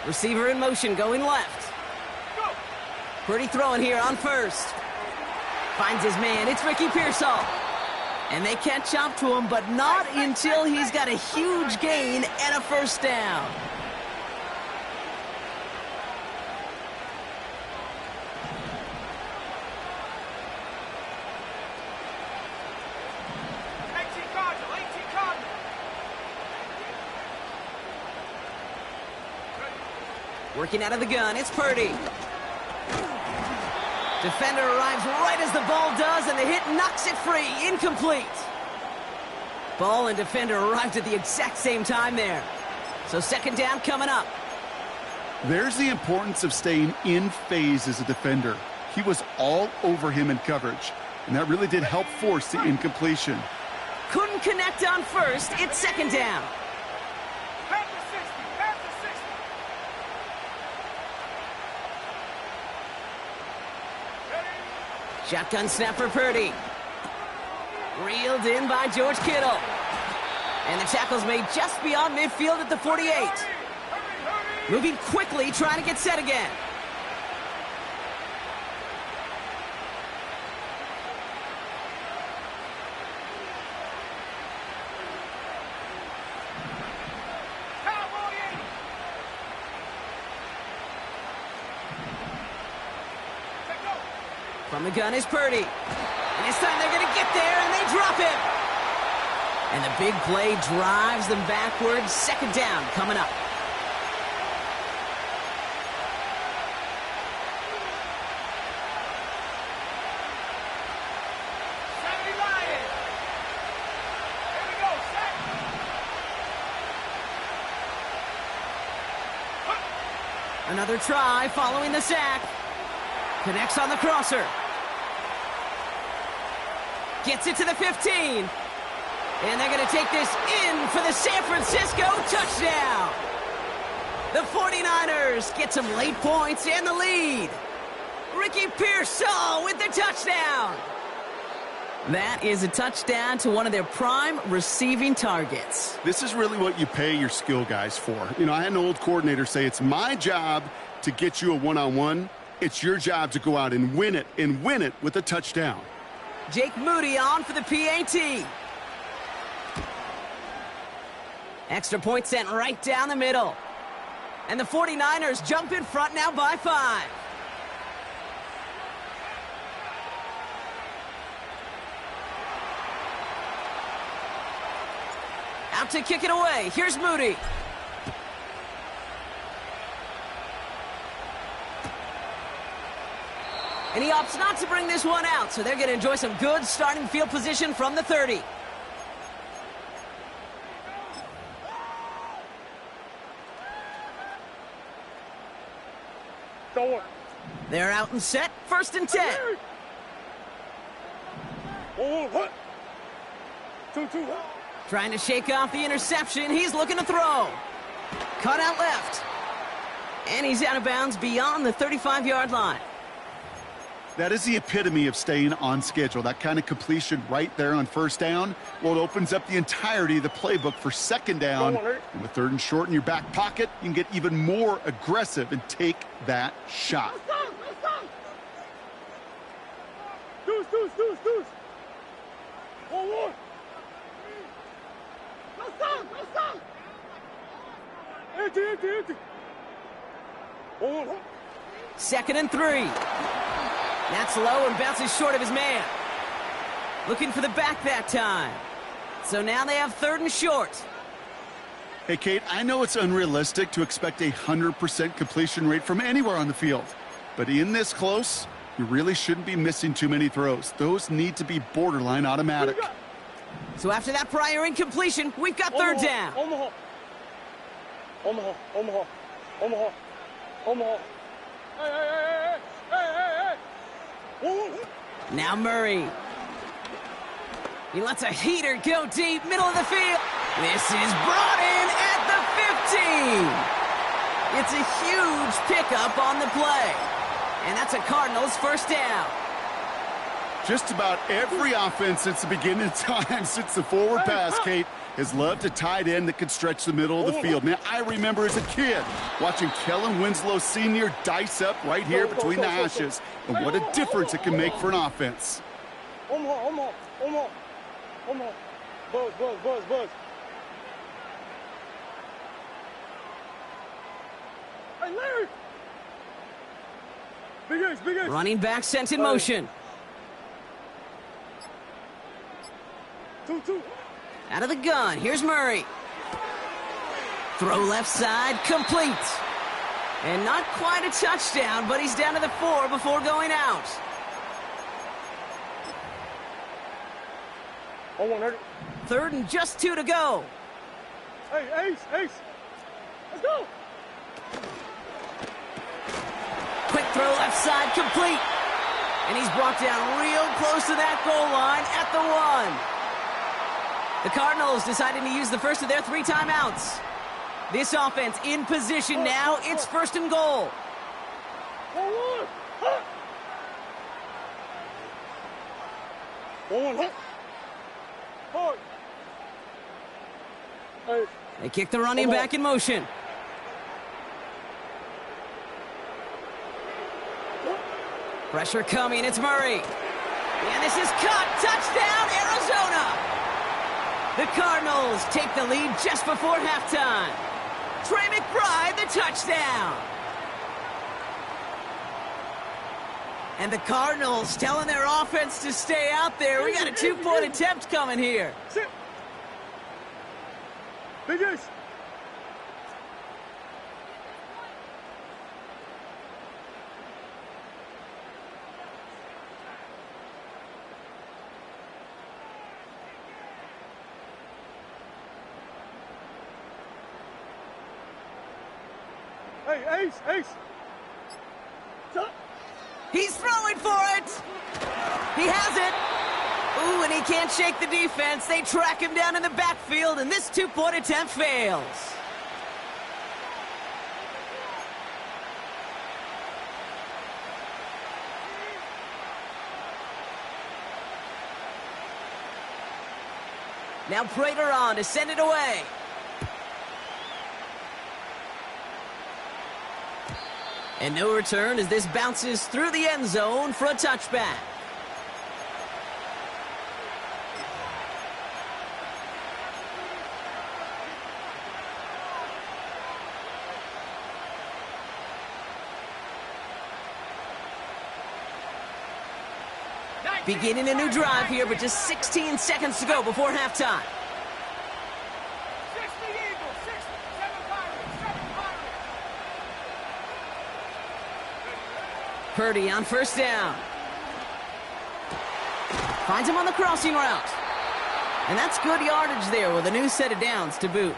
S1: Receiver in motion going left. Pretty throwing here on first. Finds his man. It's Ricky Pearsall. And they catch up to him, but not until he's got a huge gain and a first down. Working out of the gun, it's Purdy. Defender arrives right as the ball does, and the hit knocks it free. Incomplete. Ball and defender arrived at the exact same time there. So second down coming up.
S2: There's the importance of staying in phase as a defender. He was all over him in coverage, and that really did help force the incompletion.
S1: Couldn't connect on first. It's second down. Shotgun snap for Purdy. Reeled in by George Kittle. And the tackle's made just beyond midfield at the 48. Moving quickly, trying to get set again. From the gun is Purdy. And this time they're going to get there, and they drop him. And the big play drives them backwards. Second down coming up. Another try following the sack. Connects on the crosser. Gets it to the 15. And they're going to take this in for the San Francisco touchdown. The 49ers get some late points and the lead. Ricky Pearsall with the touchdown. That is a touchdown to one of their prime receiving targets.
S2: This is really what you pay your skill guys for. You know, I had an old coordinator say it's my job to get you a one-on-one. It's your job to go out and win it with a touchdown.
S1: Jake Moody on for the PAT. Extra point sent right down the middle. And the 49ers jump in front now by 5. Out to kick it away. Here's Moody. And he opts not to bring this one out, so they're going to enjoy some good starting field position from the 30. They're out and set. 1st and 10. Trying to shake off the interception. He's looking to throw. Cut out left. And he's out of bounds beyond the 35-yard line.
S2: That is the epitome of staying on schedule. That kind of completion right there on 1st down. Well, it opens up the entirety of the playbook for 2nd down. And with 3rd and short in your back pocket, you can get even more aggressive and take that shot.
S1: Second and 3. That's low and bounces short of his man. Looking for the back that time. So now they have 3rd and short.
S2: Hey, Kate, I know it's unrealistic to expect a 100% completion rate from anywhere on the field. But in this close, you really shouldn't be missing too many throws. Those need to be borderline automatic.
S1: So after that prior incompletion, we've got 3rd down.
S3: Omaha. Hey.
S1: Now Murray. He lets a heater go deep, middle of the field. This is brought in at the 15. It's a huge pickup on the play. And that's a Cardinals 1st down.
S2: Just about every offense since the beginning of time, since the forward pass, Kate, has loved a tight end that can stretch the middle of the field. Man, I remember as a kid watching Kellen Winslow Sr. dice up right here between the hashes. And what a difference it can make for an offense.
S3: Omaha. Buzz. Hey, Larry! Big Ace.
S1: Running back sent in motion.
S3: 2.
S1: Out of the gun, here's Murray. Throw left side, complete. And not quite a touchdown, but he's down to the 4 before going out.
S3: Oh, 100.
S1: 3rd and just 2 to go.
S3: Hey, Ace. Let's go.
S1: Quick throw left side, complete. And he's brought down real close to that goal line at the 1. The Cardinals deciding to use the first of their 3 timeouts. This offense in position now. It's 1st and goal. They kick the running back in motion. Pressure coming. It's Murray. And this is cut. Touchdown, Arizona. The Cardinals take the lead just before halftime. Trey McBride, the touchdown. And the Cardinals telling their offense to stay out there. We got a 2-point attempt coming here.
S3: Big Ace. Hey, Ace.
S1: He's throwing for it. He has it. Ooh, and he can't shake the defense. They track him down in the backfield, and this two-point attempt fails. Now Prater on to send it away. And no return as this bounces through the end zone for a touchback. Beginning a new drive here, but just 16 seconds to go before halftime.
S3: 60 Eagles, 7 Pirates, 7 Pirates.
S1: Purdy on first down. Finds him on the crossing route. And that's good yardage there with a new set of downs to boot.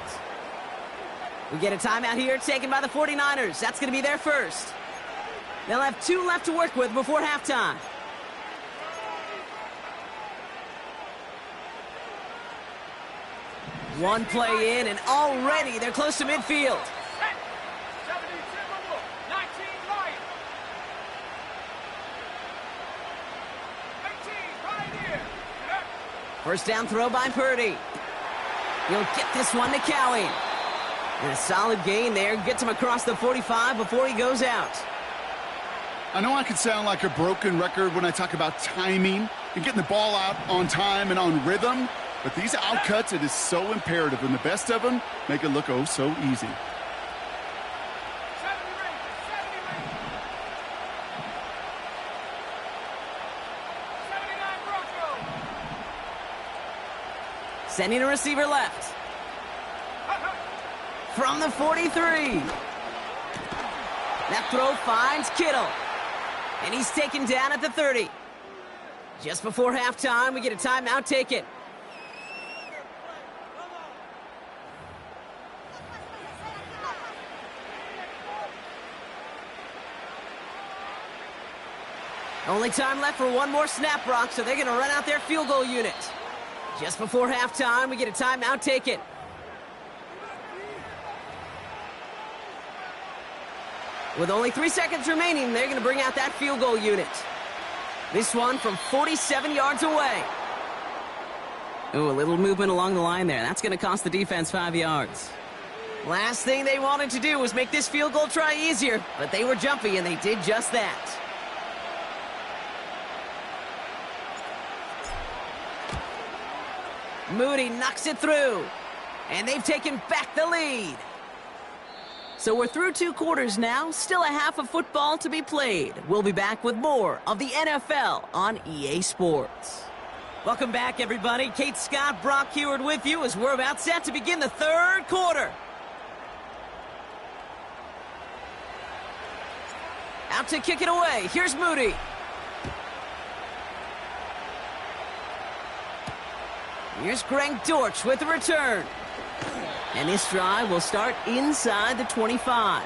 S1: We get a timeout here taken by the 49ers. That's going to be their first. They'll have 2 left to work with before halftime. One play in, and already they're close to midfield.
S3: 17 Timberwolves, 19 Lions. 18 Pioneers.
S1: First down throw by Purdy. He'll get this one to Cowie. And a solid gain there. Gets him across the 45 before he goes out.
S2: I know I can sound like a broken record when I talk about timing and getting the ball out on time and on rhythm. But these outcuts, it is so imperative, and the best of them make it look oh so easy.
S3: 70 Rangers, 70 Rangers. 79 Broncos.
S1: Sending a receiver left. From the 43. That throw finds Kittle. And he's taken down at the 30. Just before halftime, we get a timeout taken. Only time left for one more snap, Brock, so they're going to run out their field goal unit. Just before halftime, we get a timeout taken. With only 3 seconds remaining, they're going to bring out that field goal unit. This one from 47 yards away. Ooh, a little movement along the line there. That's going to cost the defense 5 yards. Last thing they wanted to do was make this field goal try easier, but they were jumpy, and they did just that. Moody knocks it through, and they've taken back the lead. So we're through 2 quarters now, still a half of football to be played. We'll be back with more of the NFL on EA Sports. Welcome back, everybody. Kate Scott, Brock Heward with you as we're about set to begin the 3rd quarter. Out to kick it away. Here's Moody. Here's Greg Dortch with the return. And this drive will start inside the 25.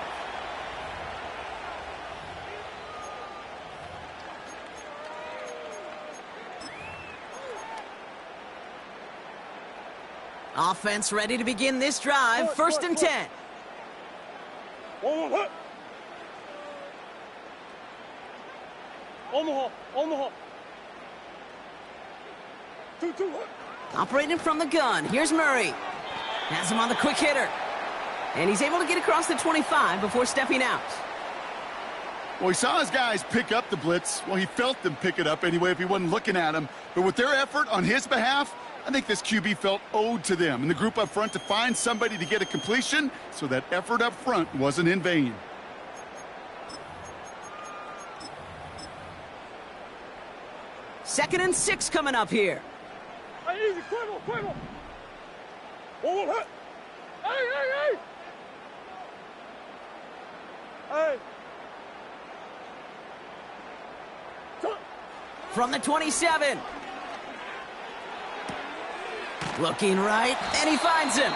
S1: Offense ready to begin this drive. First and 10.
S3: Omaha. 2-2.
S1: Operating from the gun. Here's Murray. Has him on the quick hitter. And he's able to get across the 25 before stepping out.
S2: Well, he saw his guys pick up the blitz. Well, he felt them pick it up anyway if he wasn't looking at him. But with their effort on his behalf, I think this QB felt owed to them and the group up front to find somebody to get a completion, so that effort up front wasn't in vain.
S1: Second and 6 coming up here.
S3: Hey, easy, Quibble. Hey. Hey.
S1: From the 27. Looking right, and he finds him.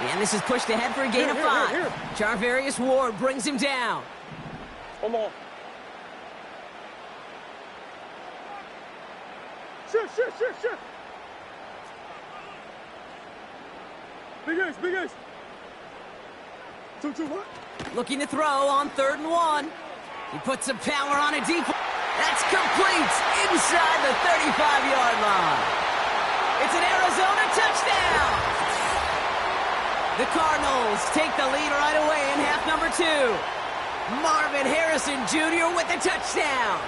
S1: And this is pushed ahead for a gain of 5. Charvarius Ward brings him down.
S3: Come on. Shift. Big Ace. 2, what?
S1: Looking to throw on 3rd and 1. He puts some power on it deep. That's complete inside the 35-yard line. It's an Arizona touchdown. The Cardinals take the lead right away in half number 2. Marvin Harrison Jr. with the touchdown.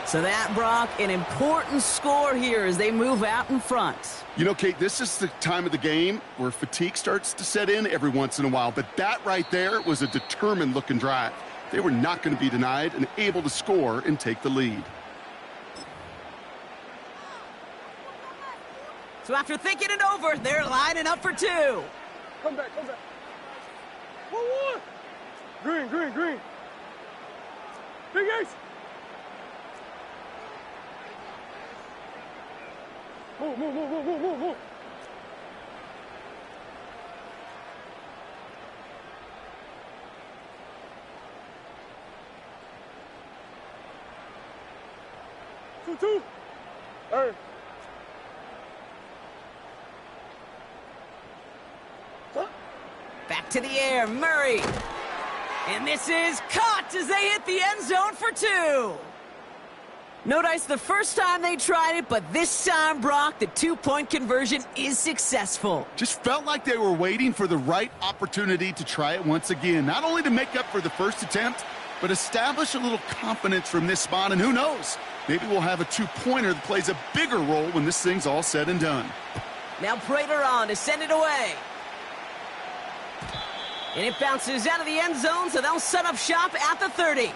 S1: So that, Brock, an important score here as they move out in front.
S2: You know, Kate, this is the time of the game where fatigue starts to set in every once in a while. But that right there was a determined-looking drive. They were not going to be denied and able to score and take the lead.
S1: So after thinking it over, they're lining up for 2.
S3: Come back. 1. Green. Big Ace. Move. 2. Hey.
S1: Back to the air, Murray. And this is caught as they hit the end zone for 2. No dice the first time they tried it, but this time, Brock, the 2-point conversion is successful.
S2: Just felt like they were waiting for the right opportunity to try it once again. Not only to make up for the first attempt, but establish a little confidence from this spot. And who knows, maybe we'll have a 2-pointer that plays a bigger role when this thing's all said and done.
S1: Now Prater on to send it away. And it bounces out of the end zone, so they'll set up shop at the 30.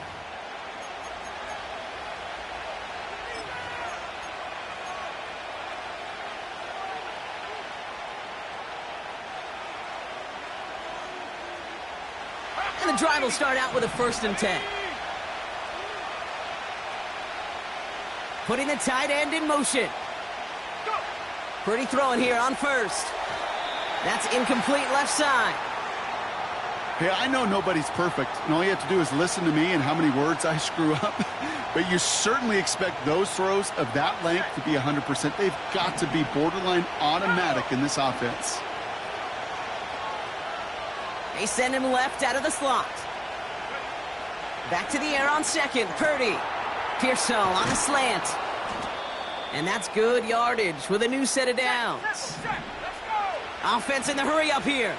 S1: And the drive will start out with a 1st and 10. Putting the tight end in motion. Pretty throwing here on 1st. That's incomplete left side.
S2: Hey, I know nobody's perfect, and all you have to do is listen to me and how many words I screw up. But you certainly expect those throws of that length to be 100%. They've got to be borderline automatic in this offense.
S1: They send him left out of the slot. Back to the air on 2nd. Purdy. Pearsall on the slant. And that's good yardage with a new set of downs. Offense in the hurry up here.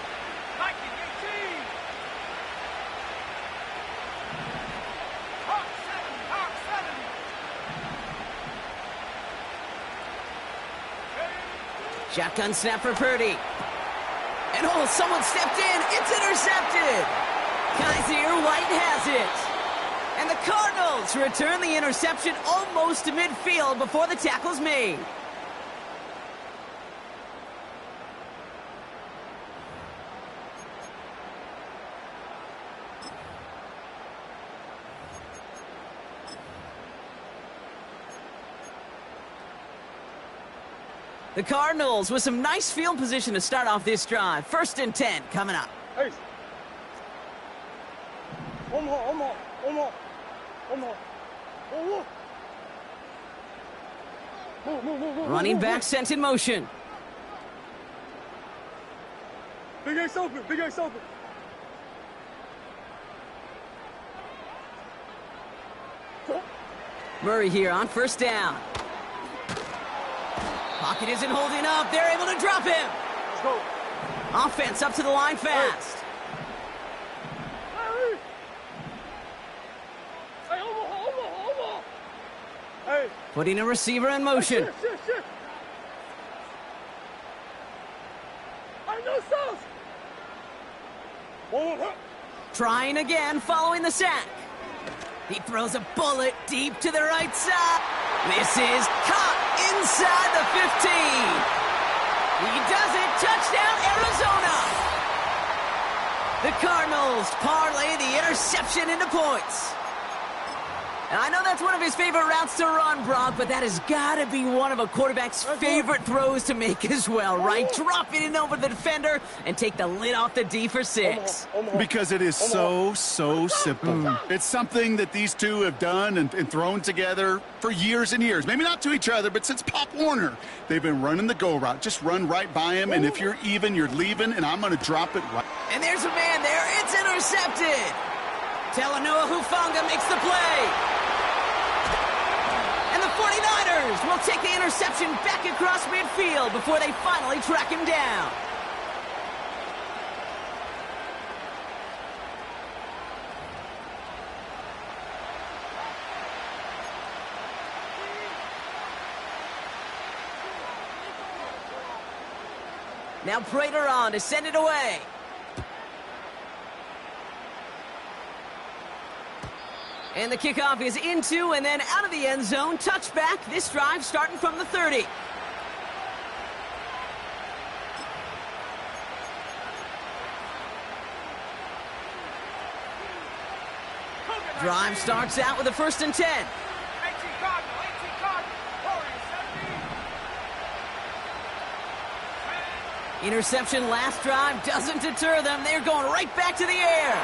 S1: Shotgun snap for Purdy. And oh, someone stepped in. It's intercepted. Kaiser White has it. And the Cardinals return the interception almost to midfield before the tackle's made. The Cardinals with some nice field position to start off this drive. 1st and 10 coming up.
S3: Hey. One more. Move.
S1: Running back sent in motion.
S3: Big Ace open.
S1: Murray here on 1st down. Pocket isn't holding up. They're able to drop him.
S3: Let's go.
S1: Offense up to the line fast.
S3: Hey, over. Hey.
S1: Putting a receiver in motion.
S3: Shit. I know sauce. One.
S1: Trying again following the sack. He throws a bullet deep to the right side. This is caught inside the 15. He does it. Touchdown, Arizona. The Cardinals parlay the interception into points. And I know that's one of his favorite routes to run, Brock, but that has got to be one of a quarterback's favorite throws to make as well, right? Drop it in over the defender and take the lid off the D for 6.
S2: Because it is so simple. It's something that these two have done and thrown together for years and years. Maybe not to each other, but since Pop Warner. They've been running the go route. Just run right by him, and if you're even, you're leaving, and I'm going to drop it right.
S1: And there's a man there. It's intercepted. Talanoa Hufanga makes the play. And the 49ers will take the interception back across midfield before they finally track him down. Now Prater on to send it away. And the kickoff is into and then out of the end zone. Touchback. This drive starting from the 30. Drive starts out with a 1st and 10. Interception last drive doesn't deter them. They're going right back to the air.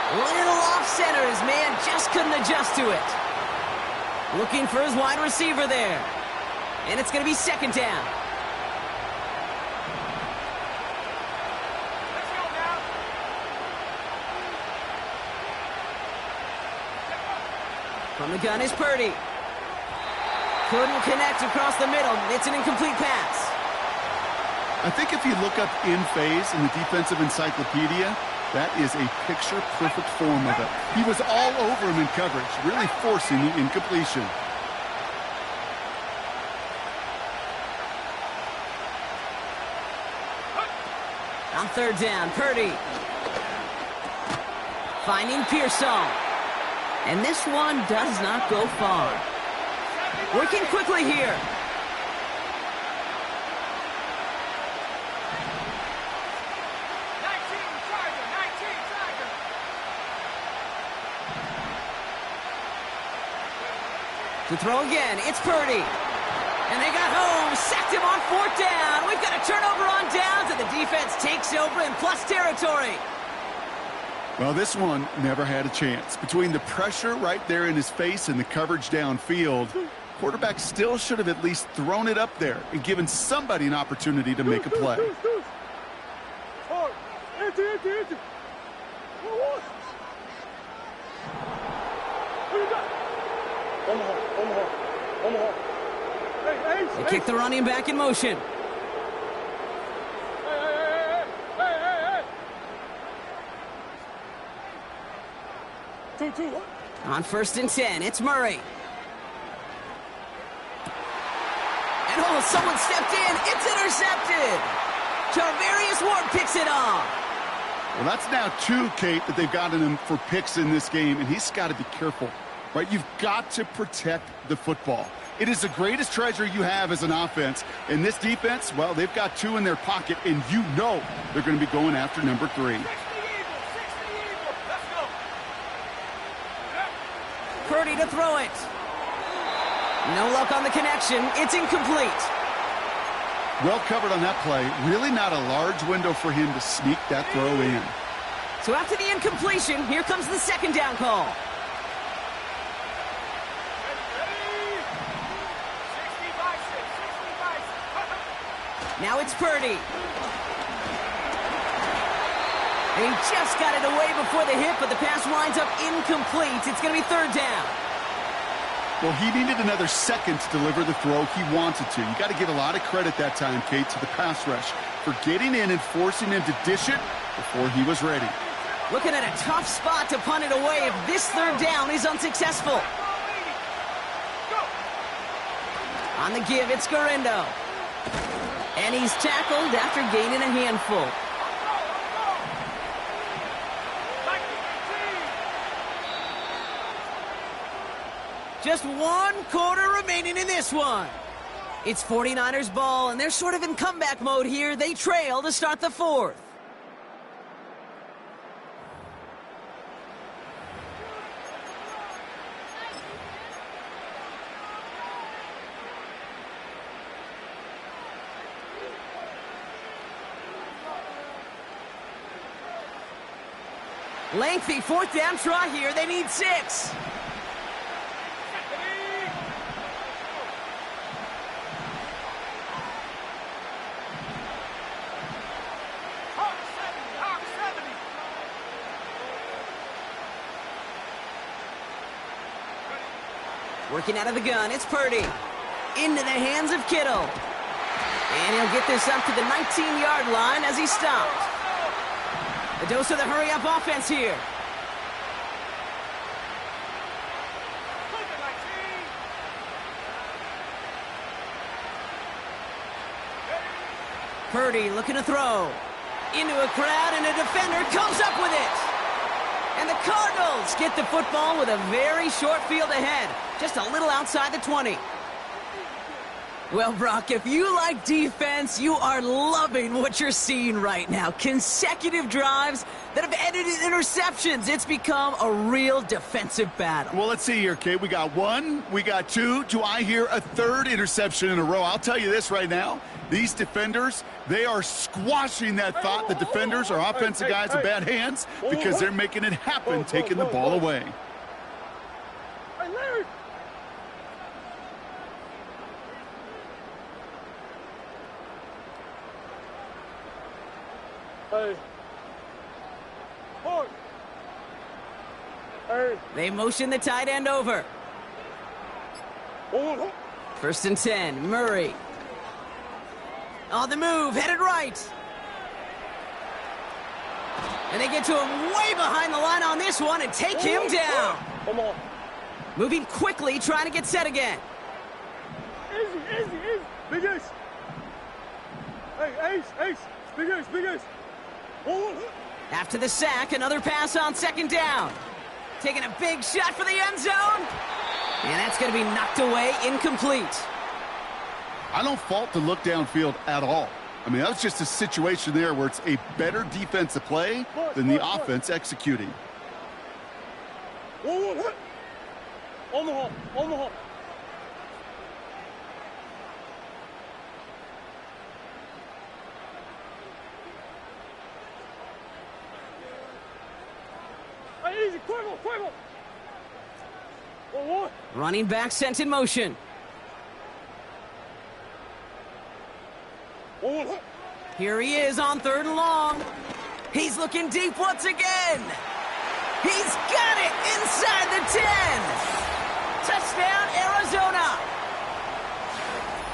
S1: Little off center. His man just couldn't adjust to it. Looking for his wide receiver there. And it's going to be 2nd down. From the gun is Purdy. Couldn't connect across the middle. It's an incomplete pass.
S2: I think if you look up in phase in the defensive encyclopedia, that is a picture-perfect form of it. He was all over him in coverage, really forcing the incompletion.
S1: On 3rd down, Purdy. Finding Pearsall. And this one does not go far. Working quickly here. To throw again, it's Purdy. And they got home, sacked him on 4th down. We've got a turnover on downs, and the defense takes over in plus territory.
S2: Well, this one never had a chance. Between the pressure right there in his face and the coverage downfield, quarterback still should have at least thrown it up there and given somebody an opportunity to make a play.
S1: They kick the running back in motion. On 1st and 10, it's Murray. And someone stepped in. It's intercepted. Tarvarius Ward picks it off.
S2: Well, that's now 2, Kate, that they've gotten him for picks in this game, and he's got to be careful. Right, you've got to protect the football. It is the greatest treasure you have as an offense. And this defense, well, they've got 2 in their pocket, and you know they're going to be going after number 3.
S1: Purdy to throw it. No luck on the connection. It's incomplete.
S2: Well covered on that play. Really not a large window for him to sneak that throw in.
S1: So after the incompletion, here comes the 2nd down call. Now it's Purdy. And he just got it away before the hit, but the pass winds up incomplete. It's going to be 3rd down.
S2: Well, he needed another second to deliver the throw he wanted to. You got to give a lot of credit that time, Kate, to the pass rush for getting in and forcing him to dish it before he was ready.
S1: Looking at a tough spot to punt it away if this 3rd down is unsuccessful. On the give, it's Garindo. And he's tackled after gaining a handful. Just 1 quarter remaining in this one. It's 49ers ball, and they're sort of in comeback mode here. They trail to start the 4th. Lengthy fourth down try here. They need 6. Working out of the gun, it's Purdy. Into the hands of Kittle. And he'll get this up to the 19-yard line as he stopped. The dose of the hurry-up offense here. Purdy looking to throw. Into a crowd, and a defender comes up with it. And the Cardinals get the football with a very short field ahead. Just a little outside the 20. Well, Brock, if you like defense, you are loving what you're seeing right now. Consecutive drives that have ended in interceptions. It's become a real defensive battle.
S2: Well, let's see here, Kate. We got 1, we got 2. Do I hear a 3rd interception in a row? I'll tell you this right now. These defenders, they are squashing that thought. The defenders are offensive guys with bad hands because they're making it happen, taking the ball away.
S1: They motion the tight end over. 1st and 10, Murray. On the move, headed right. And they get to him way behind the line on this one and take him down. Moving quickly, trying to get set again.
S3: Easy. Big ace. Hey, ace. Big ace.
S1: After the sack, another pass on 2nd down. Taking a big shot for the end zone. And that's going to be knocked away, incomplete.
S2: I don't fault the look downfield at all. I mean, that was just a situation there where it's a better defensive play than the offense executing.
S3: On the hole. Easy, quiver.
S1: Running back sent in motion. Here he is on 3rd and long. He's looking deep once again. He's got it inside the 10. Touchdown, Arizona.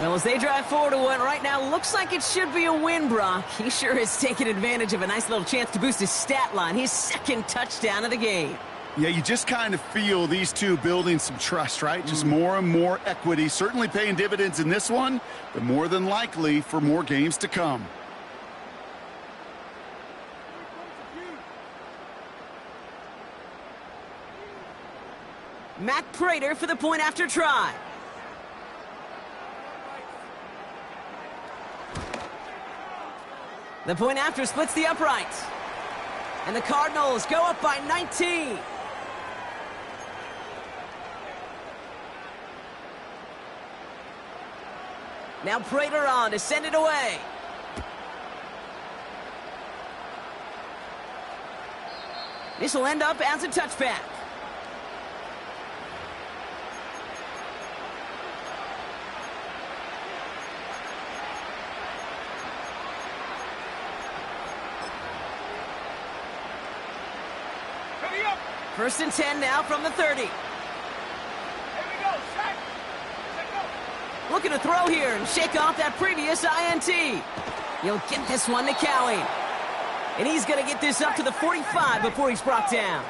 S1: Well, as they drive forward to what right now looks like it should be a win, Brock. He sure is taking advantage of a nice little chance to boost his stat line. His 2nd touchdown of the game.
S2: Yeah, you just kind of feel these two building some trust, right? Just more and more equity. Certainly paying dividends in this one, but more than likely for more games to come.
S1: Matt Prater for the point after try. The point after splits the uprights. And the Cardinals go up by 19. Now Prater on to send it away. This will end up as a touchback. First and 10 now from the 30.
S3: Here we go, set, go.
S1: Looking to throw here and shake off that previous INT. He'll get this one to Cowie. And he's going to get this up to the 45 before he's brought down.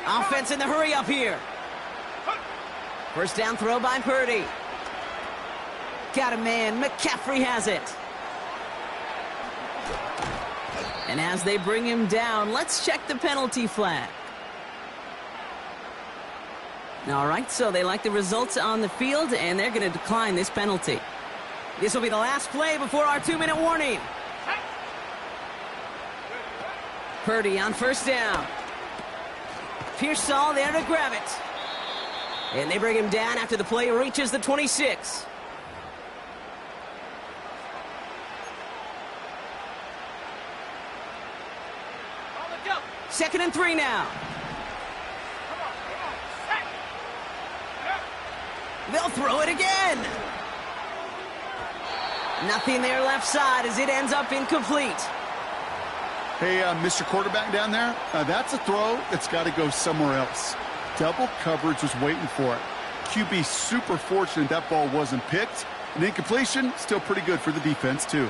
S1: Offense in the hurry up here. First down throw by Purdy. Got a man. McCaffrey has it. And as they bring him down, let's check the penalty flag. All right, so they like the results on the field, and they're going to decline this penalty. This will be the last play before our 2-minute warning. Purdy on first down. Pearsall there to grab it. And they bring him down after the play reaches the 26. 2nd and 3 now. They'll throw it again. Nothing there left side as it ends up incomplete.
S2: Hey, Mr. Quarterback down there, that's a throw that's got to go somewhere else. Double coverage was waiting for it. QB super fortunate that ball wasn't picked. And incompletion, still pretty good for the defense, too.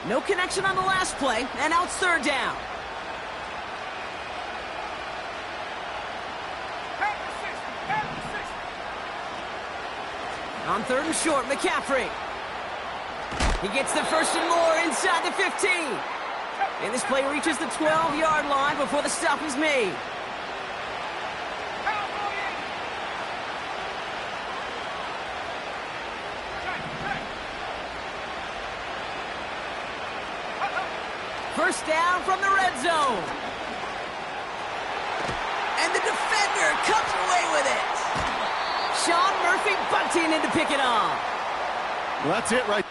S1: No connection on the last play, and now it's 3rd down. On 3rd and short, McCaffrey. He gets the 1st and more inside the 15. And this play reaches the 12-yard line before the stop is made. First down from the red zone. And the defender comes away with it. Sean Murphy bunting in to pick it off.
S2: Well, that's it right.